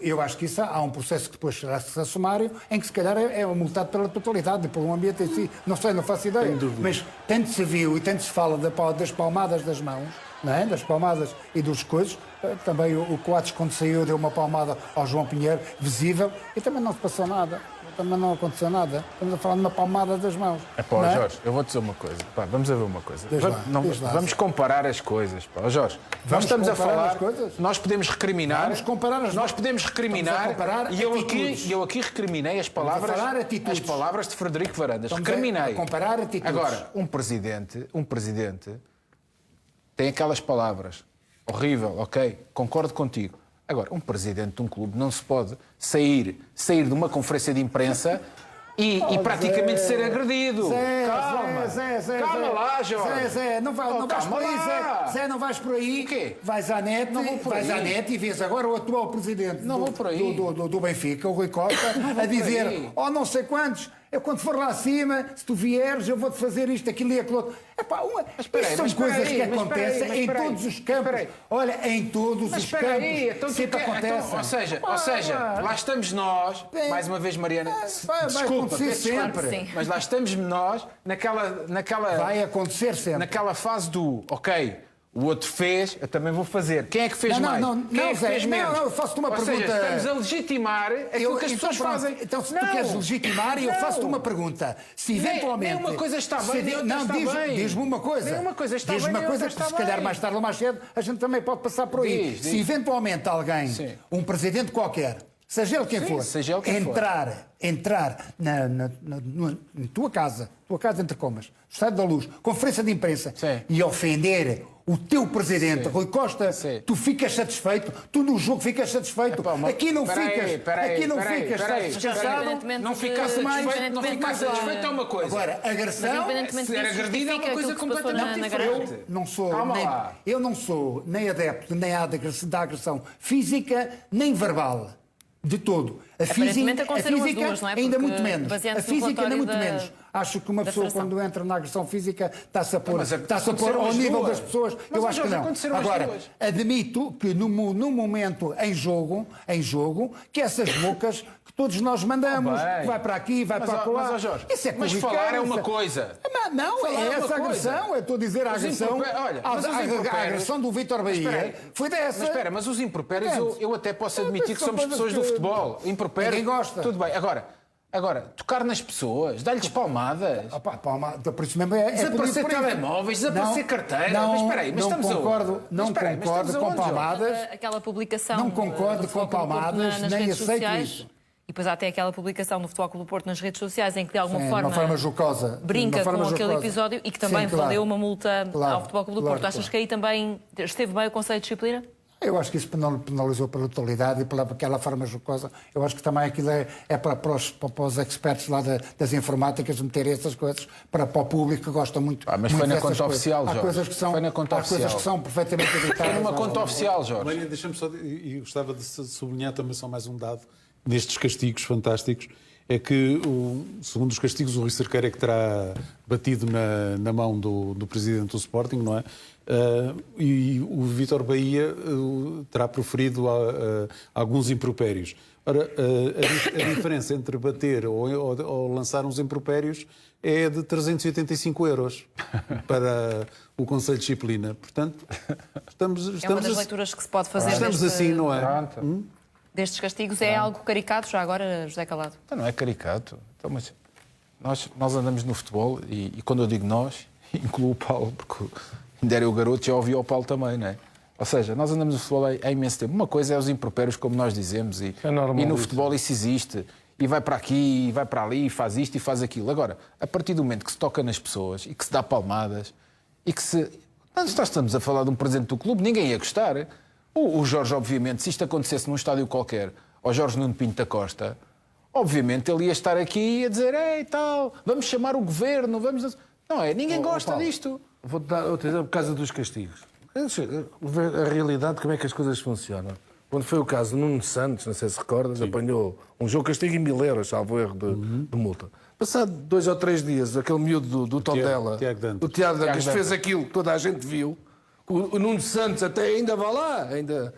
eu acho que há um processo que depois será-se a sumário, em que se calhar é multado pela totalidade, pelo ambiente em si. Não sei, não faço ideia. Mas tanto se viu e tanto se fala das palmadas das mãos, não é? Das palmadas e dos coisas. Também o Coates, quando saiu, deu uma palmada ao João Pinheiro, visível, e também não se passou nada. Também não aconteceu nada. Estamos a falar de uma palmada das mãos. Pá, Jorge, eu vou-te dizer uma coisa. Pá, vamos a ver uma coisa. Vamos comparar as coisas. Pá. Jorge, nós estamos a falar... Nós podemos recriminar... Vamos comparar as... Nós podemos recriminar... E eu aqui recriminei as palavras de Frederico Varandas. Recriminei. Comparar atitudes. Agora, um presidente tem aquelas palavras. Horrível, ok? Concordo contigo. Agora, um presidente de um clube não se pode sair de uma conferência de imprensa e praticamente ser agredido. Calma lá, Jorge. Zé, não vais por aí, Zé, não vais por aí. O quê? Vais à net e vês agora o atual presidente do Benfica, o Rui Costa, a dizer, não sei quantos, eu quando for lá acima, se tu vieres, eu vou-te fazer isto, aquilo e aquilo outro. Isto são coisas que acontecem em todos os campos. Olha, em todos os campos. Sempre acontece. Ou seja, lá estamos nós, mais uma vez, Mariana, desculpa, sempre. Mas lá estamos nós, naquela... Vai acontecer sempre. Naquela fase do, ok, o outro fez, eu também vou fazer. Quem é que fez mais? Quem é que fez menos? Não, eu faço-te uma pergunta. Seja, estamos a legitimar aquilo que as pessoas fazem. Então, se tu queres legitimar, eu faço-te uma pergunta. Se eventualmente... Nem uma coisa está bem, nem outra está bem. Diz-me uma coisa. Nem uma coisa está bem, diz-me uma coisa que, se calhar, mais tarde ou mais cedo, a gente também pode passar por aí. Se eventualmente alguém, um presidente qualquer, seja ele quem for, entrar na tua casa entre comas, Estado da Luz, conferência de imprensa, e ofender o teu presidente, Rui Costa, tu ficas satisfeito, tu no jogo ficas satisfeito, aqui não ficas, estás descansado, não ficasse satisfeito é uma coisa. Agora, agressão, ser agredido é uma coisa completamente diferente. Eu não sou nem adepto nem da agressão física, nem verbal. De todo. A física duas, não é? Ainda muito menos. A física ainda muito menos. Acho que uma pessoa, quando entra na agressão física, está-se a pôr ao nível das pessoas. Eu acho que não. Agora, admito que no momento em jogo, que essas bocas que todos nós mandamos, que vai para aqui, vai para lá. Isso é mas falar é uma coisa. Não, é essa agressão. Eu estou a dizer a agressão. A agressão do Vítor Bahia foi dessa. Mas espera, mas os impropérios eu até posso admitir que somos pessoas do futebol. Impropérios. Ninguém gosta. Tudo bem. Agora, tocar nas pessoas, dar-lhes palmadas. Por isso mesmo é desaparecer telemóveis, desaparecer carteiras. Mas espera aí, não concordo com palmadas. Aquela publicação. Não concordo com palmadas, nem aceito isso. E depois há até aquela publicação do Futebol Clube do Porto nas redes sociais em que de alguma forma jocosa, brinca com aquele episódio e que também valeu uma multa ao Futebol Clube do Porto. Achas que aí também esteve bem o conceito de disciplina? Eu acho que isso penalizou pela totalidade e pela aquela forma jocosa. Eu acho que também aquilo é para os experts lá das informáticas meterem essas coisas para o público que gosta muito. Mas foi na conta oficial, Jorge. Há coisas que são perfeitamente evitadas. Foi numa conta oficial, Jorge. Maria, deixa-me só, e gostava de sublinhar também só mais um dado nestes castigos fantásticos, é que, segundo os castigos, o Rui Cerqueira é que terá batido na mão do presidente do Sporting, não é? E o Vítor Bahia terá proferido alguns impropérios. Ora, a diferença entre bater ou lançar uns impropérios é de 385 euros para o Conselho de Disciplina. Portanto, estamos é uma das leituras que se pode fazer. Estamos assim, não é? Destes castigos é algo caricato já agora, José Calado? Então não é caricato. Então, mas nós andamos no futebol e quando eu digo nós, incluo o Paulo, porque ainda era eu garoto, já ouvi o Paulo também, não é? Ou seja, nós andamos no futebol há imenso tempo. Uma coisa é os impropérios, como nós dizemos, e no futebol isso existe. E vai para aqui, e vai para ali, e faz isto e faz aquilo. Agora, a partir do momento que se toca nas pessoas e que se dá palmadas e que se... Nós estamos a falar de um presidente do clube, ninguém ia gostar. O Jorge, obviamente, se isto acontecesse num estádio qualquer, ao Jorge Nuno Pinto da Costa, obviamente ele ia estar aqui a dizer ei, tal, vamos chamar o governo, vamos... Não é? Ninguém gosta disto. Vou-te dar outro exemplo por causa dos castigos. A realidade, como é que as coisas funcionam. Quando foi o caso de Nuno Santos, não sei se recordas, apanhou um jogo castigo em 1000 euros, salvo erro de multa. Passado 2 ou 3 dias, aquele miúdo do Tondela, o Tiago Dantas, fez aquilo que toda a gente viu. O Nuno Santos até ainda vai lá, ainda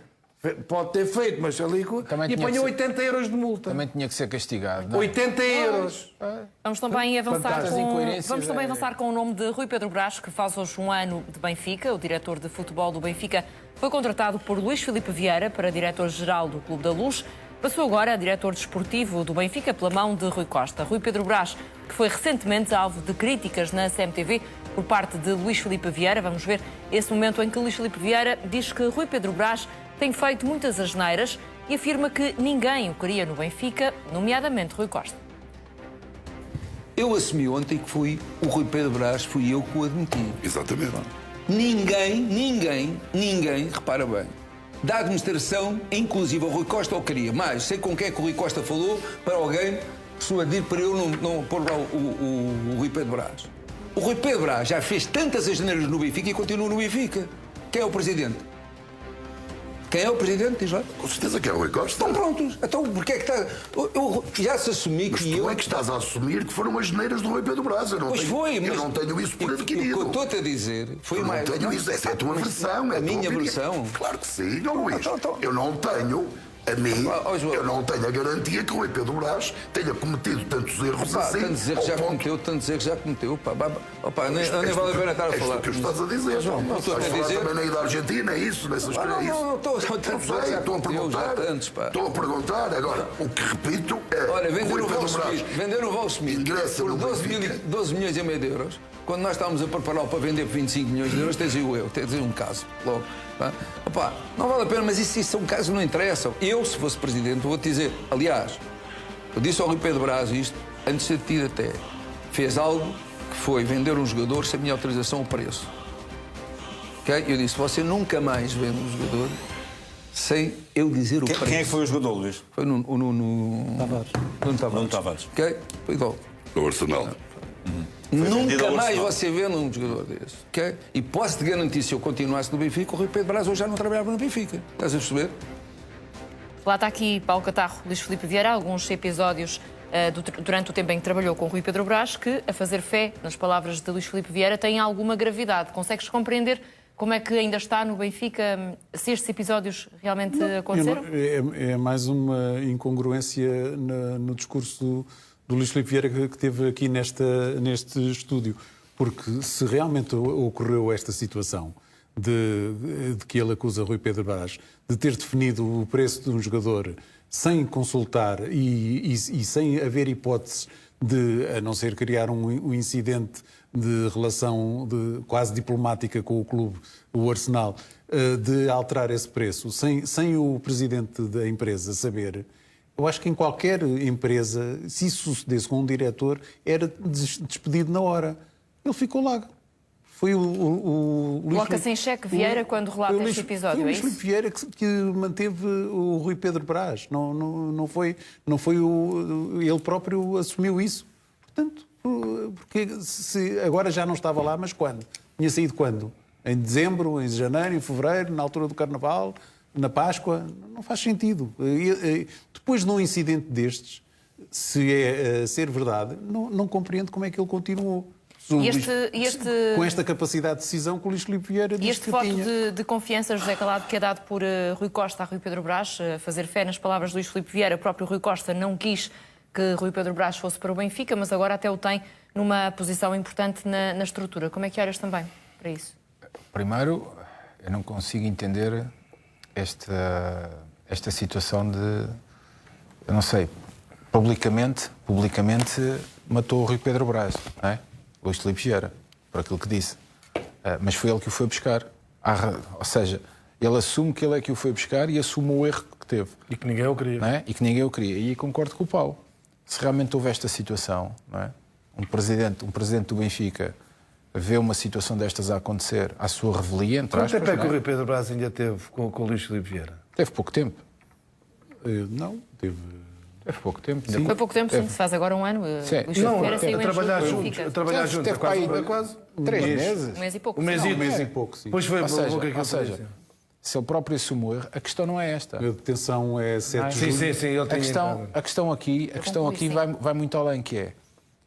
Pode ter feito, mas ali... E apanhou 80 euros de multa. Também tinha que ser castigado. Não? 80 euros. Vamos também Fantástico. avançar com o nome de Rui Pedro Brás, que faz hoje um ano de Benfica. O diretor de futebol do Benfica foi contratado por Luís Filipe Vieira para diretor-geral do Clube da Luz. Passou agora a diretor desportivo do Benfica pela mão de Rui Costa. Rui Pedro Brás, que foi recentemente alvo de críticas na CMTV por parte de Luís Filipe Vieira. Vamos ver esse momento em que Luís Filipe Vieira diz que Rui Pedro Brás tem feito muitas asneiras e afirma que ninguém o queria no Benfica, nomeadamente Rui Costa. Eu assumi ontem que fui o Rui Pedro Brás, fui eu que o admiti. Exatamente. Ninguém, repara bem, da administração, inclusive o Rui Costa, o queria. Mas sei com quem é que o Rui Costa falou para alguém persuadir para eu não pôr lá o Rui Pedro Brás. O Rui Pedro Brás já fez tantas asneiras no Benfica e continua no Benfica. Quem é o presidente? Quem é o presidente? Diz lá. Com certeza que é o Rui Costa. Estão prontos. Então porquê é que está... Eu já se assumi mas que tu é que estás a assumir que foram as geneiras do Rui Pedro Brás. Eu não tenho isso por adquirido. O que eu estou-te a dizer foi eu mais... não tenho isso. Essa é a tua versão. A minha versão? Claro que sim, não Luís. Eu não tenho... A mim, eu não tenho a garantia que o Rui Pedro Brás tenha cometido tantos erros assim. Tantos erros já cometeu. Nem vale a pena estar a falar. É o que estás a dizer. Não estou a dizer. Também na ida à Argentina, é isso? Nessas coisas. Não, estou a perguntar. Agora, o que repito é. Olha, vender o Volkswagen ingressa por 12 milhões e meio de euros. Quando nós estávamos a preparar para vender por 25 milhões de euros, tens um caso, logo. Não vale a pena, mas isso são casos que não interessam. Eu, se fosse presidente, vou-te dizer, aliás, eu disse ao Rui Pedro Brás isto, antes de ter tido até, fez algo que foi vender um jogador sem a minha autorização ao preço. Okay? Eu disse, você nunca mais vende um jogador sem eu dizer o preço. Quem é que foi o jogador, Luís? Foi no Nuno Tavares. Ok? Foi igual. O Arsenal. Nunca mais você vendo um jogador desse. Okay? E posso-te garantir, se eu continuasse no Benfica, o Rui Pedro Brás hoje já não trabalhava no Benfica. Estás a perceber? Lá está aqui Paulo Catarro, Luís Filipe Vieira, alguns episódios durante o tempo em que trabalhou com o Rui Pedro Brás, que, a fazer fé nas palavras de Luís Filipe Vieira, têm alguma gravidade. Consegues compreender como é que ainda está no Benfica, se estes episódios realmente aconteceram? É mais uma incongruência no discurso do Luís Filipe Vieira que teve aqui neste estúdio. Porque se realmente ocorreu esta situação de que ele acusa Rui Pedro Brás de ter definido o preço de um jogador sem consultar e sem haver hipóteses de, a não ser criar um incidente de relação quase diplomática com o clube, o Arsenal, de alterar esse preço, sem o presidente da empresa saber. Eu acho que em qualquer empresa, se isso sucedesse com um diretor, era despedido na hora. Ele ficou lá. Foi o Luís... Coloca-se em xeque Vieira quando relata este episódio, é isso? Foi o Luís Vieira que manteve o Rui Pedro Brás. Não foi ele próprio assumiu isso. Portanto, porque se agora já não estava lá, mas quando? Tinha saído quando? Em dezembro, em janeiro, em fevereiro, na altura do Carnaval, na Páscoa? Não faz sentido. Depois de um incidente destes, se é ser verdade, não compreendo como é que ele continuou. Com esta capacidade de decisão que o Luís Filipe Vieira disse que tinha. E este voto de confiança, José Calado, que é dado por Rui Costa a Rui Pedro Brás, fazer fé nas palavras de Luís Filipe Vieira, o próprio Rui Costa não quis que Rui Pedro Brás fosse para o Benfica, mas agora até o tem numa posição importante na estrutura. Como é que olhas também para isso? Primeiro, eu não consigo entender esta situação de, eu não sei, publicamente matou o Rui Pedro Brás, não é? Luís Filipe Vieira, por aquilo que disse. Mas foi ele que o foi buscar. Ou seja, ele assume que ele é que o foi buscar e assume o erro que teve. E que ninguém o queria. Não é? E que ninguém o queria. E concordo com o Paulo. Se realmente houve esta situação, não é? Um presidente do Benfica vê uma situação destas a acontecer à sua revelia, entre aspas... Quanto tempo é que o Rui Pedro Brás ainda teve com o Luís Filipe Vieira? Teve pouco tempo. Não, teve... Teve pouco tempo. Sim. Foi pouco tempo, sim. Se faz agora um ano. A trabalhar juntos. Teve quase 3 meses. Um mês e pouco. Um mês e pouco, sim. Pois foi ou seja, se ele próprio assume o erro, a questão não é esta. A detenção é 7 de julho. Sim, ele tem a questão aqui vai muito além, que é...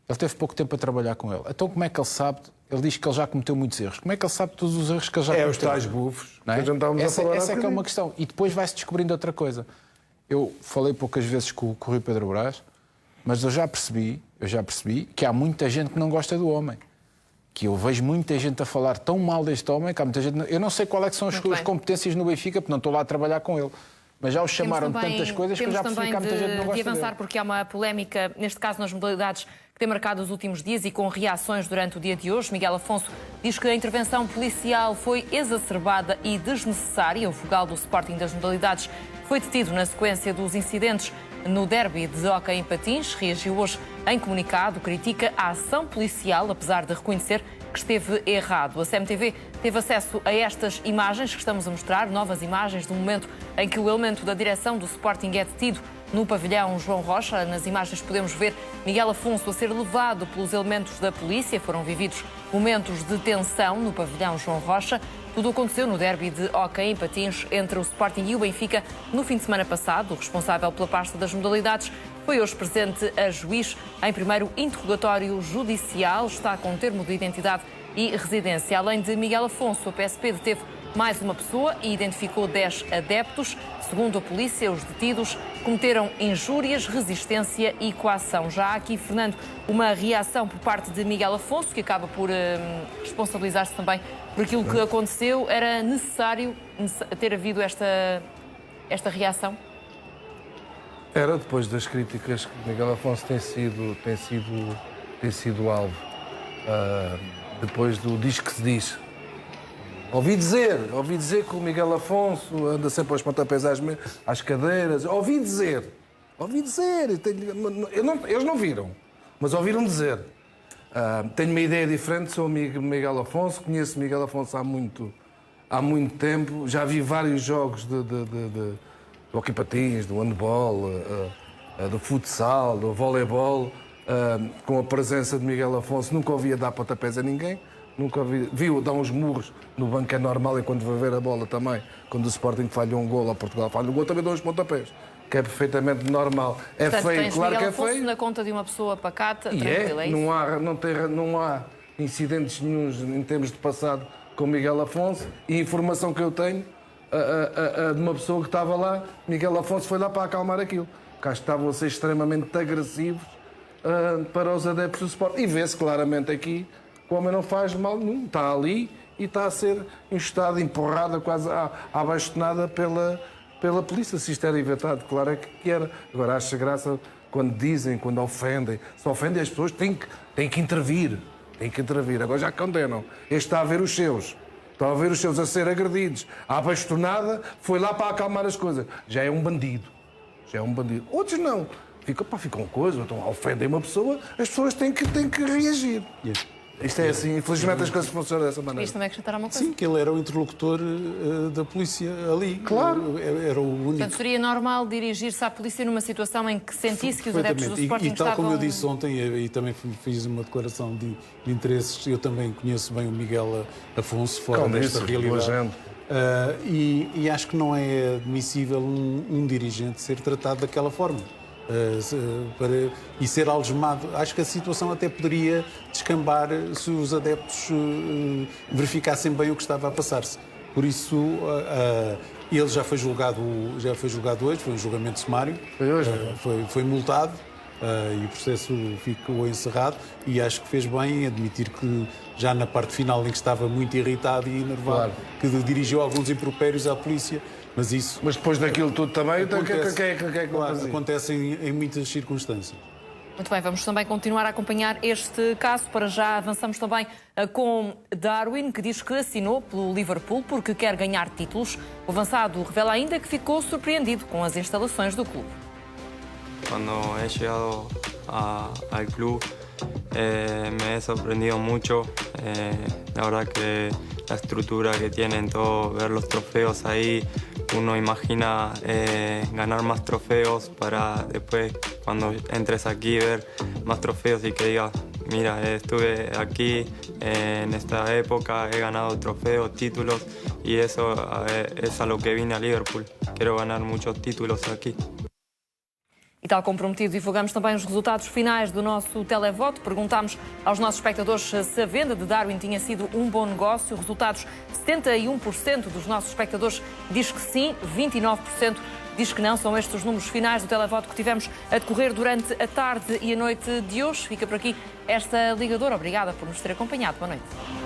Ele teve pouco tempo a trabalhar com ele. Então como é que ele sabe Ele diz que ele já cometeu muitos erros. Como é que ele sabe todos os erros que ele já cometeu? Os tais bufos. Não é? Que a gente estávamos a falar essa é que é uma questão. E depois vai-se descobrindo outra coisa. Eu falei poucas vezes com o Rui Pedro Brás, mas eu já percebi que há muita gente que não gosta do homem. Que eu vejo muita gente a falar tão mal deste homem, que há muita gente... Eu não sei qual é que são as competências no Benfica, porque não estou lá a trabalhar com ele. Mas já o chamaram de tantas coisas que eu já percebi que há muita gente que não gosta de avançar, dele. porque há uma polémica, neste caso nas modalidades, que tem marcado os últimos dias e com reações durante o dia de hoje. Miguel Afonso diz que a intervenção policial foi exacerbada e desnecessária. O vogal do Sporting das modalidades foi detido na sequência dos incidentes no derby de hóquei em patins. Reagiu hoje em comunicado, critica a ação policial, apesar de reconhecer que esteve errado. A CMTV teve acesso a estas imagens que estamos a mostrar, novas imagens do momento em que o elemento da direção do Sporting é detido no pavilhão João Rocha. Nas imagens podemos ver Miguel Afonso a ser levado pelos elementos da polícia. Foram vividos momentos de tensão no pavilhão João Rocha. Tudo aconteceu no derby de hóquei em patins entre o Sporting e o Benfica no fim de semana passado. O responsável pela pasta das modalidades foi hoje presente a juiz em primeiro interrogatório judicial. Está com termo de identidade e residência. Além de Miguel Afonso, a PSP deteve mais uma pessoa e identificou 10 adeptos. Segundo a polícia, os detidos cometeram injúrias, resistência e coação. Já há aqui, Fernando, uma reação por parte de Miguel Afonso, que acaba por responsabilizar-se também por aquilo que aconteceu. Era necessário ter havido esta reação? Era, depois das críticas que Miguel Afonso tem sido alvo. Depois do diz que se diz. Ouvi dizer que o Miguel Afonso anda sempre aos pontapés às cadeiras. Ouvi dizer. Eles não viram, mas ouviram dizer. Tenho uma ideia diferente, sou amigo de Miguel Afonso, conheço Miguel Afonso há muito tempo, já vi vários jogos de hóquei patins, do handball, do futsal, do voleibol, com a presença de Miguel Afonso. Nunca ouvia dar pontapés a ninguém. Nunca viu dar uns murros no banco, é normal, enquanto vai ver a bola também. Quando o Sporting falha um gol, ou Portugal falha um gol, também dá uns pontapés. Que é perfeitamente normal. É portanto, feio, claro que é feio. Na conta de uma pessoa pacata, e tranquila, é isso? Não há incidentes nenhuns em termos de passado com Miguel Afonso. E a informação que eu tenho de uma pessoa que estava lá, Miguel Afonso foi lá para acalmar aquilo. Cá estavam a ser extremamente agressivos para os adeptos do Sporting. E vê-se claramente aqui que o homem não faz mal nenhum. Está ali e está a ser enxotado, empurrado, quase à bastonada pela polícia. Se isto era inventado, claro é que era. Agora, acho graça quando dizem, quando ofendem. Se ofendem as pessoas, têm que intervir. Agora já condenam. Este está a ver os seus. Está a ver os seus a ser agredidos. À bastonada, foi lá para acalmar as coisas. Já é um bandido. Outros não. Ficam coisas, então ofendem uma pessoa, as pessoas têm que reagir. Isto é assim, infelizmente as coisas funcionam dessa maneira. Isto também acrescentar uma coisa? Sim, que ele era o interlocutor da polícia ali. Claro. Era o único. Portanto, seria normal dirigir-se à polícia numa situação em que sentisse que os adeptos do Sporting estavam... estavam... como eu disse ontem, e também fiz uma declaração de interesses, eu também conheço bem o Miguel Afonso, fora desta realidade. E acho que não é admissível um dirigente ser tratado daquela forma. E ser algemado. Acho que a situação até poderia descambar se os adeptos verificassem bem o que estava a passar-se. Por isso, ele já foi julgado hoje, foi um julgamento sumário. Foi hoje? Foi multado e o processo ficou encerrado, e acho que fez bem em admitir que já na parte final, em que estava muito irritado e enervado, que dirigiu alguns impropérios à polícia. Mas depois daquilo tudo também, acontece em muitas circunstâncias. Muito bem, vamos também continuar a acompanhar este caso. Para já avançamos também com Darwin, que diz que assinou pelo Liverpool porque quer ganhar títulos. O avançado revela ainda que ficou surpreendido com as instalações do clube. Cuando he llegado al club me he sorprendido mucho. La verdad que la estructura que tienen, todo, ver los trofeos ahí, uno imagina ganar más trofeos para después, cuando entres aquí, ver más trofeos y que digas, mira, estuve aquí en esta época, he ganado trofeos, títulos, y eso es a lo que vine a Liverpool. Quiero ganar muchos títulos aquí. E tal como prometido, divulgamos também os resultados finais do nosso televoto. Perguntámos aos nossos espectadores se a venda de Darwin tinha sido um bom negócio. Resultados: 71% dos nossos espectadores diz que sim, 29% diz que não. São estes os números finais do televoto que tivemos a decorrer durante a tarde e a noite de hoje. Fica por aqui esta ligadora. Obrigada por nos ter acompanhado. Boa noite.